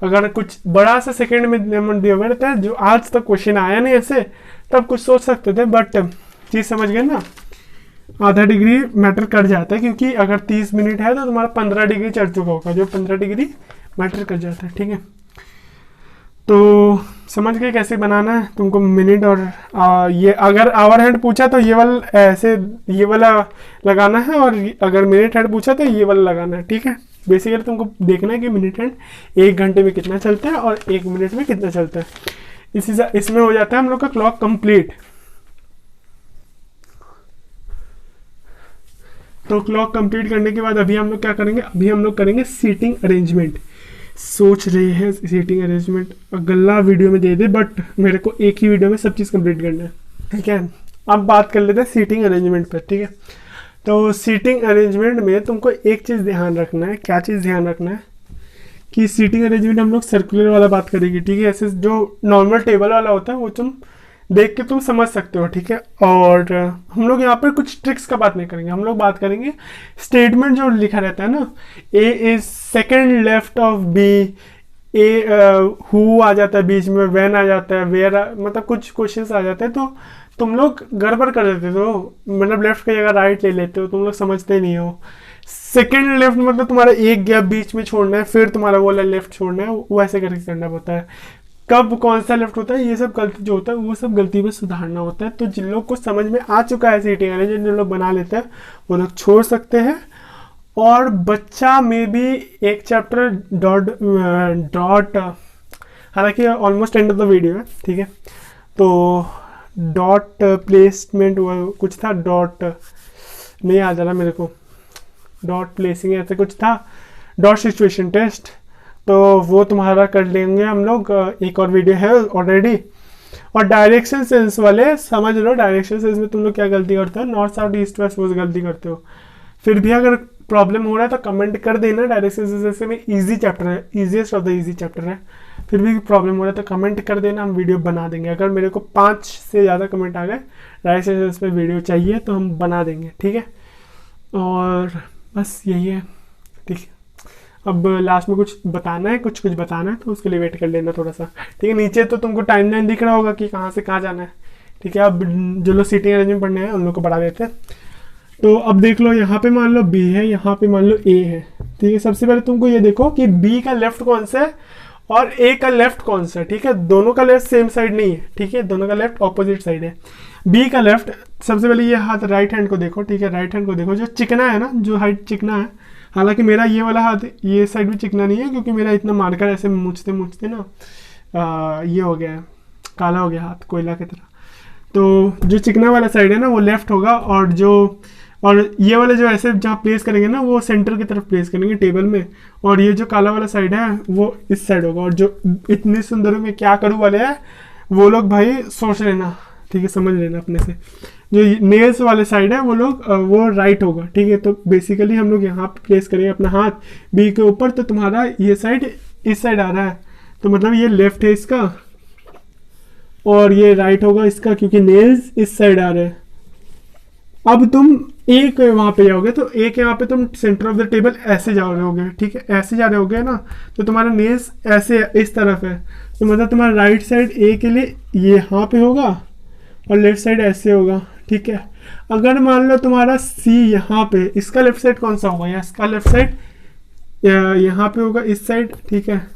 अगर कुछ बड़ा सा सेकंड में दिया हुआ रहता है, जो आज तक क्वेश्चन आया नहीं ऐसे, तब कुछ सोच सकते थे, बट चीज़ समझ गए ना, आधा डिग्री मैटर कर जाता है, क्योंकि अगर 30 मिनट है तो तुम्हारा 15 डिग्री चढ़ चुका होगा, जो 15 डिग्री मैटर कर जाता है, ठीक है। तो समझ गए कैसे बनाना है तुमको मिनट और ये अगर आवर हैंड पूछा तो ये वाला ऐसे ये वाला लगाना है, और अगर मिनट हैंड पूछा तो ये वाला लगाना है, ठीक है। बेसिकली तुमको देखना है कि मिनट हैंड 1 घंटे में कितना चलता है और 1 मिनट में कितना चलता है, इसमें हो जाता है हम लोग का क्लॉक कंप्लीट। तो क्लॉक कंप्लीट करने के बाद अभी हम लोग क्या करेंगे, अभी हम लोग करेंगे सीटिंग अरेंजमेंट। सोच रहे हैं सीटिंग अरेंजमेंट अगला वीडियो में दे दे, बट मेरे को एक ही वीडियो में सब चीज़ कंप्लीट करना है, ठीक है। अब बात कर लेते हैं सीटिंग अरेंजमेंट पर, ठीक है। तो सीटिंग अरेंजमेंट में तुमको एक चीज़ ध्यान रखना है, क्या चीज़ ध्यान रखना है कि सीटिंग अरेंजमेंट हम लोग सर्कुलर वाला बात करेंगे, ठीक है। ऐसे जो नॉर्मल टेबल वाला होता है वो तुम देख के तुम समझ सकते हो, ठीक है। और हम लोग यहाँ पर कुछ ट्रिक्स का बात नहीं करेंगे, हम लोग बात करेंगे स्टेटमेंट जो लिखा रहता है ना, A is second left of B, A who आ जाता है बीच में, व्हेन आ जाता है, वेयर मतलब कुछ क्वेश्चंस आ जाते हैं, तो तुम लोग गड़बड़ कर देते हो, मतलब लेफ्ट की जगह राइट ले लेते हो, तुम लोग समझते नहीं हो, सेकंड लेफ्ट मतलब तुम्हारा एक गैप बीच में छोड़ना है, फिर तुम्हारा वो वाला लेफ्ट छोड़ना है, वैसे करके करना होता है। कब कौन सा लेफ्ट होता है, ये सब गलती जो होता है वो सब गलती में सुधारना होता है। तो जिन लोग को समझ में आ चुका है सीटिंग अरेंजमेंट, जिन लोग बना लेते हैं वो लोग छोड़ सकते हैं। और बच्चा में भी एक चैप्टर डॉट हालांकि almost end of the video है, ठीक है। तो डॉट प्लेसमेंट कुछ था, डॉट नहीं आ जा रहा मेरे को, डॉट प्लेसिंग ऐसे कुछ था, डॉट सिचुएशन टेस्ट, तो वो तुम्हारा कर लेंगे हम लोग। एक और वीडियो है ऑलरेडी। और डायरेक्शन सेंस वाले समझ लो, डायरेक्शन सेंस में तुम लोग क्या गलती करते हो, नॉर्थ साउथ ईस्ट वेस्ट वो गलती करते हो। फिर भी अगर प्रॉब्लम हो रहा है तो कमेंट कर देना। डायरेक्शन सेंस में इजी चैप्टर है, easiest of the easy chapter है। फिर भी प्रॉब्लम हो रहा है तो कमेंट कर देना, हम वीडियो बना देंगे। अगर मेरे को 5 से ज़्यादा कमेंट आ गए डायरेक्शन सेंस पे वीडियो चाहिए तो हम बना देंगे, ठीक है। और बस यही है, ठीक है। अब लास्ट में कुछ बताना है, कुछ बताना है तो उसके लिए वेट कर लेना थोड़ा सा, ठीक है। नीचे तो तुमको टाइमलाइन दिख रहा होगा कि कहाँ से कहाँ जाना है, ठीक है। अब जो लोग सीटिंग अरेंजमेंट पढ़ने हैं उन लोग को बढ़ा देते हैं। तो अब देख लो, यहाँ पे मान लो बी है, यहाँ पे मान लो ए है, ठीक है। सबसे पहले तुमको ये देखो कि बी का लेफ्ट कौन सा है और ए का लेफ्ट कौन सा है, ठीक है। दोनों का लेफ्ट सेम साइड नहीं है, ठीक है, दोनों का लेफ्ट ऑपोजिट साइड है। बी का लेफ्ट, सबसे पहले ये हाथ राइट हैंड को देखो, ठीक है। राइट हैंड को देखो, जो चिकना है ना, जो हाइट चिकना है, हालांकि मेरा ये वाला हाथ ये साइड भी चिकना नहीं है क्योंकि मेरा इतना मार्कर ऐसे मुझते ना ये हो गया है, काला हो गया हाथ कोयला की तरह। तो जो चिकना वाला साइड है ना वो लेफ्ट होगा, और ये वाले जो ऐसे जहाँ प्लेस करेंगे ना वो सेंटर की तरफ प्लेस करेंगे टेबल में, और ये जो काला वाला साइड है वो इस साइड होगा। और जो इतनी सुंदर में क्या करूँ वाले हैं वो लोग भाई सोच लेना, ठीक है, समझ लेना अपने से। जो नेल्स वाले साइड है वो लोग वो राइट होगा, ठीक है। तो बेसिकली हम लोग यहाँ पे प्लेस करेंगे अपना हाथ बी के ऊपर, तो तुम्हारा ये साइड इस साइड आ रहा है, तो मतलब ये लेफ्ट है इसका और ये राइट होगा इसका, क्योंकि नेल्स इस साइड आ रहे हैं। अब तुम एक वहाँ पे जाओगे तो एक यहाँ पे तुम सेंटर ऑफ द टेबल ऐसे जा रहे होगे, ठीक है, ऐसे जा रहे होगे ना, तो तुम्हारा नेल्स ऐसे इस तरफ है, तो मतलब तुम्हारा राइट साइड ए के लिए ये यहाँ पे होगा और लेफ्ट साइड ऐसे होगा, ठीक है। अगर मान लो तुम्हारा सी यहाँ पे, इसका लेफ्ट साइड कौन सा होगा, या इसका लेफ्ट साइड यहाँ पे होगा इस साइड, ठीक है,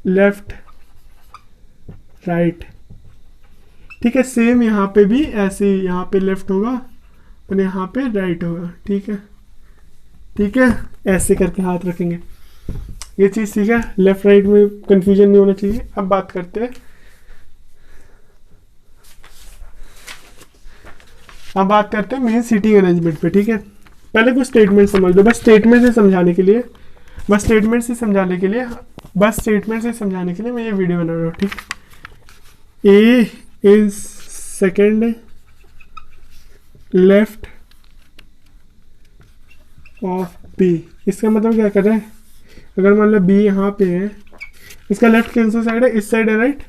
लेफ्ट राइट, ठीक है। सेम यहाँ पे भी ऐसे ही, यहाँ पे लेफ्ट होगा और यहाँ पे राइट होगा, ठीक है, ठीक है। ऐसे करके हाथ रखेंगे, ये चीज़ ठीक है। लेफ्ट राइट में कंफ्यूजन नहीं होना चाहिए। अब बात करते हैं, मेन सीटिंग अरेंजमेंट पे, ठीक है। पहले कुछ स्टेटमेंट समझ लो, बस स्टेटमेंट से समझाने के लिए मैं ये वीडियो बना रहा हूँ, ठीक। A is second left of B, इसका मतलब क्या कर रहा है, अगर मान लो बी यहाँ पे है, इसका लेफ्ट कौन सा साइड है, इस साइड है, राइट।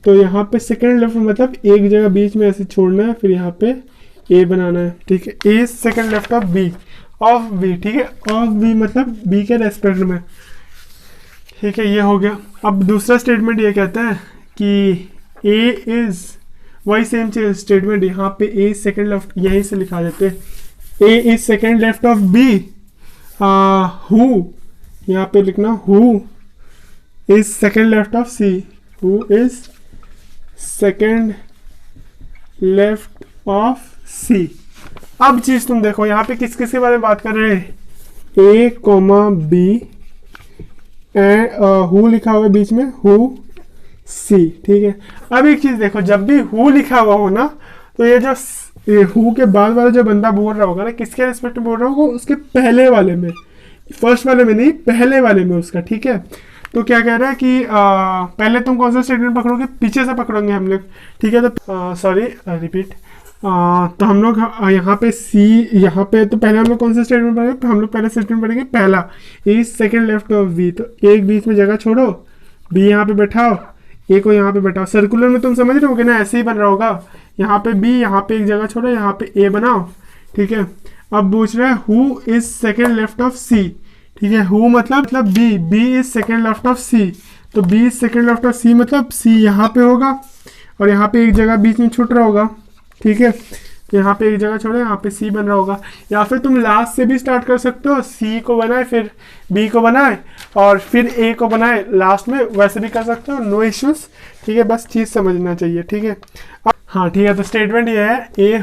तो यहाँ पे सेकेंड लेफ्ट मतलब एक जगह बीच में ऐसे छोड़ना है, फिर यहाँ पे ए बनाना है, ठीक है। ए सेकेंड लेफ्ट ऑफ बी, ठीक है। ऑफ बी मतलब बी के रेस्पेक्ट में, ठीक है, ये हो गया। अब दूसरा स्टेटमेंट ये कहता है कि ए इज, वही सेम स्टेटमेंट, यहाँ पे ए सेकेंड लेफ्ट यहीं से लिखा देते हैं, A is second left of B, who यहाँ पे लिखना, who is second left of C, who is second left of C. अब चीज तुम देखो यहाँ पे किस किस के बारे में बात कर रहे हैं, ए कोमा बी, हु लिखा हुआ है बीच में, हु सी, ठीक है। अब एक चीज देखो, जब भी हु लिखा हुआ हो ना, तो ये जो हु के बाद वाला जो बंदा बोल रहा होगा ना, किसके रिस्पेक्ट में बोल रहा होगा, उसके पहले वाले में, फर्स्ट वाले में नहीं, पहले वाले में उसका, ठीक है। तो क्या कह रहा है कि पहले तुम कौन सा स्टेटमेंट पकड़ोगे, पीछे से पकड़ोगे हम लोग, ठीक है। तो सॉरी रिपीट, तो हम लोग यहाँ पे सी, यहाँ पे तो पहले हम लोग कौन सा स्टेटमेंट पढ़ेंगे, तो हम लोग पहले स्टेटमेंट पढ़ेंगे पहला, ए सेकेंड लेफ्ट ऑफ बी, तो एक बीच में जगह छोड़ो, बी यहाँ पे बैठाओ, ए को यहाँ पे बैठाओ। सर्कुलर में तुम समझ रहे हो कि ना, ऐसे ही बन रहा होगा, यहाँ पे बी, यहाँ पे एक जगह छोड़ो, यहाँ पे ए बनाओ, ठीक है। अब पूछ रहे हैं who is second left of C, ठीक है। हु मतलब B is second left of C, तो B is second left of C मतलब सी यहाँ पे होगा और यहाँ पे एक जगह बीच में छूट रहा होगा, ठीक है। यहाँ पे एक जगह छोड़ो, यहाँ पे सी बन रहा होगा। या फिर तुम लास्ट से भी स्टार्ट कर सकते हो, सी को बनाए फिर बी को बनाए और फिर ए को बनाए लास्ट में, वैसे भी कर सकते हो, नो इश्यूज। ठीक है, बस चीज़ समझना चाहिए। ठीक है, हाँ ठीक है। तो स्टेटमेंट ये है, ए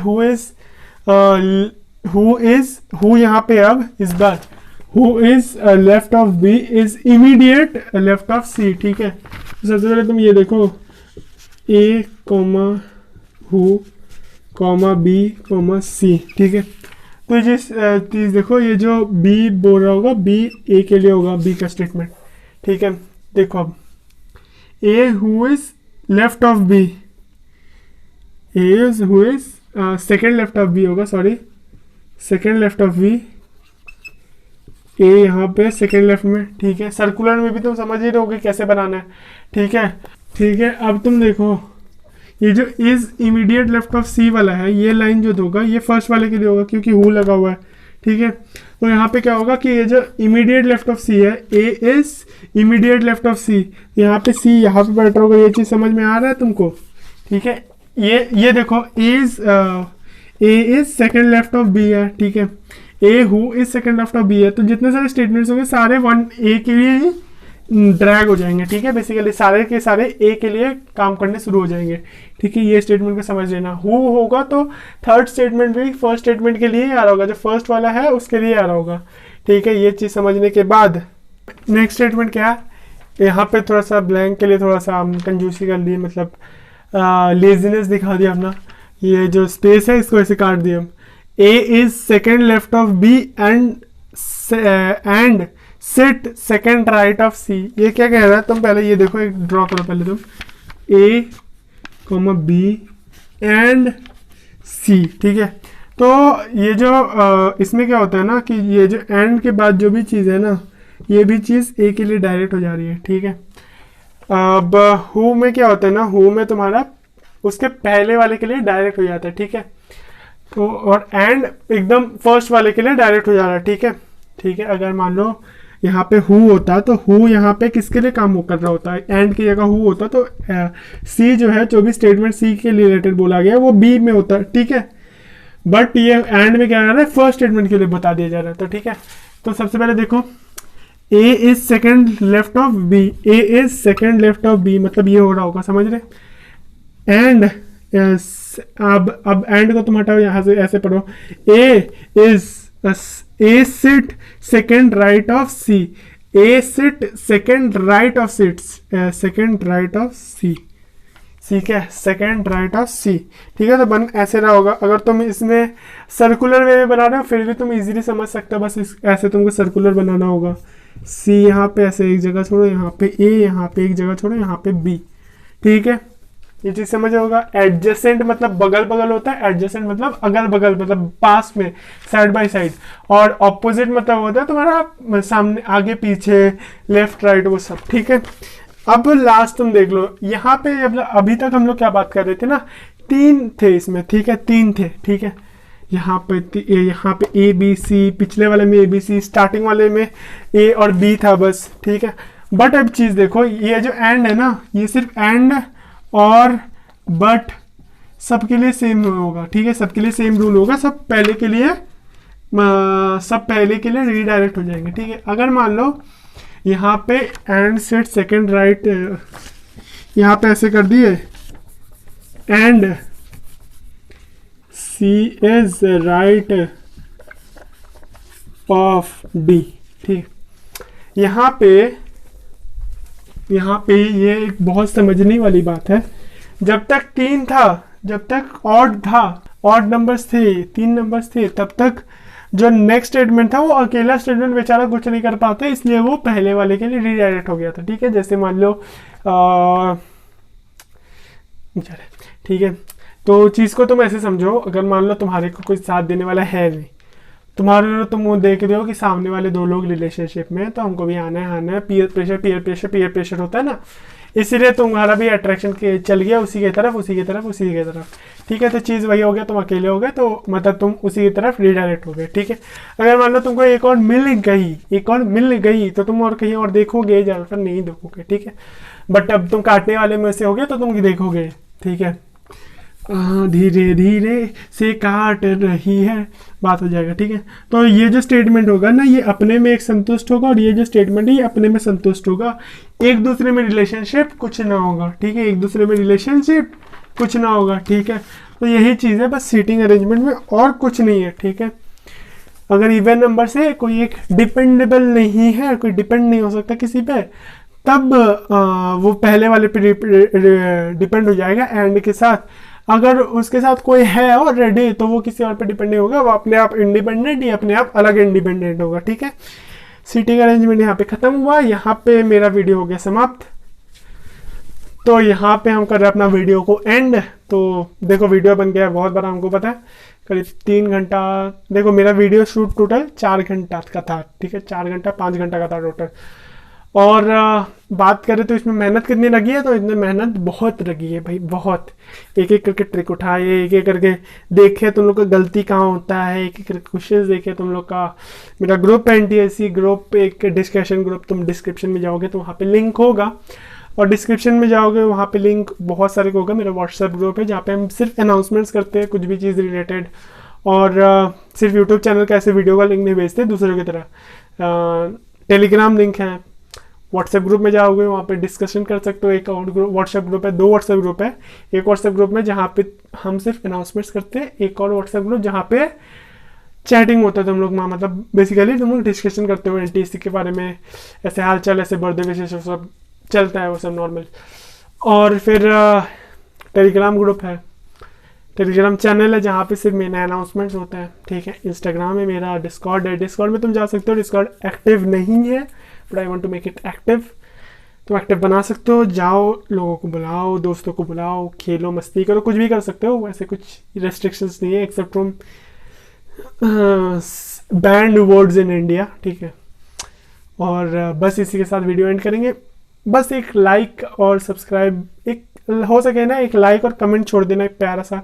हु यहाँ पे अब इस बार who is left of B is immediate left of C. ठीक है, तो सबसे पहले तुम ये देखो, A comma who comma B comma C. ठीक है, तो जिस चीज़ देखो, ये जो बी बोल रहा होगा, बी ए के लिए होगा, बी का स्टेटमेंट। ठीक है, देखो अब A who is left of B, A who is second left of B होगा, sorry second left of B, A यहाँ पे सेकेंड लेफ्ट में। ठीक है, सर्कुलर में भी तुम समझ ही रहोगे कैसे बनाना है। ठीक है, ठीक है। अब तुम देखो, ये जो इज इमीडिएट लेफ्ट ऑफ सी वाला है, ये लाइन जो होगा ये फर्स्ट वाले के लिए होगा क्योंकि हु लगा हुआ है। ठीक है, तो यहाँ पे क्या होगा कि ये जो इमीडिएट लेफ्ट ऑफ सी है, ए इज इमीडिएट लेफ्ट ऑफ सी, यहाँ पे सी यहाँ पे बैठा होगा। ये चीज़ समझ में आ रहा है तुमको? ठीक है, ये देखो, A is second left of B है। ठीक है, A who is second left of B है, तो जितने सारे स्टेटमेंट्स होंगे सारे वन ए के लिए ही ड्रैग हो जाएंगे। ठीक है, बेसिकली सारे के सारे ए के लिए काम करने शुरू हो जाएंगे। ठीक है, ये स्टेटमेंट को समझ लेना। हु होगा तो थर्ड स्टेटमेंट भी फर्स्ट स्टेटमेंट के लिए आ रहा होगा, जो फर्स्ट वाला है उसके लिए आ रहा होगा। ठीक है, ये चीज़ समझने के बाद नेक्स्ट स्टेटमेंट क्या है, यहाँ पे थोड़ा सा ब्लैंक के लिए थोड़ा सा हम कंजूसी कर लिए, मतलब लेजीनेस दिखा दिया अपना। ये जो स्पेस है इसको ऐसे काट दिया हम। A is second left of B and sit second right of C. ये क्या कह रहा है, तुम पहले ये देखो, एक ड्रॉ करो पहले तुम, ए कॉमा बी एंड सी। ठीक है, तो ये जो इसमें क्या होता है ना कि ये जो एंड के बाद जो भी चीज़ है ना, ये भी चीज़ ए के लिए डायरेक्ट हो जा रही है। ठीक है, अब हु में क्या होता है ना, हु में तुम्हारा उसके पहले वाले के लिए डायरेक्ट हो जाता है। ठीक है, तो और एंड एकदम फर्स्ट वाले के लिए डायरेक्ट हो जा रहा है। ठीक है, ठीक है। अगर मान लो यहाँ पे हु होता तो हु यहाँ पे किसके लिए काम कर रहा होता है, एंड की जगह हु होता तो सी जो है, जो भी स्टेटमेंट सी के लिए रिलेटेड बोला गया है वो बी में होता है। ठीक है, बट ये एंड में क्या आ रहा है, फर्स्ट स्टेटमेंट के लिए बता दिया जा रहा है। तो ठीक है, तो सबसे पहले देखो, A is second left of B, A is second left of B, मतलब ये हो रहा होगा, समझ रहे। एंड अब एंड को तुम हटाओ, यहाँ से ऐसे पढ़ो, A sit second right of C, A sit second right of seats, second right of C. ठीक है, सेकेंड राइट ऑफ सी। ठीक है, तो बन ऐसे रहा होगा। अगर तुम इसमें सर्कुलर वे में बना रहे हो फिर भी तुम इजीली समझ सकते हो, बस ऐसे तुमको सर्कुलर बनाना होगा। सी यहाँ पे ऐसे एक जगह छोड़ो, यहाँ पे ए, यहाँ पे एक जगह छोड़ो, यहाँ पे बी। ठीक है, ये चीज समझ होगा। एडजेसेंट मतलब बगल बगल होता है, एडजेसेंट मतलब अगल बगल, मतलब पास में, साइड बाय साइड। और ऑपोजिट मतलब होता है तुम्हारा सामने, आगे पीछे, लेफ्ट राइट, वो सब। ठीक है, अब लास्ट तुम देख लो, यहाँ पे अभी तक हम लोग क्या बात कर रहे थे ना, तीन थे इसमें। ठीक है, तीन थे। ठीक है, यहाँ पे ए बी सी, पिछले वाले में ए बी सी, स्टार्टिंग वाले में ए और बी था बस। ठीक है, बट अब चीज देखो, ये जो एंड है ना, ये सिर्फ एंड और बट सबके लिए सेम होगा। ठीक है, सबके लिए सेम रूल होगा, सब पहले के लिए रीडायरेक्ट हो जाएंगे। ठीक है, अगर मान लो यहाँ पे एंड सेट सेकेंड राइट, यहाँ पे ऐसे कर दिए, and C is right of D. ठीक, यहाँ पे ये एक बहुत समझने वाली बात है। जब तक तीन था, जब तक ऑड था, ऑड नंबर्स थे, तीन नंबर्स थे, तब तक जो नेक्स्ट स्टेटमेंट था वो अकेला स्टेटमेंट बेचारा कुछ नहीं कर पाता, इसलिए वो पहले वाले के लिए रीडायरेक्ट हो गया था। ठीक है, जैसे मान लो ठीक है, तो चीज़ को तुम ऐसे समझो, अगर मान लो तुम्हारे को कोई साथ देने वाला है नहीं, तुम देख रहे हो कि सामने वाले दो लोग रिलेशनशिप में, तो हमको भी आना है, पीयर प्रेशर होता है ना, इसीलिए तुम्हारा भी अट्रैक्शन चल गया उसी की तरफ। ठीक है, तो चीज़ वही हो गया, तुम अकेले हो गए तो मतलब तुम उसी की तरफ रीडायरेक्ट हो गए। ठीक है, अगर मान लो तुमको एक और मिल गई तो तुम और कहीं और देखोगे, ज़्यादातर नहीं देखोगे। ठीक है, बट अब तुम काटने वाले में से हो गए तो तुम देखोगे। ठीक है, धीरे धीरे से काट रही है, बात हो जाएगा। ठीक है, तो ये जो स्टेटमेंट होगा ना, ये अपने में एक संतुष्ट होगा, और ये जो स्टेटमेंट है ये अपने में संतुष्ट होगा। एक दूसरे में रिलेशनशिप कुछ ना होगा। ठीक है, एक दूसरे में रिलेशनशिप कुछ ना होगा। ठीक है, तो यही चीज़ है बस सीटिंग अरेंजमेंट में, और कुछ नहीं है। ठीक है, अगर इवन नंबर से कोई एक डिपेंडेबल नहीं है, कोई डिपेंड नहीं हो सकता किसी पे, तब वो पहले वाले पे डिपेंड हो जाएगा एंड के साथ। अगर उसके साथ कोई है ऑलरेडी तो वो किसी और पे डिपेंड नहीं होगा, वो अपने आप इंडिपेंडेंट, ही अपने आप अलग इंडिपेंडेंट होगा। ठीक है, सीटिंग अरेंजमेंट यहाँ पे खत्म हुआ। यहाँ पे मेरा वीडियो हो गया समाप्त। तो यहाँ पे हम कर रहे हैं अपना वीडियो को एंड। तो देखो वीडियो बन गया बहुत बड़ा, हमको पता है, करीब 3 घंटा। देखो मेरा वीडियो शूट टोटल 4 घंटा का था। ठीक है, 4 घंटा 5 घंटा का था टोटल। और बात करें तो इसमें मेहनत कितनी लगी है, तो इसमें मेहनत बहुत लगी है भाई, बहुत। एक एक करके ट्रिक उठाए, एक एक करके देखे तुम लोग का गलती कहाँ होता है, एक एक करके क्वेश्चंस देखे तुम लोग का। मेरा ग्रुप है NTSC ग्रुप, एक डिस्कशन ग्रुप, तुम डिस्क्रिप्शन में जाओगे तो वहाँ पे लिंक होगा, और डिस्क्रिप्शन में जाओगे वहाँ पे लिंक बहुत सारे होगा। मेरा व्हाट्सएप ग्रुप है जहाँ पे हम सिर्फ अनाउंसमेंट्स करते हैं, कुछ भी चीज़ रिलेटेड, और सिर्फ यूट्यूब चैनल का ऐसे वीडियो का लिंक नहीं भेजते दूसरों की तरह। टेलीग्राम लिंक है, व्हाट्सएप ग्रुप में जाओगे वहाँ पे डिस्कशन कर सकते हो। एक और व्हाट्सएप ग्रुप है, 2 व्हाट्सएप ग्रुप है। एक व्हाट्सएप ग्रुप में जहाँ पे हम सिर्फ अनाउंसमेंट्स करते हैं, एक और व्हाट्सएप ग्रुप जहाँ पे चैटिंग होता है तुम लोग, मतलब बेसिकली तुम लोग डिस्कशन करते हो NTSC के बारे में, ऐसे हाल चाल, ऐसे बर्थडे विशेष सब चलता है वो सब नॉर्मल। और फिर टेलीग्राम ग्रुप है, टेलीग्राम चैनल है जहाँ पे सिर्फ मेरे अनाउंसमेंट्स होते हैं। ठीक है, इंस्टाग्राम है मेरा, डिस्कॉर्ड है, डिस्कॉर्ड में तुम जा सकते हो। डिस्कॉर्ड एक्टिव नहीं है but I want to make it active, तो एक्टिव बना सकते हो। जाओ, लोगों को बुलाओ, दोस्तों को बुलाओ, खेलो, मस्ती करो, कुछ भी कर सकते हो। वैसे कुछ रेस्ट्रिक्शंस नहीं है except from banned words in India. ठीक है, और बस इसी के साथ वीडियो एंड करेंगे। बस एक लाइक और सब्सक्राइब, एक हो सके ना एक लाइक और कमेंट छोड़ देना, एक प्यारा सा।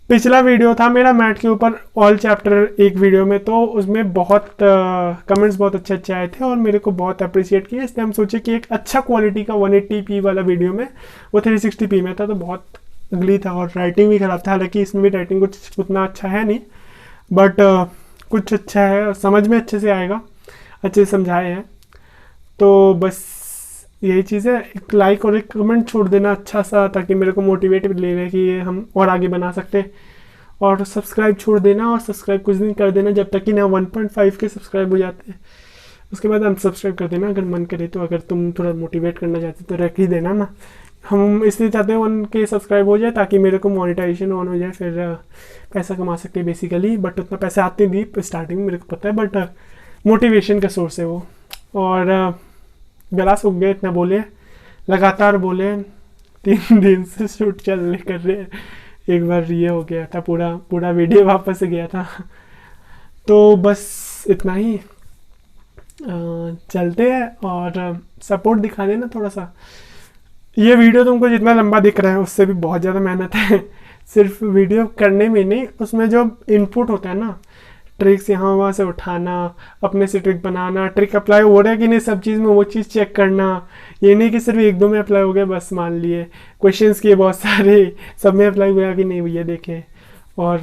पिछला वीडियो था मेरा मैथ के ऊपर, ऑल चैप्टर एक वीडियो में, तो उसमें बहुत कमेंट्स बहुत अच्छे अच्छे आए थे और मेरे को बहुत अप्रिशिएट किया। इसलिए हम सोचे कि एक अच्छा क्वालिटी का 180p वाला वीडियो में, वो 360p में था तो बहुत अगली था, और राइटिंग भी खराब था। हालांकि इसमें भी राइटिंग कुछ उतना अच्छा है नहीं, बट कुछ अच्छा है और समझ में अच्छे से आएगा, अच्छे से समझाए हैं। तो बस यही चीज़ है, एक लाइक और एक कमेंट छोड़ देना अच्छा सा, ताकि मेरे को मोटिवेट लेने कि हम और आगे बना सकते। और सब्सक्राइब छोड़ देना, और सब्सक्राइब कुछ दिन कर देना जब तक कि ना 1.5 के सब्सक्राइब हो जाते हैं, उसके बाद अनसब्सक्राइब कर देना अगर मन करे तो। अगर तुम थोड़ा मोटिवेट करना चाहते तो रख ही देना ना। हम इसलिए चाहते हैं 1 के सब्सक्राइब हो जाए ताकि मेरे को मोनेटाइजेशन ऑन हो जाए, फिर पैसा कमा सकते हैं बेसिकली। बट उतना पैसा आते नहीं स्टार्टिंग में, मेरे को पता है, बट मोटिवेशन का सोर्स है वो। और गला सूख गया, इतना बोले, लगातार बोले, 3 दिन से शूट चलने कर रहे हैं। एक बार ये हो गया था, पूरा वीडियो वापस से गया था। तो बस इतना ही, चलते हैं और सपोर्ट दिखा देना थोड़ा सा। ये वीडियो तुमको जितना लंबा दिख रहा है उससे भी बहुत ज़्यादा मेहनत है, सिर्फ वीडियो करने में नहीं, उसमें जो इनपुट होता है ना, ट्रिक्स यहाँ वहाँ से उठाना, अपने से ट्रिक बनाना, ट्रिक अप्लाई हो रहा है कि नहीं सब चीज़ में, वो चीज़ चेक करना। ये नहीं कि सिर्फ 1-2 में अप्लाई हो गया बस मान लिए, क्वेश्चंस किए बहुत सारे, सब में अप्लाई हुआ कि नहीं भैया देखे। और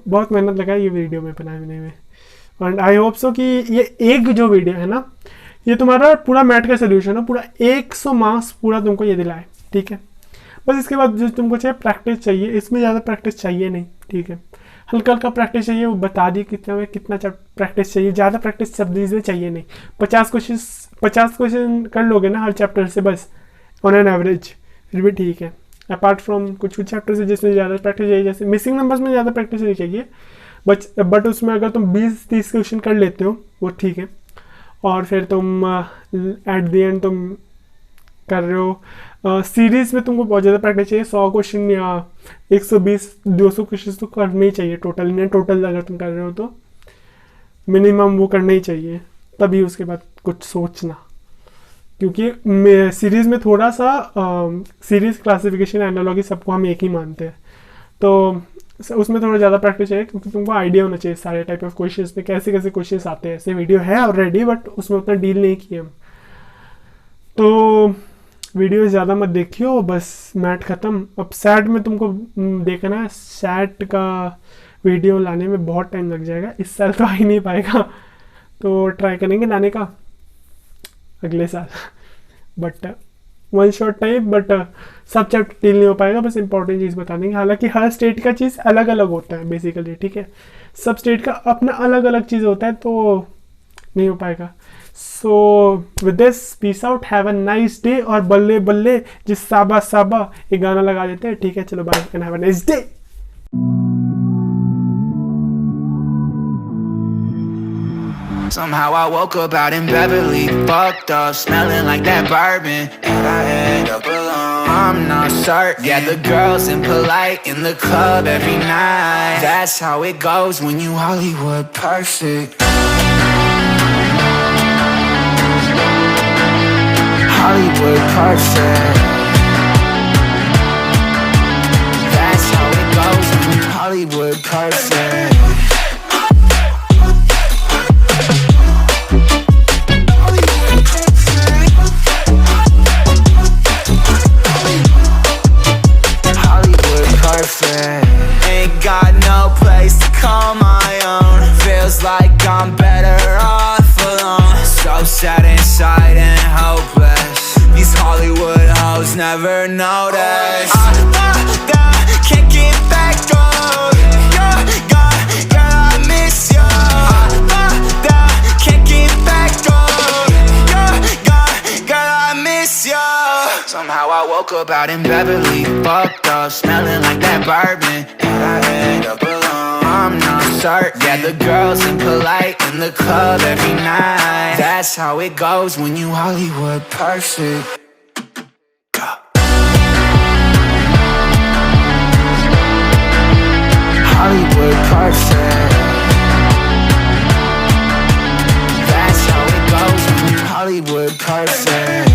बहुत मेहनत लगा ये वीडियो में बनाने में। और आई होप सो कि ये एक जो वीडियो है ना, ये तुम्हारा पूरा मैथ का सोल्यूशन है, पूरा 100 मार्क्स पूरा तुमको ये दिलाए। ठीक है, बस इसके बाद जो तुमको चाहिए प्रैक्टिस चाहिए, इसमें ज़्यादा प्रैक्टिस चाहिए नहीं। ठीक है, हल्का हल्का प्रैक्टिस चाहिए, वो बता दी कितना प्रैक्टिस चाहिए, ज़्यादा प्रैक्टिस सब चीज़ में चाहिए नहीं। 50 क्वेश्चन कर लोगे ना हर चैप्टर से बस ऑन एन एवरेज, फिर भी ठीक है। अपार्ट फ्रॉम कुछ चैप्टर से जिसमें ज़्यादा प्रैक्टिस चाहिए, जैसे मिसिंग नंबर्स में ज़्यादा प्रैक्टिस नहीं चाहिए, बट उसमें अगर तुम 20-30 क्वेश्चन कर लेते हो वो ठीक है। और फिर तुम एट द एंड तुम कर रहे हो सीरीज़ में, तुमको बहुत ज़्यादा प्रैक्टिस चाहिए। 100 क्वेश्चन या 120-200 क्वेश्चन तो करने ही चाहिए टोटल अगर तुम कर रहे हो तो मिनिमम वो करना ही चाहिए, तभी उसके बाद कुछ सोचना। क्योंकि सीरीज़ में थोड़ा सा सीरीज़ क्लासिफिकेशन एनालॉजी सबको हम एक ही मानते हैं, तो उसमें थोड़ा ज़्यादा प्रैक्टिस चाहिए, क्योंकि तुमको आइडिया होना चाहिए सारे टाइप ऑफ क्वेश्चंस में कैसे कैसे क्वेश्चंस आते हैं। ऐसे वीडियो है ऑलरेडी बट उसमें उतना डील नहीं किया हम। तो वीडियो ज़्यादा मत देखियो, बस मैट ख़त्म। अब सैट में तुमको देखना है, सैट का वीडियो लाने में बहुत टाइम लग जाएगा, इस साल तो आ ही नहीं पाएगा, तो ट्राई करेंगे लाने का अगले साल। But one shot type, but सब चैप्टर डील नहीं हो पाएगा, बस इंपॉर्टेंट चीज़ बता देंगे। हालांकि हर स्टेट का चीज़ अलग अलग होता है बेसिकली, ठीक है, सब स्टेट का अपना अलग अलग चीज़ होता है, तो नहीं हो पाएगा। So with this peace out, have a nice day. और बल्ले बल्ले जिस साबा साबा एक गाना लगा देते हैं, ठीक है, चलो bye and have a nice day. Somehow I woke up out in Beverly, fucked up, smelling like that bourbon, and I end up alone. I'm not certain. Yeah, the girls impolite in the club every night. That's how it goes when you Hollywood perfect. Hollywood perfect. That's how it goes when you Hollywood perfect. Ain't got no place to call my own. Feels like I'm better off alone. So sad inside and hopeless. These Hollywood hoes never notice. Can't get back on. You're gone, girl, I miss you. Can't get back on. You're gone, girl, I miss you. Somehow I woke up out in Beverly, fucked up, smelling like that bourbon, and I end up alone. I'm not certain. Yeah, the girls impolite in the club every night. That's how it goes when you Hollywood perfect. Hollywood perfect. That's how it goes when you Hollywood perfect.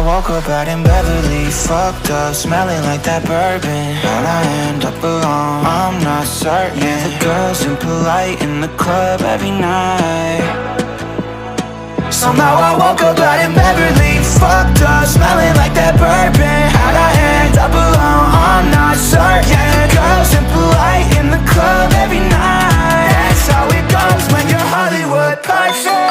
Woke up out in Beverly, fucked up, smelling like that bourbon, how'd I end up alone? I'm not certain. Yeah, the girls impolite in the club every night. Somehow I woke up out in Beverly, fucked up, smelling like that bourbon, how'd I end up alone? I'm not certain. Yeah, the girls impolite in the club every night. That's how it goes when you're Hollywood perfect.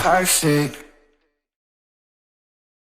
Perfect.